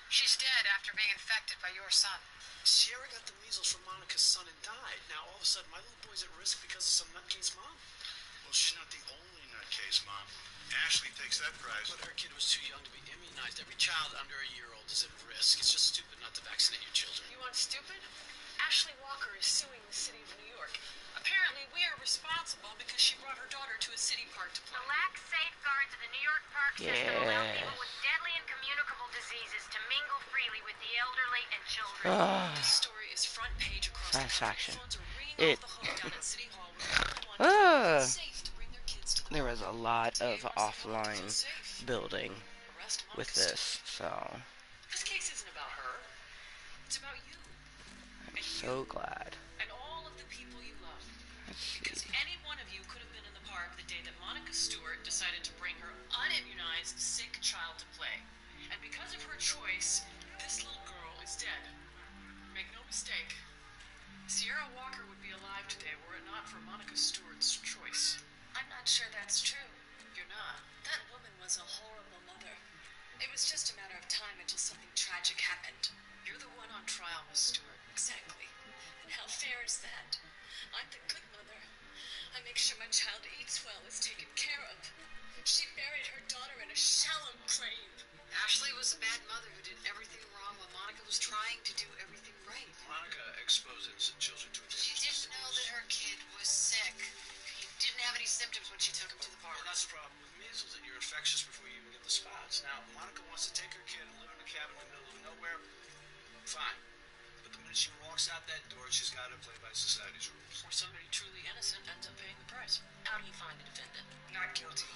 S6: She's dead after being infected by your son.
S4: Sierra got the measles from Monica's son and died. Now all of a sudden my little boy's at risk because of some nutcase mom.
S3: Well, she's not the only nutcase, Mom. Ashley takes that prize.
S4: But her kid was too young to be immunized. Every child under a year old is at risk. It's just stupid not to vaccinate your children.
S5: You want stupid? Ashley Walker is suing the city of New York. Apparently, we are responsible because she brought her daughter to a city park to play.
S8: The lax safeguards of the New York park system allow
S1: Yes.
S8: people with deadly and communicable diseases to mingle freely with the elderly and children.
S5: This story is front page across
S1: Satisfaction.
S5: the country. Phones are ringing
S1: It-
S5: off the hook down at City Hall where everyone is safe to bring their kids to the
S1: There
S5: park.
S1: was a lot of
S5: Today,
S1: offline
S5: Monica safe.
S1: building
S5: Arrest
S1: with
S5: Monica
S1: this, so
S5: This case isn't about her. It's about you.
S1: I'm so glad.
S5: And all of the people you love.
S1: Let's
S5: Because
S1: see.
S5: any one of you could have been in the park the day that Monica Stewart decided to bring her unimmunized, sick child to play. And because of her choice, this little girl is dead. Make no mistake, Sierra Walker would be alive today were it not for Monica Stewart's choice.
S6: I'm not sure that's true.
S5: You're not.
S6: That woman was a horrible mother. It was just a matter of time until something tragic happened.
S5: You're the one on trial, Miss Stewart.
S6: Exactly. And how fair is that? I'm the good mother. I make sure my child eats well, is taken care of. She buried her daughter in a shallow grave.
S5: Ashley was a bad mother who did everything wrong while Monica was trying to do everything right.
S4: Monica exposed innocent children to
S6: She didn't know that her kid was sick. He didn't have any symptoms when she took him to the park.
S4: Well, that's the problem with measles, that you're infectious before you even get the spots. Now, Monica wants to take her kid and live in a cabin in the middle of nowhere. Fine. But the minute she walks out that door, she's got to play by society's rules.
S5: Or somebody truly innocent ends up paying the price.
S6: How do you find the defendant?
S5: Not guilty.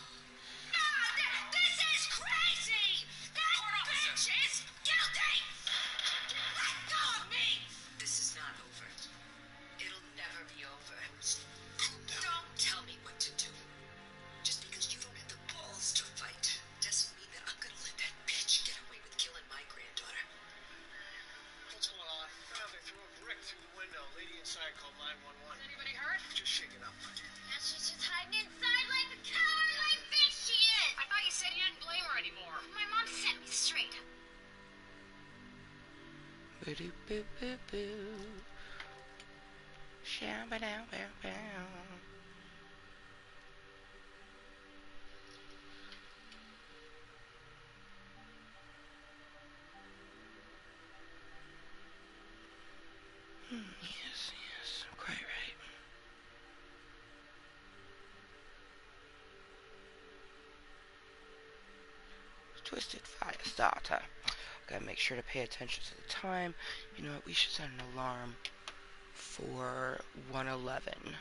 S8: This is crazy! That bitch is guilty! Let go of me!
S6: This is not over. It'll never be over.
S3: Calm down.
S6: Don't tell me what to do. Just because you don't have the balls to fight doesn't mean that I'm gonna let that bitch get away with killing my granddaughter.
S4: What's going on? They threw a brick through the window. Lady inside called 911.
S8: Anybody hurt?
S4: Just shaking up.
S8: And she's just hiding inside like a cowardly bitch!
S5: you didn't blame her anymore.
S8: My mom set me straight.
S1: Boo-doo-boo-boo-boo. Shabba-dow-bow-bow. Yes, quite right. Twisted Fire Starter. Gotta make sure to pay attention to the time. You know what, we should set an alarm for 1:11.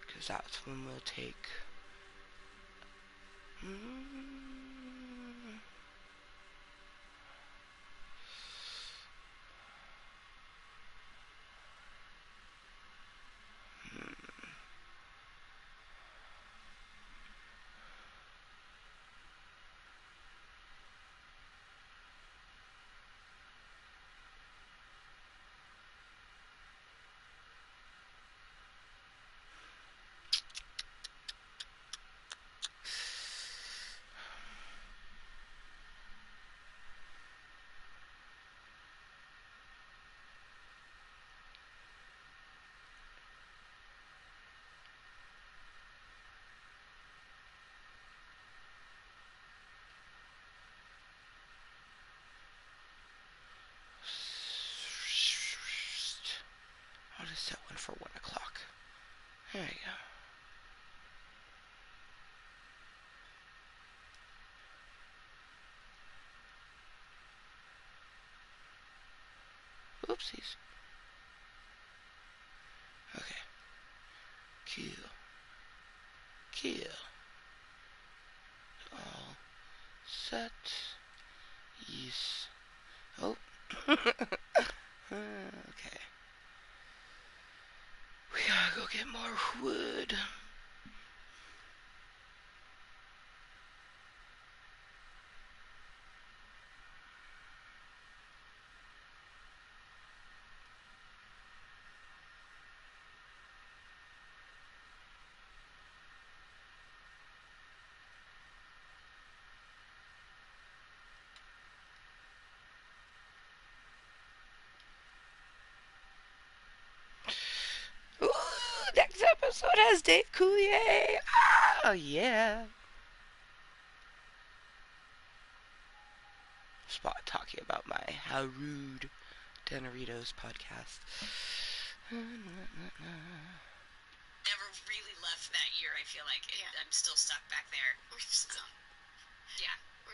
S1: Because that's when we'll take... I'll just set one for 1 o'clock. There you go. Oopsies. Okay. Kill. All set. Yes. Oh. Okay. We gotta go get more wood. Ooh, next episode has Dave Coulier. Oh, yeah. Spot talking about my How Rude Denaritos podcast.
S6: Never really left that year, I feel like. I'm still stuck back there. We're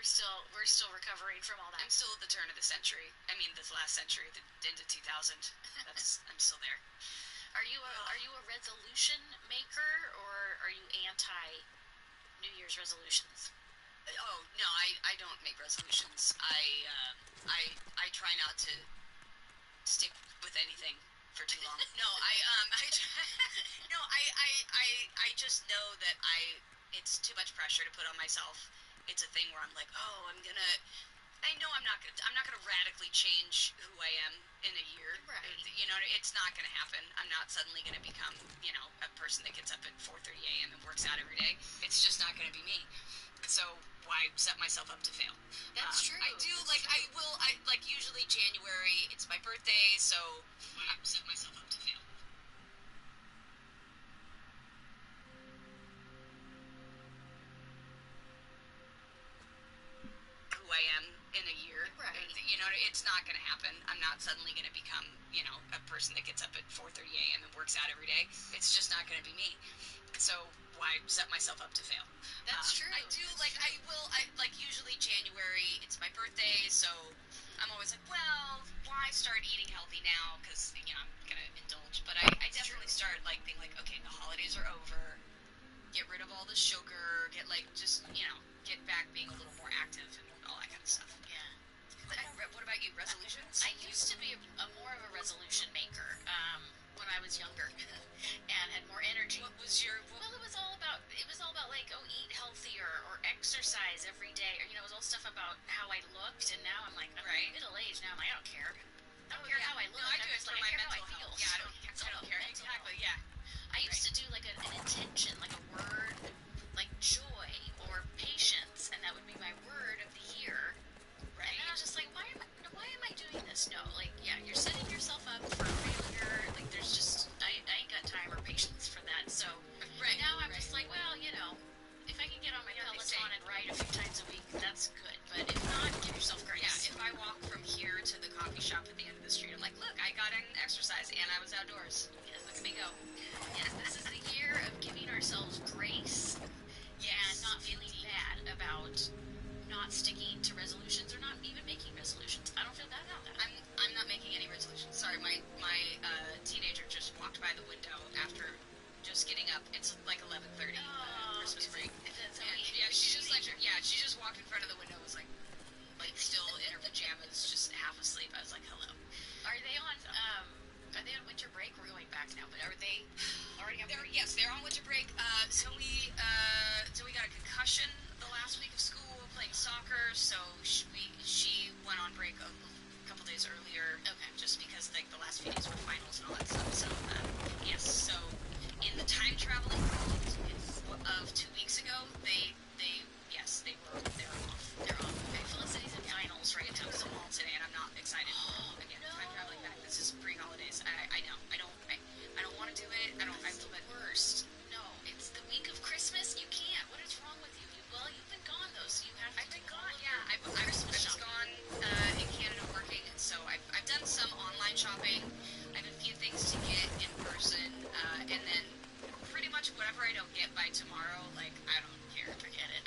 S6: still recovering from all that. I'm still at the turn of the century. I mean, this last century, the end of 2000. I'm still there. Are you a resolution maker, or are you anti New Year's resolutions? Oh no, I don't make resolutions. I try not to stick with anything for too long. I just know that it's too much pressure to put on myself. It's a thing where I'm like, oh, I know I'm not gonna radically change who I am in a year. Right. You know, it's not gonna happen. I'm not suddenly gonna become, a person that gets up at 4:30 a.m. and works out every day. It's just not gonna be me. So why set myself up to fail? That's true. I do. Usually January, it's my birthday, so why set myself up to fail? Who I am in a year. Right. It's not going to happen. I'm not suddenly going to become, a person that gets up at 4:30 a.m. and works out every day. It's just not going to be me. So why set myself up to fail? That's true. I do. Usually January, it's my birthday, so I'm always like, well, why start eating healthy now? Because, I'm going to indulge. But I definitely started, being like, okay, the holidays are over. Get rid of all the sugar. Get back being a little more active and all that kind of stuff. Yeah. What about you? Resolutions? I used to be a more of a resolution maker when I was younger and had more energy. What was your? Well, it was all about eat healthier or exercise every day. Or, it was all stuff about how I looked. And now I'm like, I'm middle aged now. I don't care. I don't care how I look. No, I do it for my mental health. Yeah, I don't care. Exactly. Yeah. I used to do an intention, a word, like joy or patience, and that would be my word of the year. Right. And I was just like, why am I doing this? No, like, yeah, you're setting yourself up for failure. Like, there's just, I ain't got time or patience for that. So now I'm just like, well, you know, if I can get on my Peloton and ride a few times a week, that's good. But if not, give yourself grace. Yeah, if I walk from here to the coffee shop at the end of the street, I'm like, look, I got an exercise and I was outdoors. Yes, look at me go. Yes, this is the year of giving ourselves grace. Yes. And not feeling bad about not sticking to resolutions or not even making resolutions. I don't feel bad about that. I'm not making any resolutions. Sorry, my teenager just walked by the window after just getting up. It's like 11:30 Christmas break. She just walked in front of the window, was like still in her pajamas, just half asleep. I was like, hello. Are they on winter break? We're going back now, but are they already on break? Yes, they're on winter break. So we got a concussion the last week of school playing soccer, so she went on break a couple days earlier. Okay. Just because like the last few days were finals and all that stuff. So yes, so in the time traveling world of 2 weeks ago, they were off. They're off. Okay, Felicity's in finals right now, so all today, and I'm not excited for it. Again, no. Time traveling back. This is pre-holidays. I know. I don't want to do it. I feel the worst. No, it's the week of Christmas. You can't. What is wrong with you? You've been gone though, so you have to. I've been gone. Yeah, I've gone in Canada working, and so I've done some online shopping. I have a few things to get in person, and then pretty much whatever I don't get by tomorrow, like I don't care. Forget it.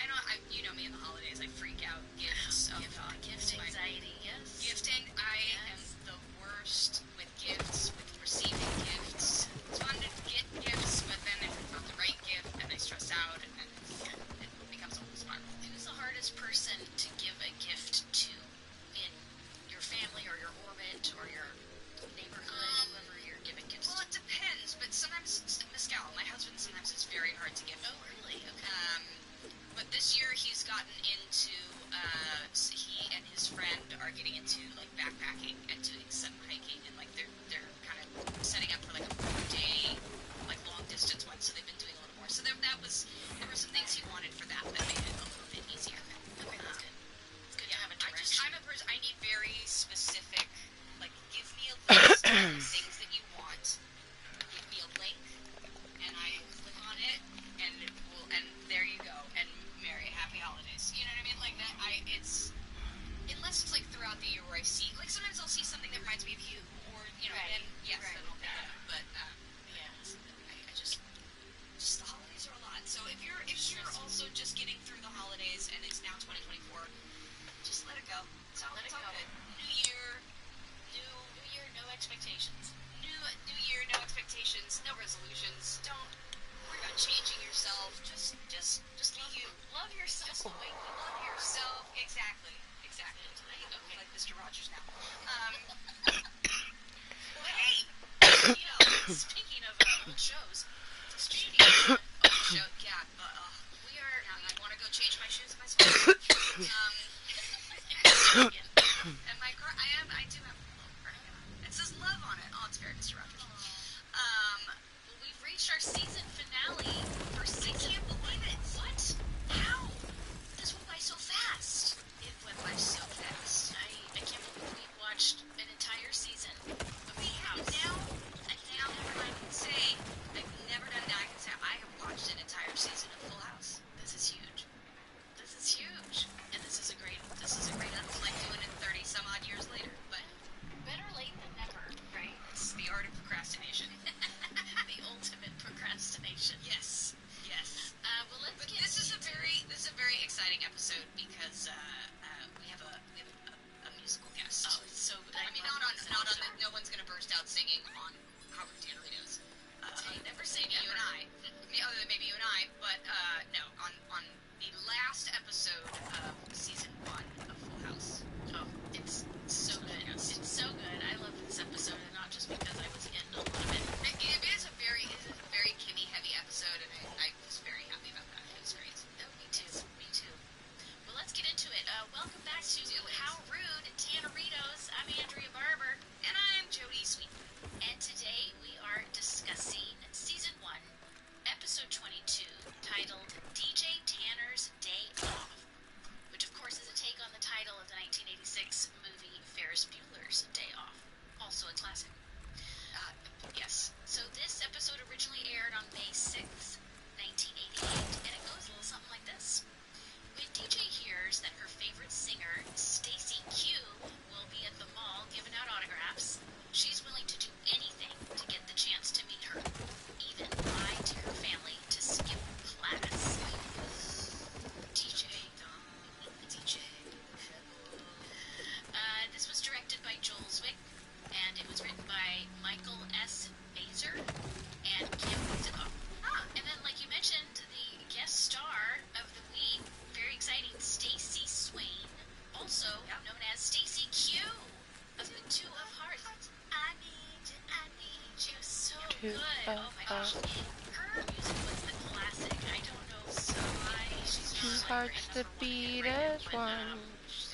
S6: You know me in the holidays. I freak out. Gifts. Oh God. Gift anxiety. Yes. Gifting. I am the worst with gifts. With receiving gifts. It's fun to get gifts, but then if it's not the right gift, then I stress out, and then it becomes a whole spiral. Who's the hardest person to give a gift to in your family or your orbit or your neighborhood, whoever you're giving gifts to? Well, it depends, but sometimes Mescal, my husband, sometimes it's very hard to give. Oh, really? Okay. But this year he's gotten into, he and his friend are getting into like backpacking and doing some hiking, and like they're kind of setting up for like a 4-day like long distance one, so they've been doing a little more. So there were some things he wanted for that made it a little bit easier. Okay, that's good. It's good to have a direction. I'm a person, I need very specific, like give me a list of things that you want, give me a link, and I click on it, and there you go, and Merry Happy Holidays. You know what I mean? Like that. Unless it's like throughout the year where I see, like sometimes I'll see something that reminds me of you, or you know, then yes, then I'll think of it. But I just the holidays are a lot. So if you're also just getting through the holidays and it's now 2024, just let it go. It's all good. New year, no expectations. New year, no expectations, no resolutions. Don't worry about changing yourself. Just be you. Love yourself. Just the way you love yourself. Exactly. Okay. Like Mr. Rogers now. Well, hey, speaking of old shows, we are. Now I want to go change my shoes myself. And my car, I do have a little cardigan. It says love on it. Oh, it's very Mr. Rogers. Well, we've reached our season finale for season. I can't believe it. What? How? This went by so fast. It went by so fast. I can't believe we watched an entire season. We have now, never mind
S5: good. Oh my gosh. Her music was the classic. I don't know why she's
S2: Two
S5: not like
S2: hearts
S5: great
S2: that
S5: enough for
S2: beat
S5: one hit
S2: as
S5: record,
S2: one.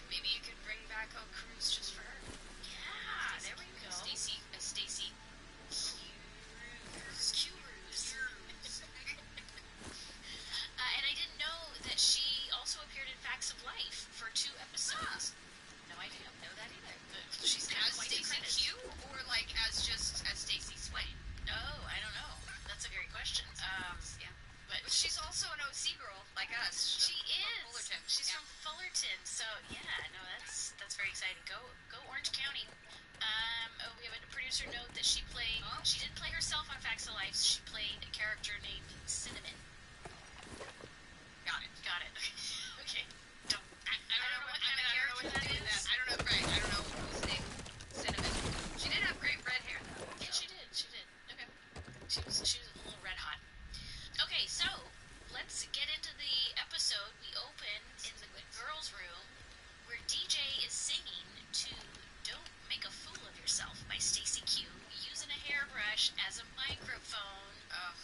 S6: Maybe you could bring back a cruise just for her.
S5: Yeah, there we go.
S6: Stacy Cruise.
S5: And I didn't know that she also appeared in Facts of Life for 2 episodes. No, I didn't know that either. She's got
S6: As
S5: quite the
S6: Stacy
S5: credits.
S6: Q, or like as Stacy Swain?
S5: Oh, I don't know. That's a great question.
S6: Yeah.
S5: But
S6: She's also an OC girl, like us.
S5: she is.
S6: Fullerton.
S5: She's from Fullerton. So yeah, no, that's very exciting. Go Orange County. We have a producer note that she didn't play herself on Facts of Life. She played a character named Cinnamon.
S6: Got it.
S5: Okay.
S6: I don't know what kind of character that is. I don't know. Right. I don't know whose name. Cinnamon. She did have great red hair, though.
S5: Yeah, she did. Okay. She was a little red hot. Okay, so let's get into the episode. We open in the girls' room where DJ is singing to "Don't Make a Fool of Yourself" by Stacy Q, using a hairbrush as a microphone.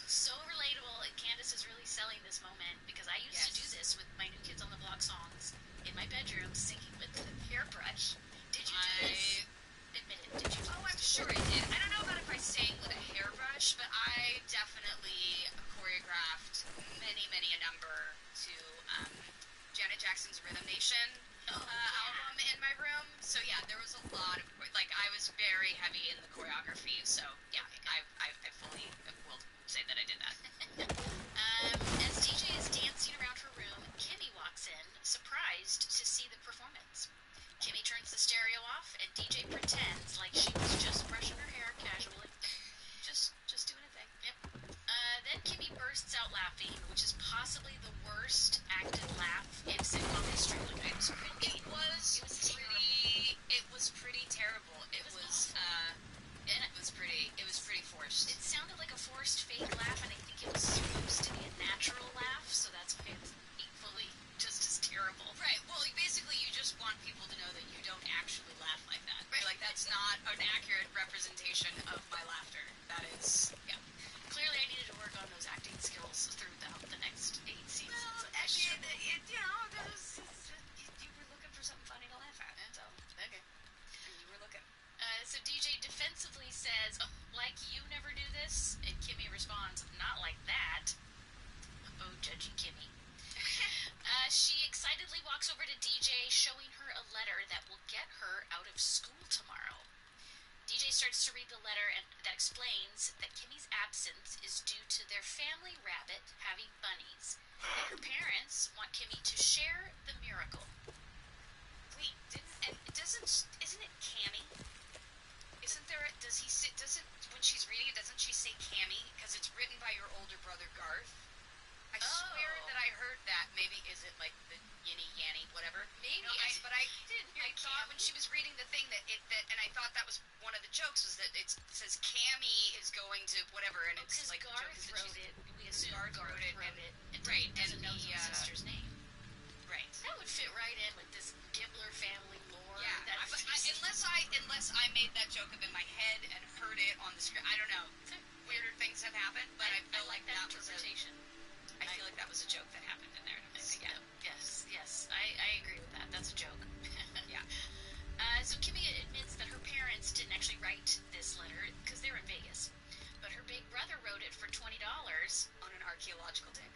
S5: So relatable, and Candace is really selling this moment because I used to do this with my New Kids on the Block songs in my bedroom, singing with the hairbrush. Did you do this? Admit it. Did you do
S6: Oh,
S5: this?
S6: I'm sure I did. I don't know about if I sang with a hairbrush, but I definitely choreographed many a number to Janet Jackson's Rhythm Nation album in my room. So yeah, there was a lot of I was very heavy in the choreography. So yeah, I fully will say that I did that.
S5: As DJ is dancing around her room, Kimmy walks in, surprised to see the performance. Kimmy turns the stereo off, and DJ pretends like she was just brushing her hair casually. Just doing a thing. Yep. Then Kimmy bursts out laughing, which is possibly the worst acted laugh in sitcom history. Like,
S6: It was pretty terrible. It was pretty forced.
S5: It sounded like a forced fake laugh, and I think it was supposed to be a natural laugh, so that's why it's equally just as terrible.
S6: Right. Well, basically, you just want people to know that you don't actually laugh like that. Right. Like that's not an accurate representation of my laughter. That is, yeah.
S5: Clearly, I needed to work on those acting skills throughout the next 8 seasons.
S6: Well,
S5: of this show.
S6: you were looking for something funny to laugh at. So
S5: Okay.
S6: you were looking.
S5: So DJ defensively says, "Oh, like you never do this?" And Kimmy responds, "Not like that." Oh, judgy Kimmy. She excitedly walks over to DJ, showing her a letter that will get her out of school tomorrow. DJ starts to read the letter and that explains that Kimmy's absence is due to their family rabbit having bunnies. And her parents want Kimmy to share the miracle.
S6: Wait, isn't it Cammy? When she's reading it, doesn't she say Cammy? Because it's written by your older brother Garth. I swear that I heard that. Maybe is it like the Yinny Yanny whatever?
S5: Maybe.
S6: But I
S5: didn't hear
S6: I thought when she was reading the thing and I thought that was one of the jokes was that it says Cammy is going to whatever and it's
S5: Because
S6: like
S5: Garth wrote it. We assume Garth wrote it. And
S6: right,
S5: doesn't
S6: and
S5: know his sister's name.
S6: right.
S5: That would fit right in with this Gibbler family lore.
S6: Yeah, unless I made that joke up in my head and heard it on the script, I don't know. Weirder things have happened, but I feel like that
S5: interpretation.
S6: I feel like that was a joke that happened in there. Yeah.
S5: Yes, I agree with that. That's a joke.
S6: Yeah.
S5: So Kimmy admits that her parents didn't actually write this letter because they're in Vegas, but her big brother wrote it for $20
S6: On an archaeological dig.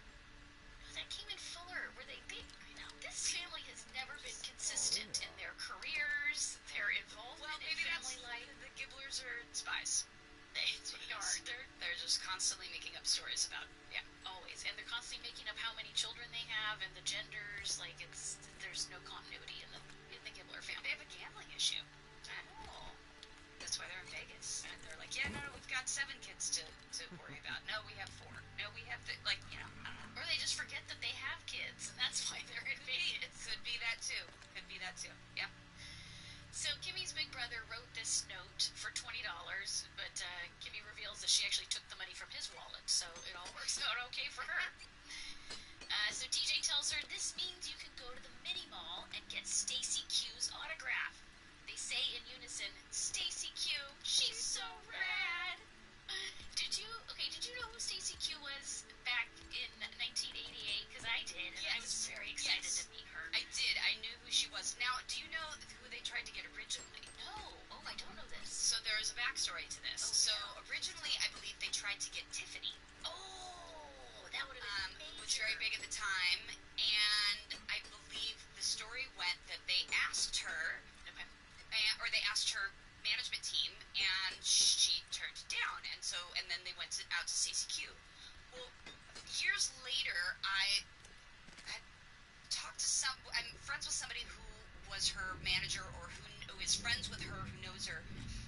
S5: that came in Fuller, where this family has never been consistent in their careers, their involvement in family life.
S6: The Gibblers are spies.
S5: They are.
S6: They're just constantly making up stories about. Yeah.
S5: Always, and they're constantly making up how many children they have and the genders. Like there's no continuity in the Gibbler
S6: They
S5: family.
S6: have a gambling issue.
S5: Oh.
S6: That's why they're in Vegas. And they're like, yeah, no, we've got 7 kids to worry about. No, we have 4. No, we have, I don't know.
S5: Or they just forget that they have kids, and that's why they're in Vegas.
S6: Could be that too. Yeah.
S5: So Kimmy's big brother wrote this note for $20, but Kimmy reveals that she actually took the money from his wallet, so it all works out okay for her. So DJ tells her this means you can go to the mini mall and get Stacy Q's autograph. They say in unison, "Stacy Q, she's so rad." Did you
S6: backstory to this. So originally, I believe they tried to get Tiffany.
S5: Oh, that would have been
S6: It was very big at the time, and I believe the story went that they asked her, or they asked her management team, and she turned it down, and then they went out to CCQ. Well, years later, I had talked to I'm friends with somebody who was her manager, or who is friends with her, who knows her,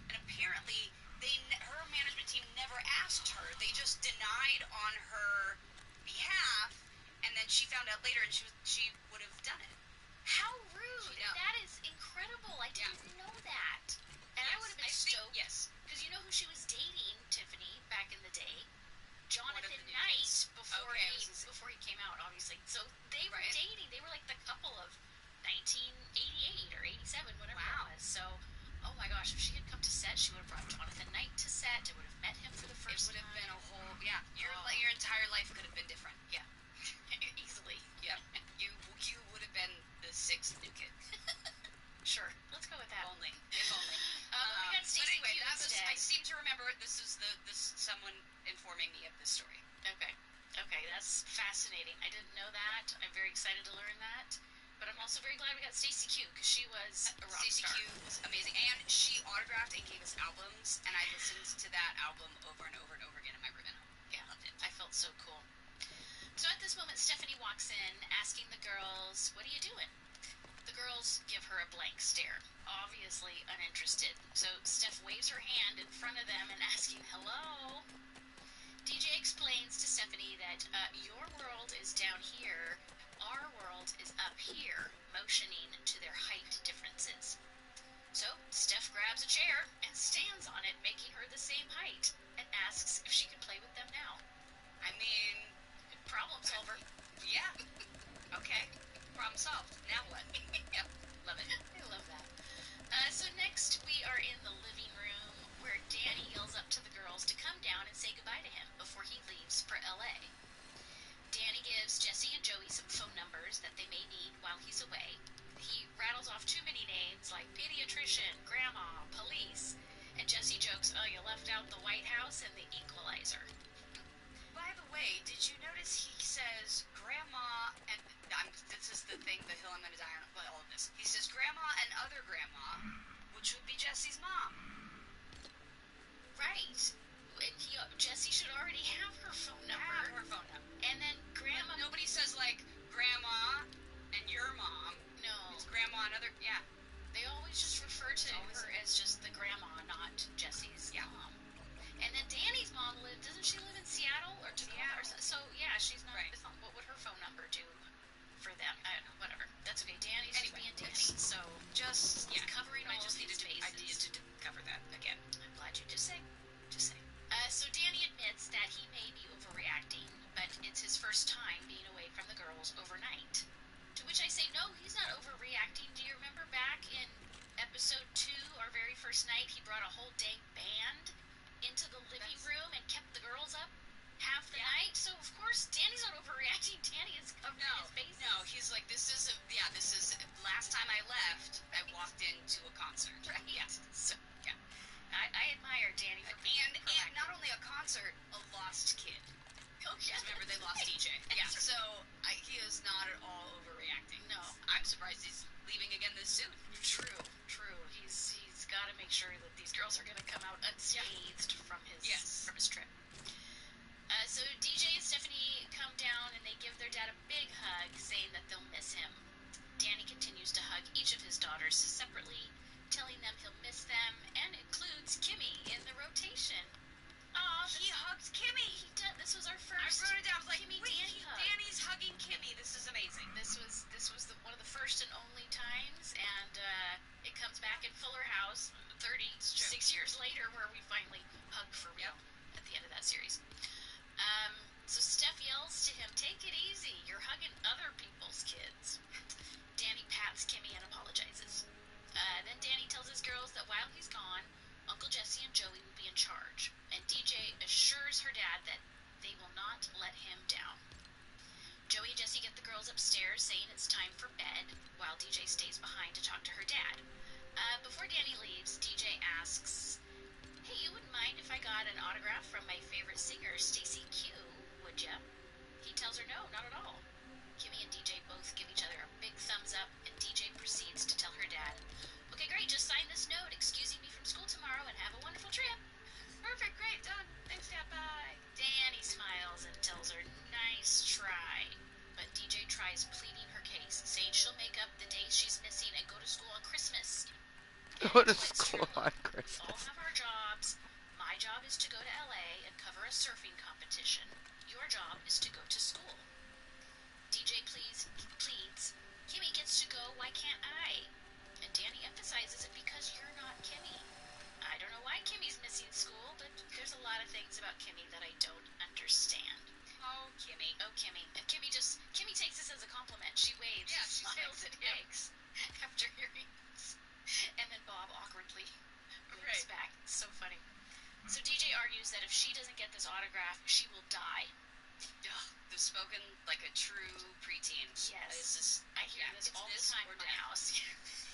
S6: and apparently her management team never asked her. They just denied on her behalf, and then she found out later, and she would have done it.
S5: How rude! That is incredible. I didn't know that. And I would have been stoked.
S6: Yes.
S5: Because you know who she was dating, Tiffany, back in the day? Jonathan
S6: the
S5: Knight,
S6: names.
S5: before he came out, obviously. So they were dating. They were like the couple of 1988 or 87, whatever it was. So, oh my gosh, if she had come to set, she would have brought Jonathan Knight to set. It would have met him for the first time.
S6: It would have been a whole, your entire life could have been different.
S5: Yeah. Easily.
S6: Yeah. You would have been the sixth new kid.
S5: Sure. Let's go with that.
S6: If only.
S5: We got Stacey
S6: but anyway,
S5: Q instead.
S6: I seem to remember this is someone informing me of this story.
S5: Okay, that's fascinating. I didn't know that. I'm very excited to learn that. But I'm also very glad we got Stacey Q, because she was a rock
S6: Stacey
S5: star.
S6: Q was amazing, and she autographed and gave us albums, and I listened to that album over and over and over again in my room at home.
S5: Yeah, loved it. I felt so cool. So at this moment, Stephanie walks in, asking the girls, "What are you doing?" The girls give her a blank stare, obviously uninterested. So Steph waves her hand in front of them and asking, "Hello?" DJ explains to Stephanie that your world is down here, our world is up here, motioning to their height differences. So Steph grabs a chair and stands on it, making her the same height, and asks if she can play with them now.
S6: I mean,
S5: problem solver.
S6: Yeah. Okay. Problem solved. Now what? Yep. Love it.
S5: I love that. So next we are in the living room, where Danny yells up to the girls to come down and say goodbye to him before he leaves for LA. Danny gives Jesse and Joey some phone numbers that they may need while he's away. He rattles off too many names like pediatrician, grandma, police, and Jesse jokes, "Oh, you left out the White House and the Equalizer."
S6: By the way, did you notice he says grandma, and this is the thing, the hill I'm going to die on, but all of this. He says grandma and other grandma, which would be Jesse's mom.
S5: Right. And Jesse should already have her phone number. And then grandma...
S6: Nobody says, like, grandma and your mom.
S5: No.
S6: It's grandma and other... Yeah.
S5: They always just refer to her as just the grandma, not Jesse's mom. And then Danny's mom doesn't she live in Seattle or Tacoma? So, yeah, she's not...
S6: Right.
S5: What would her phone number do for them? I don't know, whatever. That's okay. Danny's just being Danny. So, covering all of these bases.
S6: I needed to cover that again.
S5: I'm glad you just saying. So Danny admits that he may be overreacting, but it's his first time being away from the girls overnight. To which I say, no, he's not overreacting. Do you remember back in episode 2, our very first night, he brought a whole dang band into the living room and kept the girls up half the night? So, of course, Danny's not overreacting. Danny is covering his bases.
S6: No, he's like, this is last time I left, I walked into a concert.
S5: Right. Yeah. So, yeah. I admire Danny for being
S6: and not only a concert, a lost kid.
S5: Oh, yeah.
S6: Remember, they lost DJ. Yeah, so he is not at all overreacting.
S5: No.
S6: I'm surprised he's leaving again this soon.
S5: True. He's got to make sure that these girls are going to come out unscathed from his trip. So DJ and Stephanie come down and they give their dad a big hug, saying that they'll miss him. Danny continues to hug each of his daughters separately, telling them he'll miss them, and includes Kimmy in the rotation.
S6: Aw, he hugged Kimmy.
S5: He did. This was our first.
S6: I wrote it down. I was like,
S5: Kimmy
S6: wait,
S5: Danny hug.
S6: Danny's hugging Kimmy. This is amazing.
S5: This was one of the first and only times, and it comes back in Fuller House 36 years later, where we finally hug for real at the end of that series. So Steph yells to him, "Take it easy. You're hugging other people's kids." Danny pats Kimmy and apologizes. Then Danny tells his girls that while he's gone, Uncle Jesse and Joey will be in charge, and DJ assures her dad that they will not let him down. Joey and Jesse get the girls upstairs, saying it's time for bed, while DJ stays behind to talk to her dad. Before Danny leaves, DJ asks,
S6: Hey, you wouldn't mind if I got an autograph from my favorite singer, Stacy Q, would ya? He tells her no, not at all. Kimmy and DJ both give each other a big thumbs up, and DJ proceeds to tell her dad, okay, great, just sign this note excusing me from school tomorrow and have a wonderful trip. Perfect, great, done. Thanks, Dad, bye. Danny smiles and tells her, nice try. But DJ tries pleading her case, saying she'll make up the days she's missing and go to school on Christmas.
S1: Go to school on
S6: We all
S1: Christmas.
S6: have our jobs. My job is to go to LA and cover a surfing competition. Your job is to go to school. DJ pleads, Kimmy gets to go, why can't I? And Danny emphasizes it because you're not Kimmy. I don't know why Kimmy's missing school, but there's a lot of things about Kimmy that I don't understand. Oh, Kimmy. And Kimmy takes this as a compliment. She waves. Yeah, she smiles and thanks after hearing this. And then Bob awkwardly winks back. It's so funny. So DJ argues that if she doesn't get this autograph, she will die. Ugh, they've spoken like a true preteen. Yes. I hear this all the time in my house.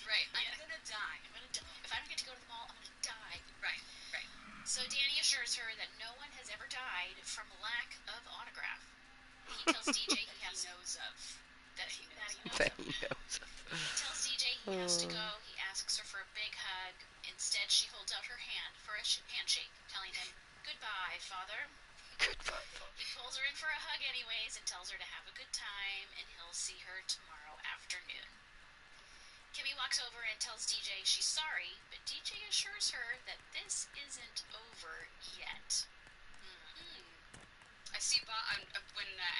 S6: Right. I'm gonna die. If I don't get to go to the mall, I'm gonna die. Right. So Danny assures her that no one has ever died from lack of autograph. He tells DJ he knows of. He tells DJ he has to go. He asks her for a big hug. Instead, she holds out her hand for a handshake, telling him, goodbye, father. He pulls her in for a hug anyways and tells her to have a good time, and he'll see her tomorrow afternoon. Kimmy walks over and tells DJ she's sorry, but DJ assures her that this isn't over yet. I see Bob,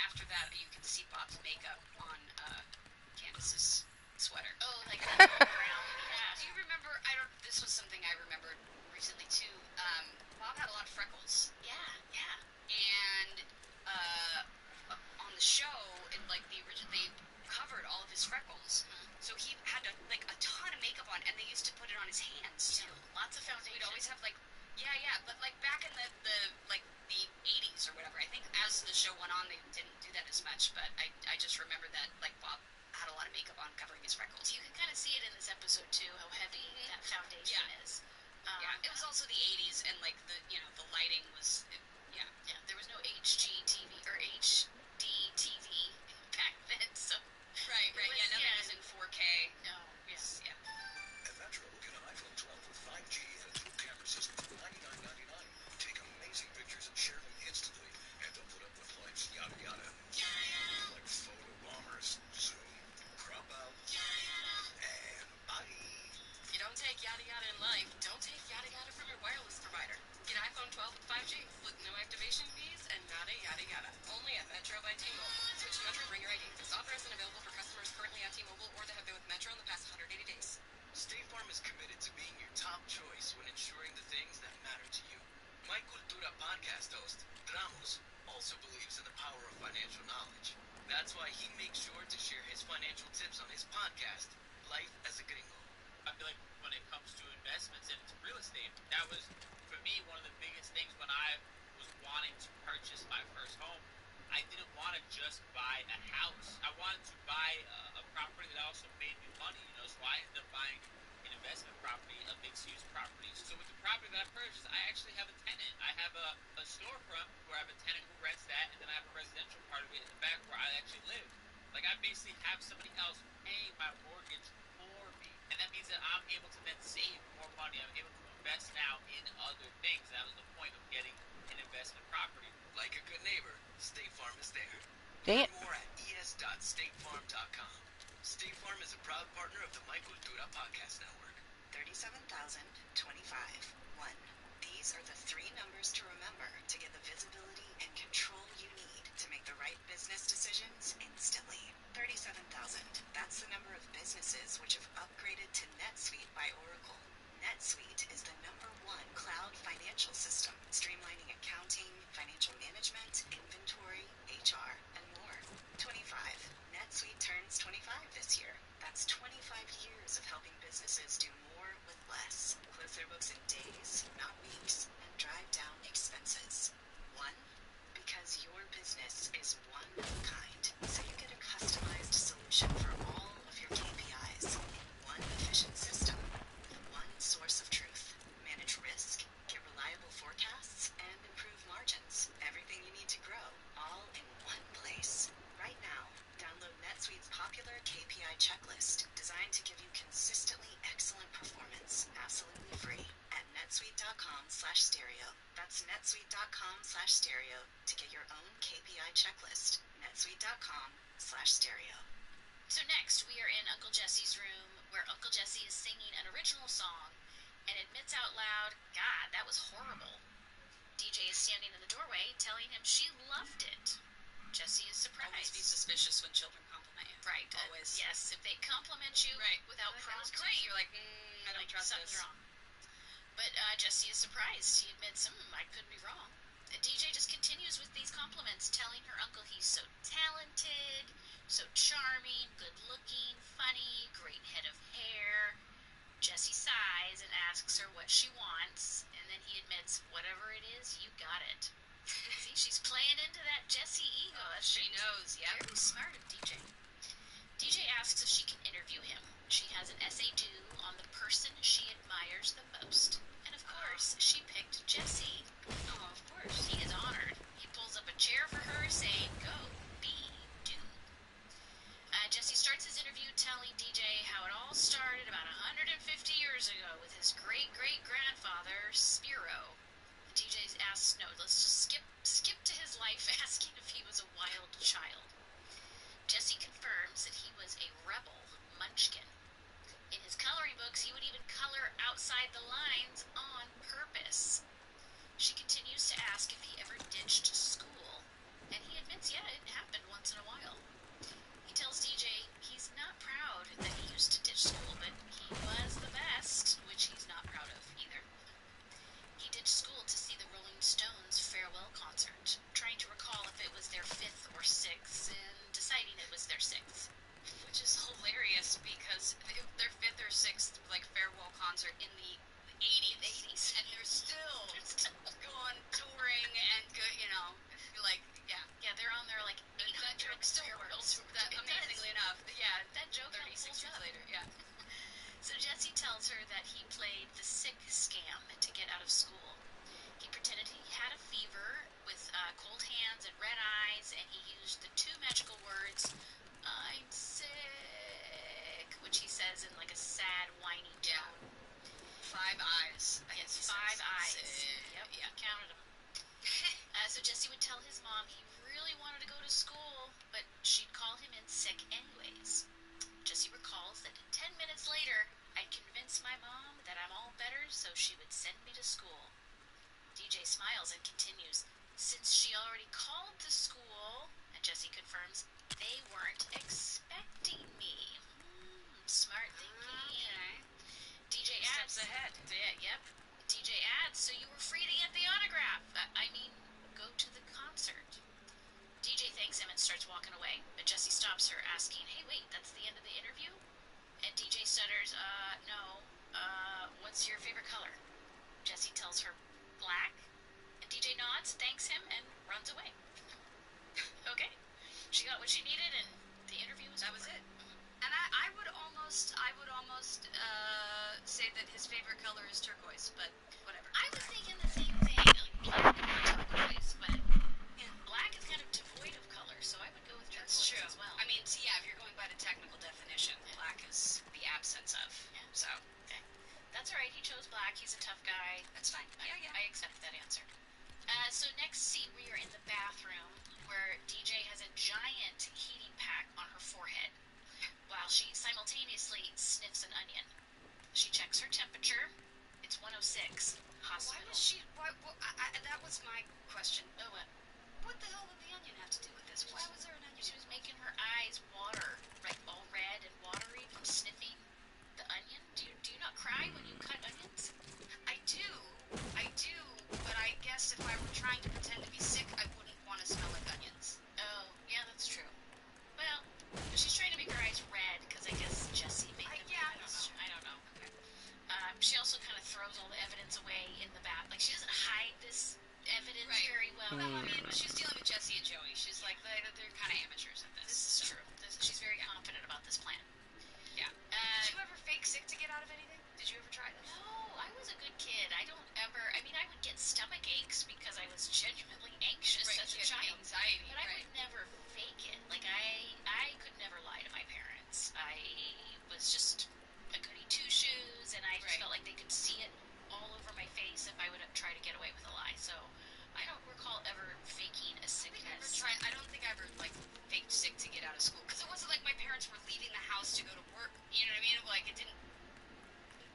S6: after that, you can see Bob's makeup on Candace's sweater. Oh, like that brown. Yeah. Do you remember, this was something I remembered recently too, Bob had a lot of freckles. Yeah. And, on the show, they covered all of his freckles. So he had a ton of makeup on, and they used to put it on his hands too. Lots of foundation. We'd always have but back in the 80s or whatever, I think as the show went on, they didn't do that as much, but I just remember that, Bob had a lot of makeup on covering his freckles. You can kind of see it in this episode too, how heavy that foundation is. It was also the 80s, and the lighting was, there was no HGTV or HD TV back then, so. Right, nothing was in 4K. No, yes, yeah.
S3: At Metro, get an iPhone 12 with 5G and a dual camera system for $99.99. Take amazing pictures and share them instantly. And don't put up with life's yada yada. Like photo bombers, zoom, crop out, and bye.
S6: You don't take yada yada in life, don't take yada yada from your wireless provider. Get iPhone 12 with 5G with no activation fees and nada yada yada. Only at Metro by T-Mobile. Switch to Metro, bring your ID. This offer isn't available for customers currently at T-Mobile or that have been with Metro in the past 180 days.
S9: State Farm is committed to being your top choice when ensuring the things that matter to you. My Cultura podcast host, Ramos, also believes in the power of financial knowledge. That's why he makes sure to share his financial tips on his podcast, Life as a Gringo.
S10: I feel like when it comes to investments and real estate, that was, for me, one of the biggest things when I was wanting to purchase my first home. I didn't want to just buy a house. I wanted to buy a property that also made me money, so I ended up buying an investment property, a mixed-use property. So with the property that I purchased, I actually have a tenant. I have a storefront where I have a tenant who rents that, and then I have a residential part of it in the back where I actually live. I basically have somebody else paying my mortgage for me. And that means that I'm able to then save more money. I'm able to invest now in other things. That was the point of getting an investment property.
S9: Like a good neighbor, State Farm is there.
S1: Dang it.
S9: Learn more at es.statefarm.com. State Farm is a proud partner of the My Cultura Podcast Network.
S11: 37,025. 1. These are the 3 numbers to remember to get the visibility and control you need to make the right business decisions instantly. 37,000. That's the number of businesses which have upgraded to NetSuite by Oracle. NetSuite is the #1 cloud financial system, streamlining accounting, financial management, inventory, HR, and more. 25. NetSuite turns 25 this year. That's 25 years of helping businesses do more with less. Close their books in days, not weeks, and drive down expenses. 1. Because your business is one of a kind, so you get a customized solution for all of your KPIs in one efficient system, with one source of truth. Manage risk, get reliable netsuite.com/stereo. That's netsuite.com/stereo to get your own KPI checklist. netsuite.com/stereo.
S6: So next, we are in Uncle Jesse's room, where Uncle Jesse is singing an original song and admits out loud, God, that was horrible. DJ is standing in the doorway, telling him she loved it. Jesse is surprised.
S12: Always be suspicious when children compliment you.
S6: Right.
S12: Always.
S6: Yes, if they compliment you without
S12: Like,
S6: prompting,
S12: that was great. You're like, I don't trust
S6: something's
S12: this.
S6: wrong. But Jesse is surprised. He admits, I could be wrong. DJ just continues with these compliments, telling her uncle he's so talented, so charming, good-looking, funny, great head of hair. Jesse sighs and asks her what she wants, and then he admits, whatever it is, you got it. See, she's playing into that Jesse ego.
S12: She knows, yeah.
S6: Very smart of DJ. DJ asks if she can interview him. She has an essay due on the person she admires the most. And of course, she picked Jesse.
S12: Oh, of course.
S6: He is honored. He pulls up a chair for her, saying, go, be, do. Jesse starts his interview telling DJ how it all started about 150 years ago with his great-great-grandfather, Spiro. DJ asks, no, let's just skip to his life, asking if he was a wild child. Jesse confirms that he was a rebel munchkin. In his coloring books, he would even color outside the lines on purpose. She continues to ask if he ever ditched school, and he admits, yeah, it happened once in a while. He tells DJ he's not proud that he used to ditch school, but he was the best, which he's not proud of either. He ditched school to see the Rolling Stones farewell concert, trying to recall if it was their 5th or 6th, and deciding it was their 6th.
S12: Which is hilarious because their 5th or 6th farewell concert in the 80s. And they're still going touring and good,
S6: Yeah, they're on their 800
S12: that joke still works. Amazingly enough.
S6: Yeah, that joke
S12: 36 years later, yeah.
S6: So Jesse tells her that he played the sick scam to get out of school. He pretended he had a fever with cold hands and red eyes, and he used the 2 magical words, I'm sick, which he says in a sad, whiny tone.
S12: 5 eyes.
S6: Yes, 5 eyes.
S12: Sick.
S6: Yep, yeah. He counted them. So Jesse would tell his mom he really wanted to go to school, but she'd call him in sick anyways. Jesse recalls that 10 minutes later, I'd convinced my mom that I'm all better so she would send me to school. DJ smiles and continues, since she already called the school, and Jesse confirms, they weren't expecting me. Smart thinking.
S12: Okay.
S6: DJ adds,
S12: Steps ahead.
S6: Yep. DJ adds, so you were free to get the autograph. Go to the concert. DJ thanks him and starts walking away, but Jesse stops her, asking, hey, wait, that's the end of the interview? And DJ stutters, no. What's your favorite color? Jesse tells her, black. And DJ nods, thanks him, and runs away. Okay. She got what she needed, and the interview was over.
S12: That was it. And I would almost say that his favorite color is turquoise, but whatever.
S6: I was thinking the same thing, black and turquoise, but black is kind of devoid of color, so I would go with turquoise.
S12: That's true.
S6: As well.
S12: If you're going by the technical definition, black is the absence of.
S6: Yeah.
S12: So.
S6: Okay. That's alright, he chose black, he's a tough guy.
S12: That's fine. Yeah.
S6: I accept that answer. So next scene, we are in the bathroom, where DJ has a giant heating pack on her forehead, while she simultaneously sniffs an onion. She checks her temperature. It's 106. Hospital.
S12: Why was she? That was my question.
S6: Oh, what?
S12: What the hell did the onion have to do with this? Why was there an onion?
S6: She was making her eyes water, all red and watery from sniffing the onion. Do you not cry when you cut onions?
S12: I do, but I guess if I were trying to pretend to be sick, I wouldn't want to smell like onions.
S6: Oh, yeah, that's true. Well, she's trying to make her eyes red, because I guess Jesse made them.
S12: Yeah,
S6: I don't know. Okay. She also kind of throws all the evidence away in the bath. She doesn't hide this evidence very well.
S12: Well, she's dealing with Jesse and Joey. She's they're kind of amateurs at this.
S6: This is true. She's very confident about this plan.
S12: Yeah. Did you ever fake sick to get out of anything? Did you ever try this?
S6: No, I was a good kid. I would get stomach aches because I was genuinely anxious as a child.
S12: Anxiety,
S6: but I would never fake it. I could never lie to my parents. I was just a goody two-shoes, and I just felt like they could see it all over my face if I would try to I don't think I ever, like, faked sick to get out of school. Because it wasn't like my parents were leaving the house to go to work. You know what I mean? Like, it didn't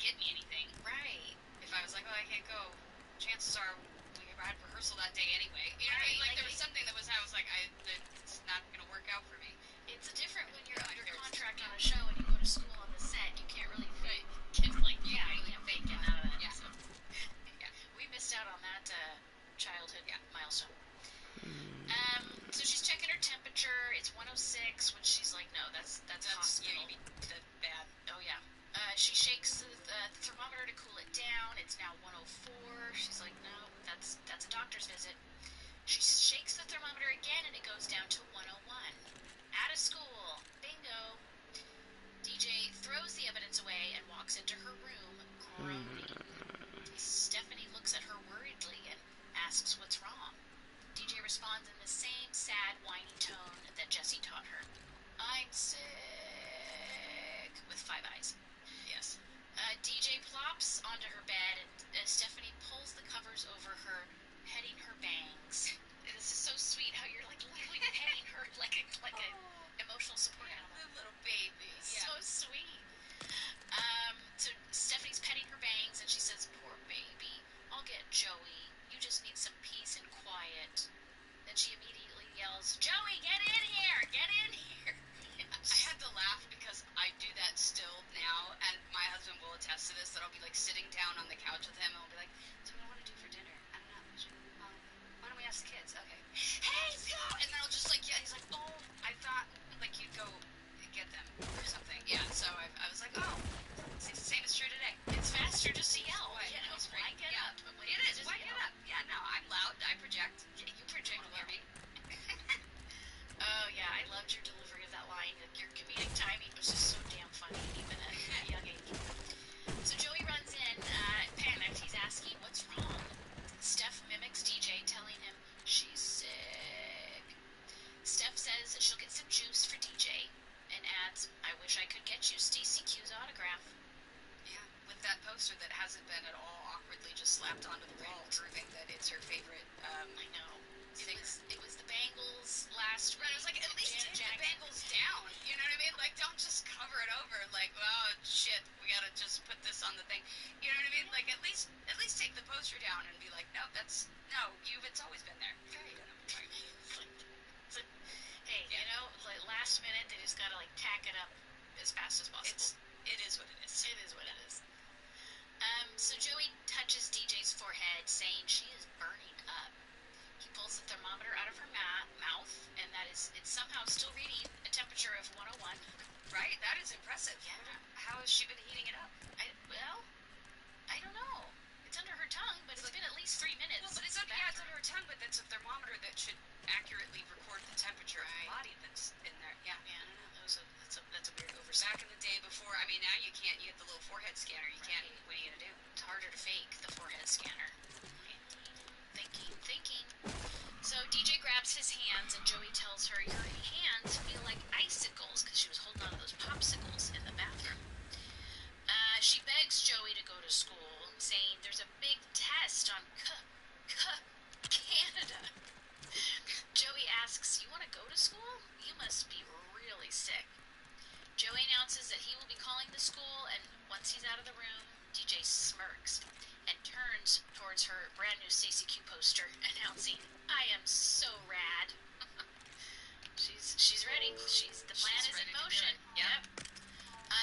S6: get me anything.
S12: Right.
S6: If I was like, oh, I can't go, chances are we had rehearsal that day anyway. You know what I mean? Like, there was something that was, I was like, it's not going to work out for me.
S12: It's different when you're under contract on a show and you go to school on the set. You can't really fake. You can't fake it out of that.
S6: Yeah.
S12: So. Yeah. We missed out on that childhood milestone. So she's checking her temperature. It's 106, which she's like, no, that's hospital.
S6: Yeah, the bad.
S12: Oh, yeah. She shakes the thermometer to cool it down. It's now 104. She's like, no, that's a doctor's visit. She shakes the thermometer again, and it goes down to 101. Out of school. Bingo. DJ throws the evidence away and walks into her room, groaning. Stephanie looks at her worriedly and asks what's wrong. DJ responds in the same sad, whiny tone that Jessie taught her. I'm sick. With 5 eyes.
S6: Yes.
S12: DJ plops onto her bed, and Stephanie pulls the covers over her, petting her bangs. This is so sweet how you're, like, literally petting her like a emotional support animal.
S6: The little baby.
S12: So sweet. So Stephanie's petting her bangs, and she says, poor baby, I'll get Joey. You just need some peace and quiet. Then she immediately yells, Joey, get in here! Get in here!
S6: I had to laugh because I do that still now, and my husband will attest to this, that I'll be, like, sitting down on the couch with him, and I'll be like, so what do I want to do for dinner? I don't know. Why don't we ask the kids? Okay. Hey, go! And then I'll just, like, yeah, he's like, oh, I thought, like, you'd go get them or something. Yeah, so I was like, oh, it's the same is true today.
S12: It's faster just to yell.
S6: Why?
S12: You know, why get up?
S6: It is. Why get up? Yeah, no, I'm loud. I project.
S12: You project well. Oh, yeah, I loved your delivery of that line. Your comedic timing was just so damn funny, even at a young age. So Joey runs in, panicked. He's asking, what's wrong? Steph mimics DJ, telling him she's sick. Steph says she'll get some juice for DJ and adds, I wish I could get you Stacey Q's autograph.
S6: Yeah, with that poster that hasn't been at all awkwardly just slapped onto the wall, proving that it's her favorite.
S12: I know. It was the Bangles last week.
S6: Right, I was like, at least take the Bangles down. You know what I mean? Like, don't just cover it over. Like, oh shit, we gotta just put this on the thing. You know what I mean? Like, at least take the poster down and be like, no, it's always been there.
S12: Right. Hey, you know, like last minute they just gotta like tack it up as fast as possible.
S6: It is what it is.
S12: It is what it is. So Joey touches DJ's forehead, saying she is burning up. He pulls the thermometer out of her mouth, and it's somehow still reading a temperature of 101.
S6: Right? That is impressive.
S12: Yeah.
S6: How has she been heating it up?
S12: I don't know. It's under her tongue, but it's been at least 3 minutes.
S6: Well, but it's under her tongue, but that's a thermometer that should accurately record the temperature of the body that's in there. Yeah.
S12: Yeah, I don't know. That's a weird oversight.
S6: Back in the day before, I mean, now you can't. You get the little forehead scanner. You can't. What are you gonna do?
S12: It's harder to fake the forehead scanner. Thinking. So DJ grabs his hands, and Joey tells her, your hands feel like icicles, because she was holding on to those popsicles in the bathroom. She begs Joey to go to school, saying there's a big test on Canada. Joey asks, you want to go to school? You must be really sick. Joey announces that he will be calling the school, and once he's out of the room, DJ smirks and turns towards her brand new Stacey Q poster, announcing, I am so rad. She's ready. The plan is in motion. Yep.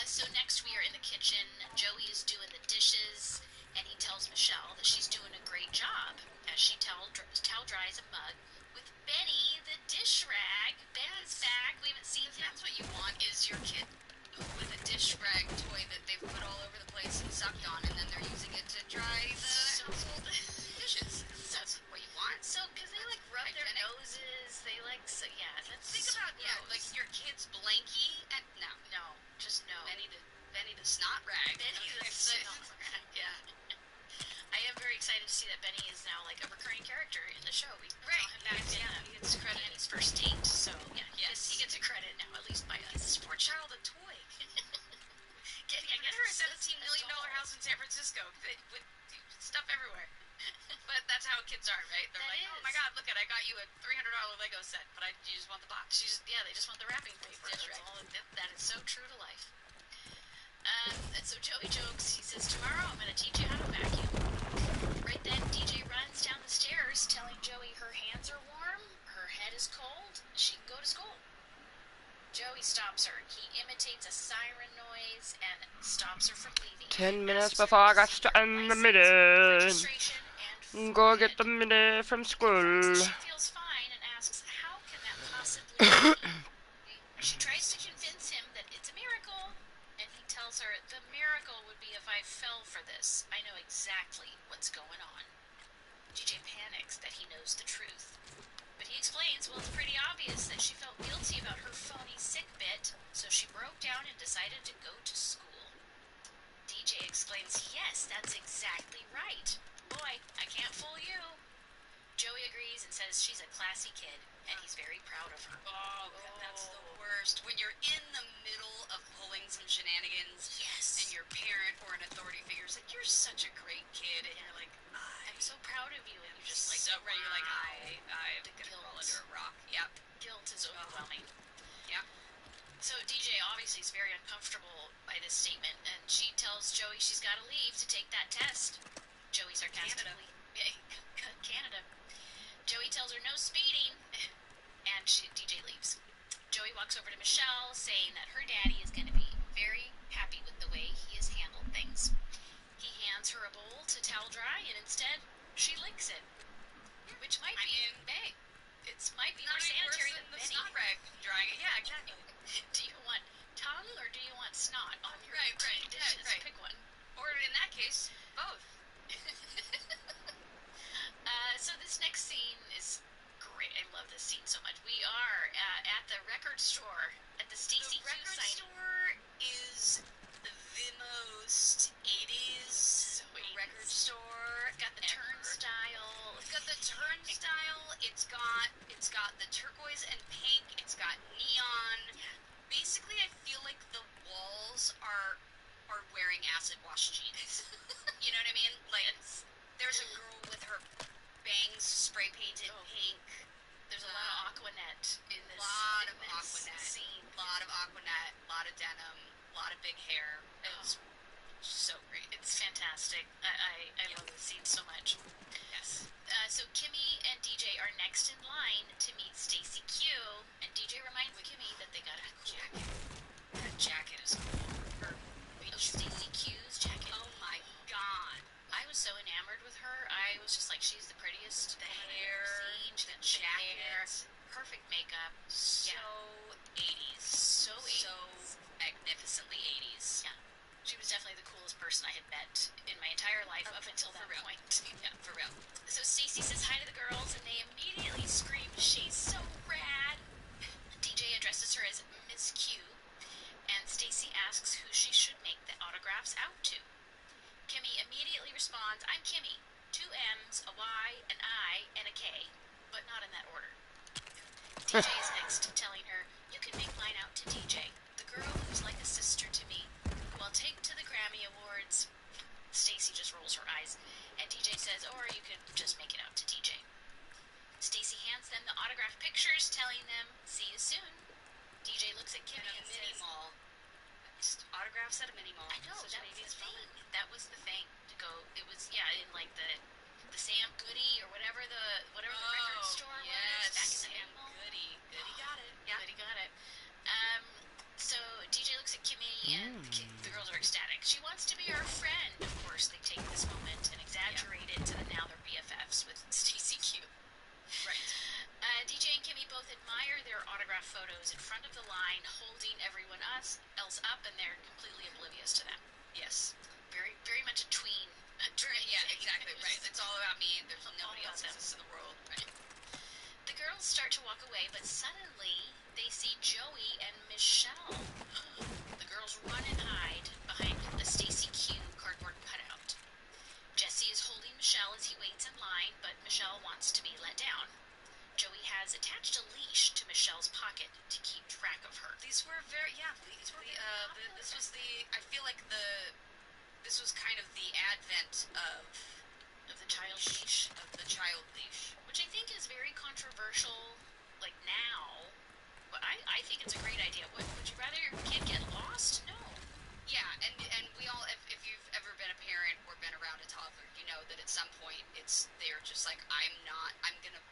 S12: So next we are in the kitchen. Joey is doing the dishes, and he tells Michelle that she's doing a great job as she towel dries a mug with Benny the dish rag. Benny's back. We haven't seen him.
S6: That's what you want, is your kid with a dish rag toy that they've put all over the place and sucked on, and then they're using it to dry the household dishes. That's what you want.
S12: So, because they like rub their noses, they like, so yeah, that's
S6: think about like your kid's blankie, and no,
S12: just no.
S6: Benny the snot rag.
S12: Benny the snot rag. Yeah. I am very excited to see that Benny is now like a recurring character in the show. We saw him back in
S6: he gets credit
S12: in his first date, so yeah, he gets a credit now, at least by us.
S6: Poor child, a toy. Get her a $17 million house in San Francisco. stuff everywhere. But that's how kids are, right? They're
S12: That
S6: like, oh
S12: is.
S6: my god, look I got you a $300 Lego set, but you just want the box.
S12: They just want the wrapping paper.
S6: That's
S12: That's
S6: right.
S12: all. That is so true to life. And so Joey jokes. He says, tomorrow I'm going to teach you how to vacuum. Right then, DJ runs down the stairs telling Joey her hands are warm, her head is cold, she can go to school. Joey stops her. He imitates a siren noise and stops her from leaving.
S1: 10 minutes
S12: Asks her
S1: before I
S12: to
S1: got
S12: see her
S1: started in the
S12: license,
S1: meeting.
S12: registration, and
S1: Go
S12: forehead.
S1: get the minute from
S12: He
S1: school.
S12: confirms that she feels fine and asks, how can that possibly be? She tries to convince him that it's a miracle, and he tells her, the miracle would be if I fell for this. I know exactly what's going on. DJ panics that he knows the truth. But he explains, well, it's pretty obvious that she felt guilty about her phony sick bit, so she broke down and decided to go to school. DJ explains, yes, that's exactly right. Boy, I can't fool you. Joey agrees and says she's a classy kid, and he's very proud of her.
S6: Oh, God, that's the worst. When you're in the middle of pulling some shenanigans,
S12: Yes.
S6: and your parent or an authority figure is like, you're such a great kid, and you're like,
S12: I'm so proud of you, and you're just like,
S6: so right, you're like, I'm
S12: the
S6: gonna
S12: guilt.
S6: crawl under a rock. Yep.
S12: Guilt is overwhelming.
S6: Yep.
S12: So DJ obviously is very uncomfortable by this statement, and she tells Joey she's got to leave to take that test. Joey sarcastically, Canada. Joey tells her no speeding, and DJ leaves. Joey walks over to Michelle, saying that her daddy is going to be very happy with the way he has handled things. He hands her a bowl to towel dry, and instead she licks it, which might might be more sanitary than
S6: the
S12: Benny.
S6: snot rag drying it. Yeah, exactly.
S12: Do you want tongue or do you want snot on your
S6: Right,
S12: dishes?
S6: right.
S12: Pick one.
S6: Or in that case, both.
S12: So this next scene is great. I love this scene so much. We are at the record store at the Stacy Q
S6: The record
S12: signing.
S6: store is the most 80s record store.
S12: It's got the
S6: ever.
S12: turnstile.
S6: It's got the turnstile. It's got the turquoise and pink. It's got neon. Basically, I feel like the walls are wearing acid wash jeans. You know what I mean? Like, there's a girl with her bangs spray painted pink.
S12: There's a lot of Aquanet in this. Scene.
S6: A lot of Aquanet. A lot of denim. A lot of big hair. It was so great.
S12: It's fantastic. I love this scene so much.
S6: Yes.
S12: So Kimmy and DJ are next in line to meet Stacy Q, and DJ reminds Kimmy that they got a jacket.
S6: That jacket is cool.
S12: Stacy Q's jacket.
S6: Oh my god.
S12: I was so enamored with her. I was just like, she's the prettiest.
S6: The
S12: woman
S6: hair,
S12: I've ever seen. She got
S6: the
S12: hair,
S6: jacket.
S12: perfect makeup.
S6: So 80s.
S12: So 80s.
S6: So magnificently 80s.
S12: Yeah. She was definitely the coolest person I had met in my entire life up until that point.
S6: Yeah, for real.
S12: So Stacy says hi to the girls, and they immediately scream, she's so rad. DJ addresses her as Ms. Q, and Stacy asks who she should make the autographs out to. Kimmy immediately responds, I'm Kimmy. 2 M's, a Y, an I, and a K, but not in that order. DJ is next, telling her, you can make mine out to DJ, the girl who's like a sister to me, who I'll take to the Grammy Awards. Stacy just rolls her eyes, and DJ says, or you could just make it out to DJ. Stacy hands them the autographed pictures, telling them, see you soon. DJ looks at Kimmy and
S6: Mini
S12: says,
S6: mall. Autographs at a mini mall.
S12: I know,
S6: Such
S12: that
S6: an
S12: was
S6: 80s
S12: the thing.
S6: moment.
S12: That was the thing to go. It was, in like the Sam Goody or whatever the record store was back in the
S6: Sam
S12: mall.
S6: Goody. Goody got it. Yeah.
S12: Goody got it. So DJ looks at Kimmy and the girls are ecstatic. She wants to be our friend. Of course, they take this moment and exaggerate it to the now they're BFFs with Stacy Q.
S6: Right.
S12: DJ and Kimmy both admire their autograph photos in front of the line, holding everyone else up, and they're completely oblivious to them.
S6: Yes.
S12: Very, very much a tween.
S6: Yeah, exactly. Right. It's all about me. There's nobody
S12: about
S6: else
S12: them.
S6: exists in the world. Right.
S12: The girls start to walk away, but suddenly they see Joey and Michelle. The girls run and hide behind the Stacy Q cardboard cutout. Jesse is holding Michelle as he waits in line, but Michelle wants to be let down. Joey has attached a leash to Michelle's pocket to keep track of her.
S6: These were very, this was the, I feel like this was kind of the advent of the child leash,
S12: which I think is very controversial, like now. But I think it's a great idea. Would you rather your kid get lost? No.
S6: Yeah, and we all, if you've ever been a parent or been around a toddler, you know that at some point they're just like, I'm gonna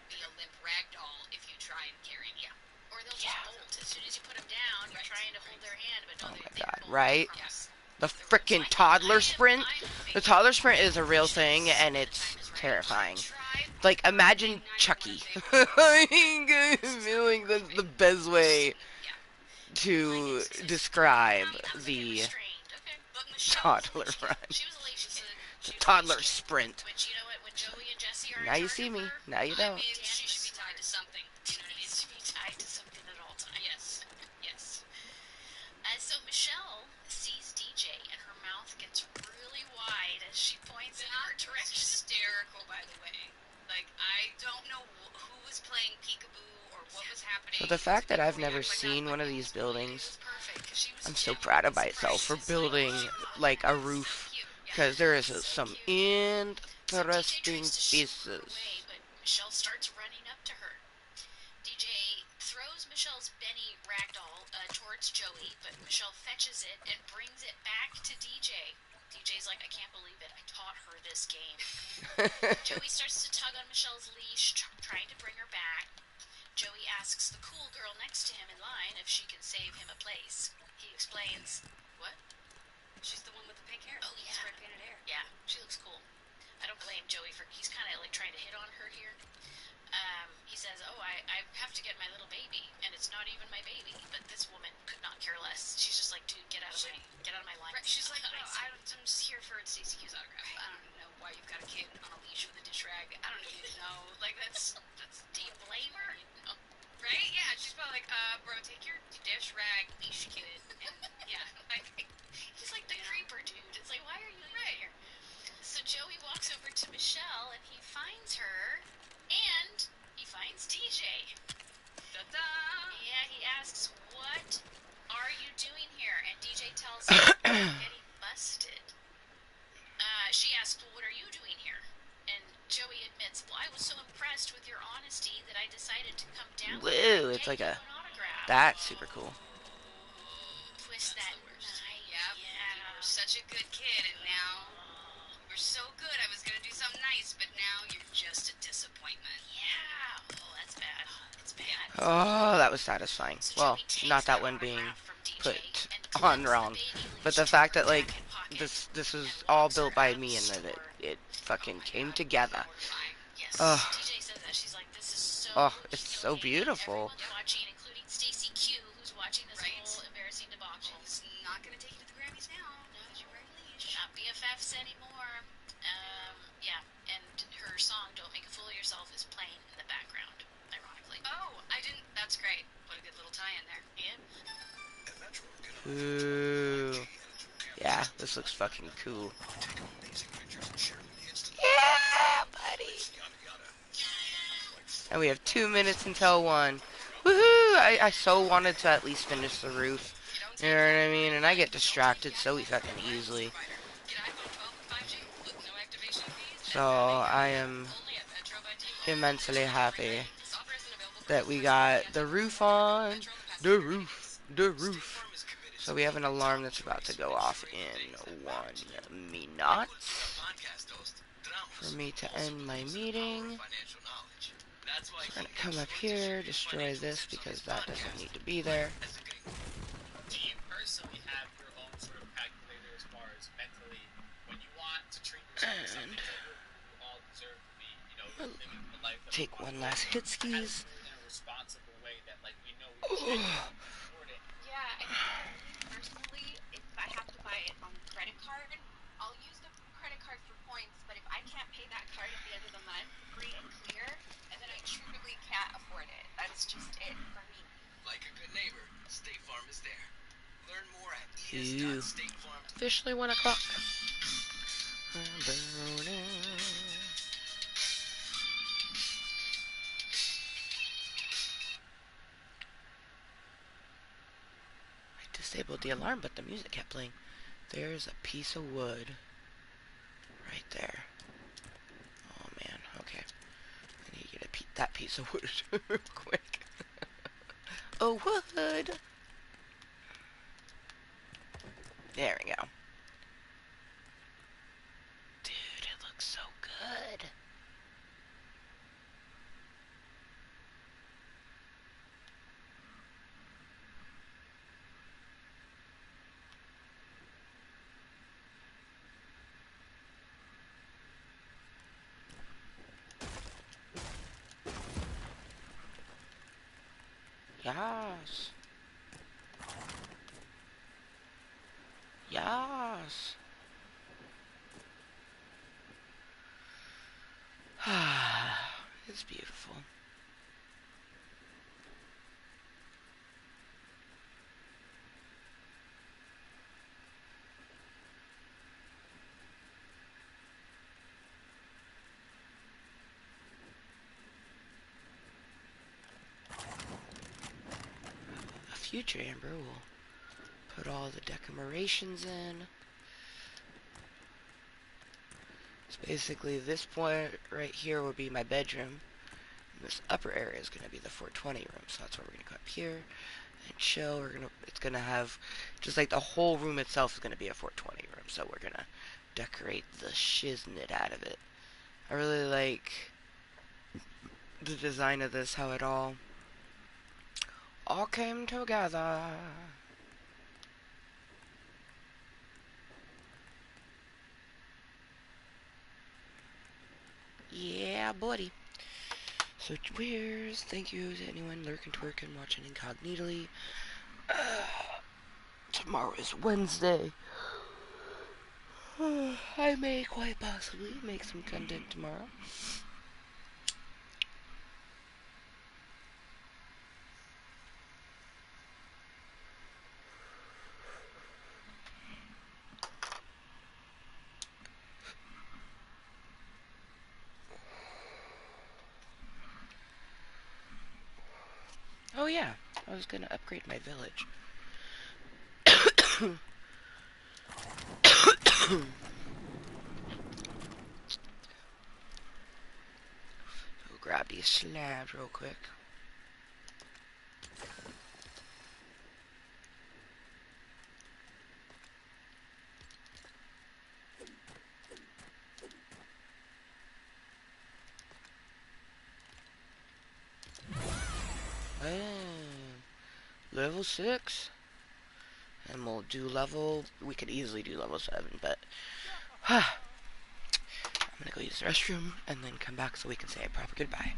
S6: be a limp rag doll if you try and carry me.
S12: Yeah. Or they'll just bolt as soon as you put them down. You're trying to hold their hand, but no,
S1: Oh my
S12: they
S1: god,
S12: bolt.
S1: right?
S12: Yes.
S1: The frickin' toddler sprint. The toddler sprint is a real thing, and it's terrifying. Like, imagine Chucky. I feel like that's the best way to describe the toddler run. The toddler sprint.
S12: Which, you know what, when Joey and Jesse are
S1: Now you see me, now you don't.
S6: She should be tied to something. You know what I mean?
S12: Needs to be tied to something at all times.
S6: Yes. Yes.
S12: So Michelle sees DJ, and her mouth gets really wide as she points in her direction.
S6: Hysterical, by the way. Like, I don't know who was playing peekaboo or what was happening.
S1: So the fact that I've never seen one of these buildings, I'm so proud of myself for building like a roof, because there is some interesting pieces.
S12: But Michelle starts running up to her. DJ throws Michelle's Benny ragdoll towards Joey, but Michelle fetches it and brings it back to DJ. DJ's like, I can't believe it. I taught her this game. Joey starts to tug on Michelle's leash, trying to bring her back. Joey asks the cool girl next to him in line if she can save him a place. He explains, what?
S6: She's the one with the pink hair.
S12: Oh, yeah.
S6: Spray painted hair.
S12: Yeah, she looks cool. I don't blame Joey for, he's kind of like trying to hit on her here. He says, oh, I have to get my little baby, and it's not even my baby. But this woman could not care less. She's just like, dude, get out of my line.
S6: Right, she's like, no, I'm just here for Stacey Q's autograph. I don't know why you've got a kid on a leash with a dish rag. I don't even know. Like, that's
S12: do you blame her? No.
S6: Right? Yeah, she's probably like, bro, take your dish rag leash kid. And, yeah, like,
S12: he's like the creeper dude. It's like, why are you here? So Joey walks over to Michelle, and he finds her, and he finds DJ.
S6: Ta-da!
S12: Yeah, he asks, what are you doing here? And DJ tells him, I'm getting busted. She asks, well, what are you doing here? And Joey admits, well, I was so impressed with your honesty that I decided to come down.
S1: Woo, it's like a... That's super cool.
S12: Twist that knife.
S6: Yep. Yeah. You were such a good kid, and now you were so good. I was going to do something nice, but now you're just a disappointment.
S12: Yeah. Oh, that's bad. It's bad.
S1: Oh, that was satisfying. Well, not that one being put on wrong, but the fact that, like, this was all built by me and that it fucking came together. Oh, it's so beautiful.
S12: Watching, including Stacey Q, who's watching this whole embarrassing debacle.
S6: Who's not going to take you to the Grammys now because you're wearing a leash.
S12: Not BFFs anymore. Yeah, and her song "Don't Make a Fool of Yourself" is playing in the background, ironically.
S6: Oh, I didn't. That's great. What a good little tie-in there.
S12: Yeah.
S1: Ooh. Yeah, this looks fucking cool. Yeah, buddy. And we have 2 minutes until 1. Woohoo! I so wanted to at least finish the roof. You know what I mean? And I get distracted so fucking easily. So I am immensely happy that we got the roof on. The roof. So we have an alarm that's about to go off in 1 minute for me to end my meeting. So we're gonna come up here, destroy this because that doesn't need to be there.
S10: Do you personally have your own sort of calculator as far as mentally when you want to treat yourself to something that you all deserve to be, you know, living the life that
S1: Take one last hit skis.
S10: in a responsible way that like we know we can afford it.
S6: Yeah, I think personally, if I have to buy it on credit card, I'll use the credit card for points, but if I can't pay that card at the end of the month, free and clear, and then I truly can't afford it. That's just it for me.
S9: Like a good neighbor, State Farm is there. Learn more at
S1: Ew.
S9: es.statefarm.
S1: Officially 1 o'clock. I disabled the alarm, but the music kept playing. There's a piece of wood right there. Okay. I need to get that piece of wood real quick. Oh, wood! There we go. Dude, it looks so good. Yes. Yes. It's beautiful. A future Amber will put all the decorations in. So basically this point right here will be my bedroom. And this upper area is going to be the 420 room. So that's where we're going to go up here and chill. It's going to have, just like the whole room itself is going to be a 420 room. So we're going to decorate the shiznit out of it. I really like the design of this, how it all came together. Yeah, buddy. So cheers. Thank you to anyone lurking, twerking, watching incognitally. Tomorrow is Wednesday. I may quite possibly make some content tomorrow. Oh yeah, I was gonna upgrade my village. So grab these slabs real quick. Level 6. And we'll do we could easily do level 7, but I'm gonna go use the restroom and then come back so we can say a proper goodbye.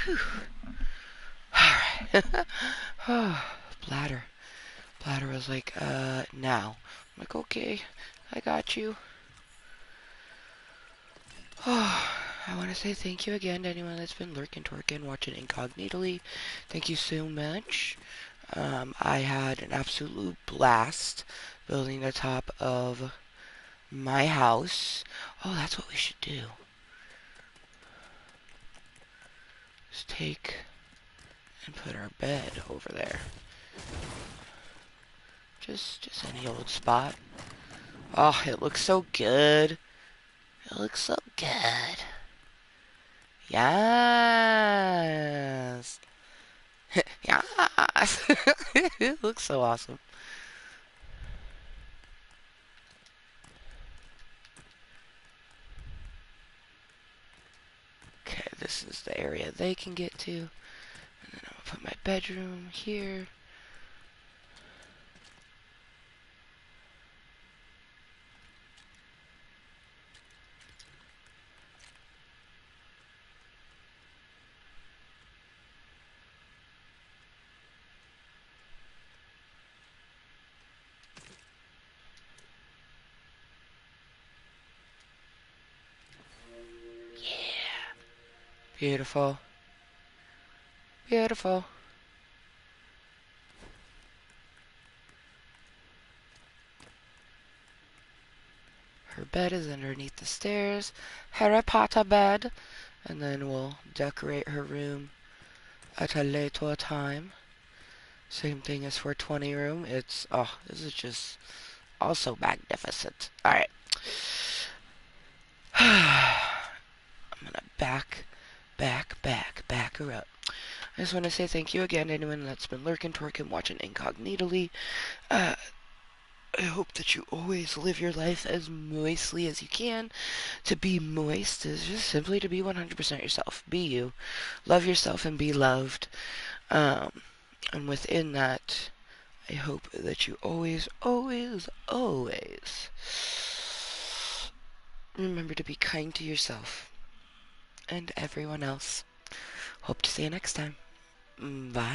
S1: Whew. Alright. Bladder. Bladder was like, now. I'm like, okay, I got you. Oh, I want to say thank you again to anyone that's been lurking, twerking, watching incognitally. Thank you so much. I had an absolute blast building the top of my house. Oh, that's what we should do. Just take and put our bed over there. Just any old spot. Oh, it looks so good. It looks so good. Yes. Yes. It looks so awesome. Okay, this is the area they can get to. And then I'm gonna put my bedroom here. Yeah. Beautiful. Beautiful. Her bed is underneath the stairs. Harry Potter bed. And then we'll decorate her room at a later time. Same thing as for 20 room. It's, oh, this is just also magnificent. Alright. I'm gonna back her up. I just want to say thank you again to anyone that's been lurking, twerking, watching incognitally. I hope that you always live your life as moistly as you can. To be moist is just simply to be 100% yourself. Be you. Love yourself and be loved. And within that, I hope that you always remember to be kind to yourself and everyone else. Hope to see you next time. Bye.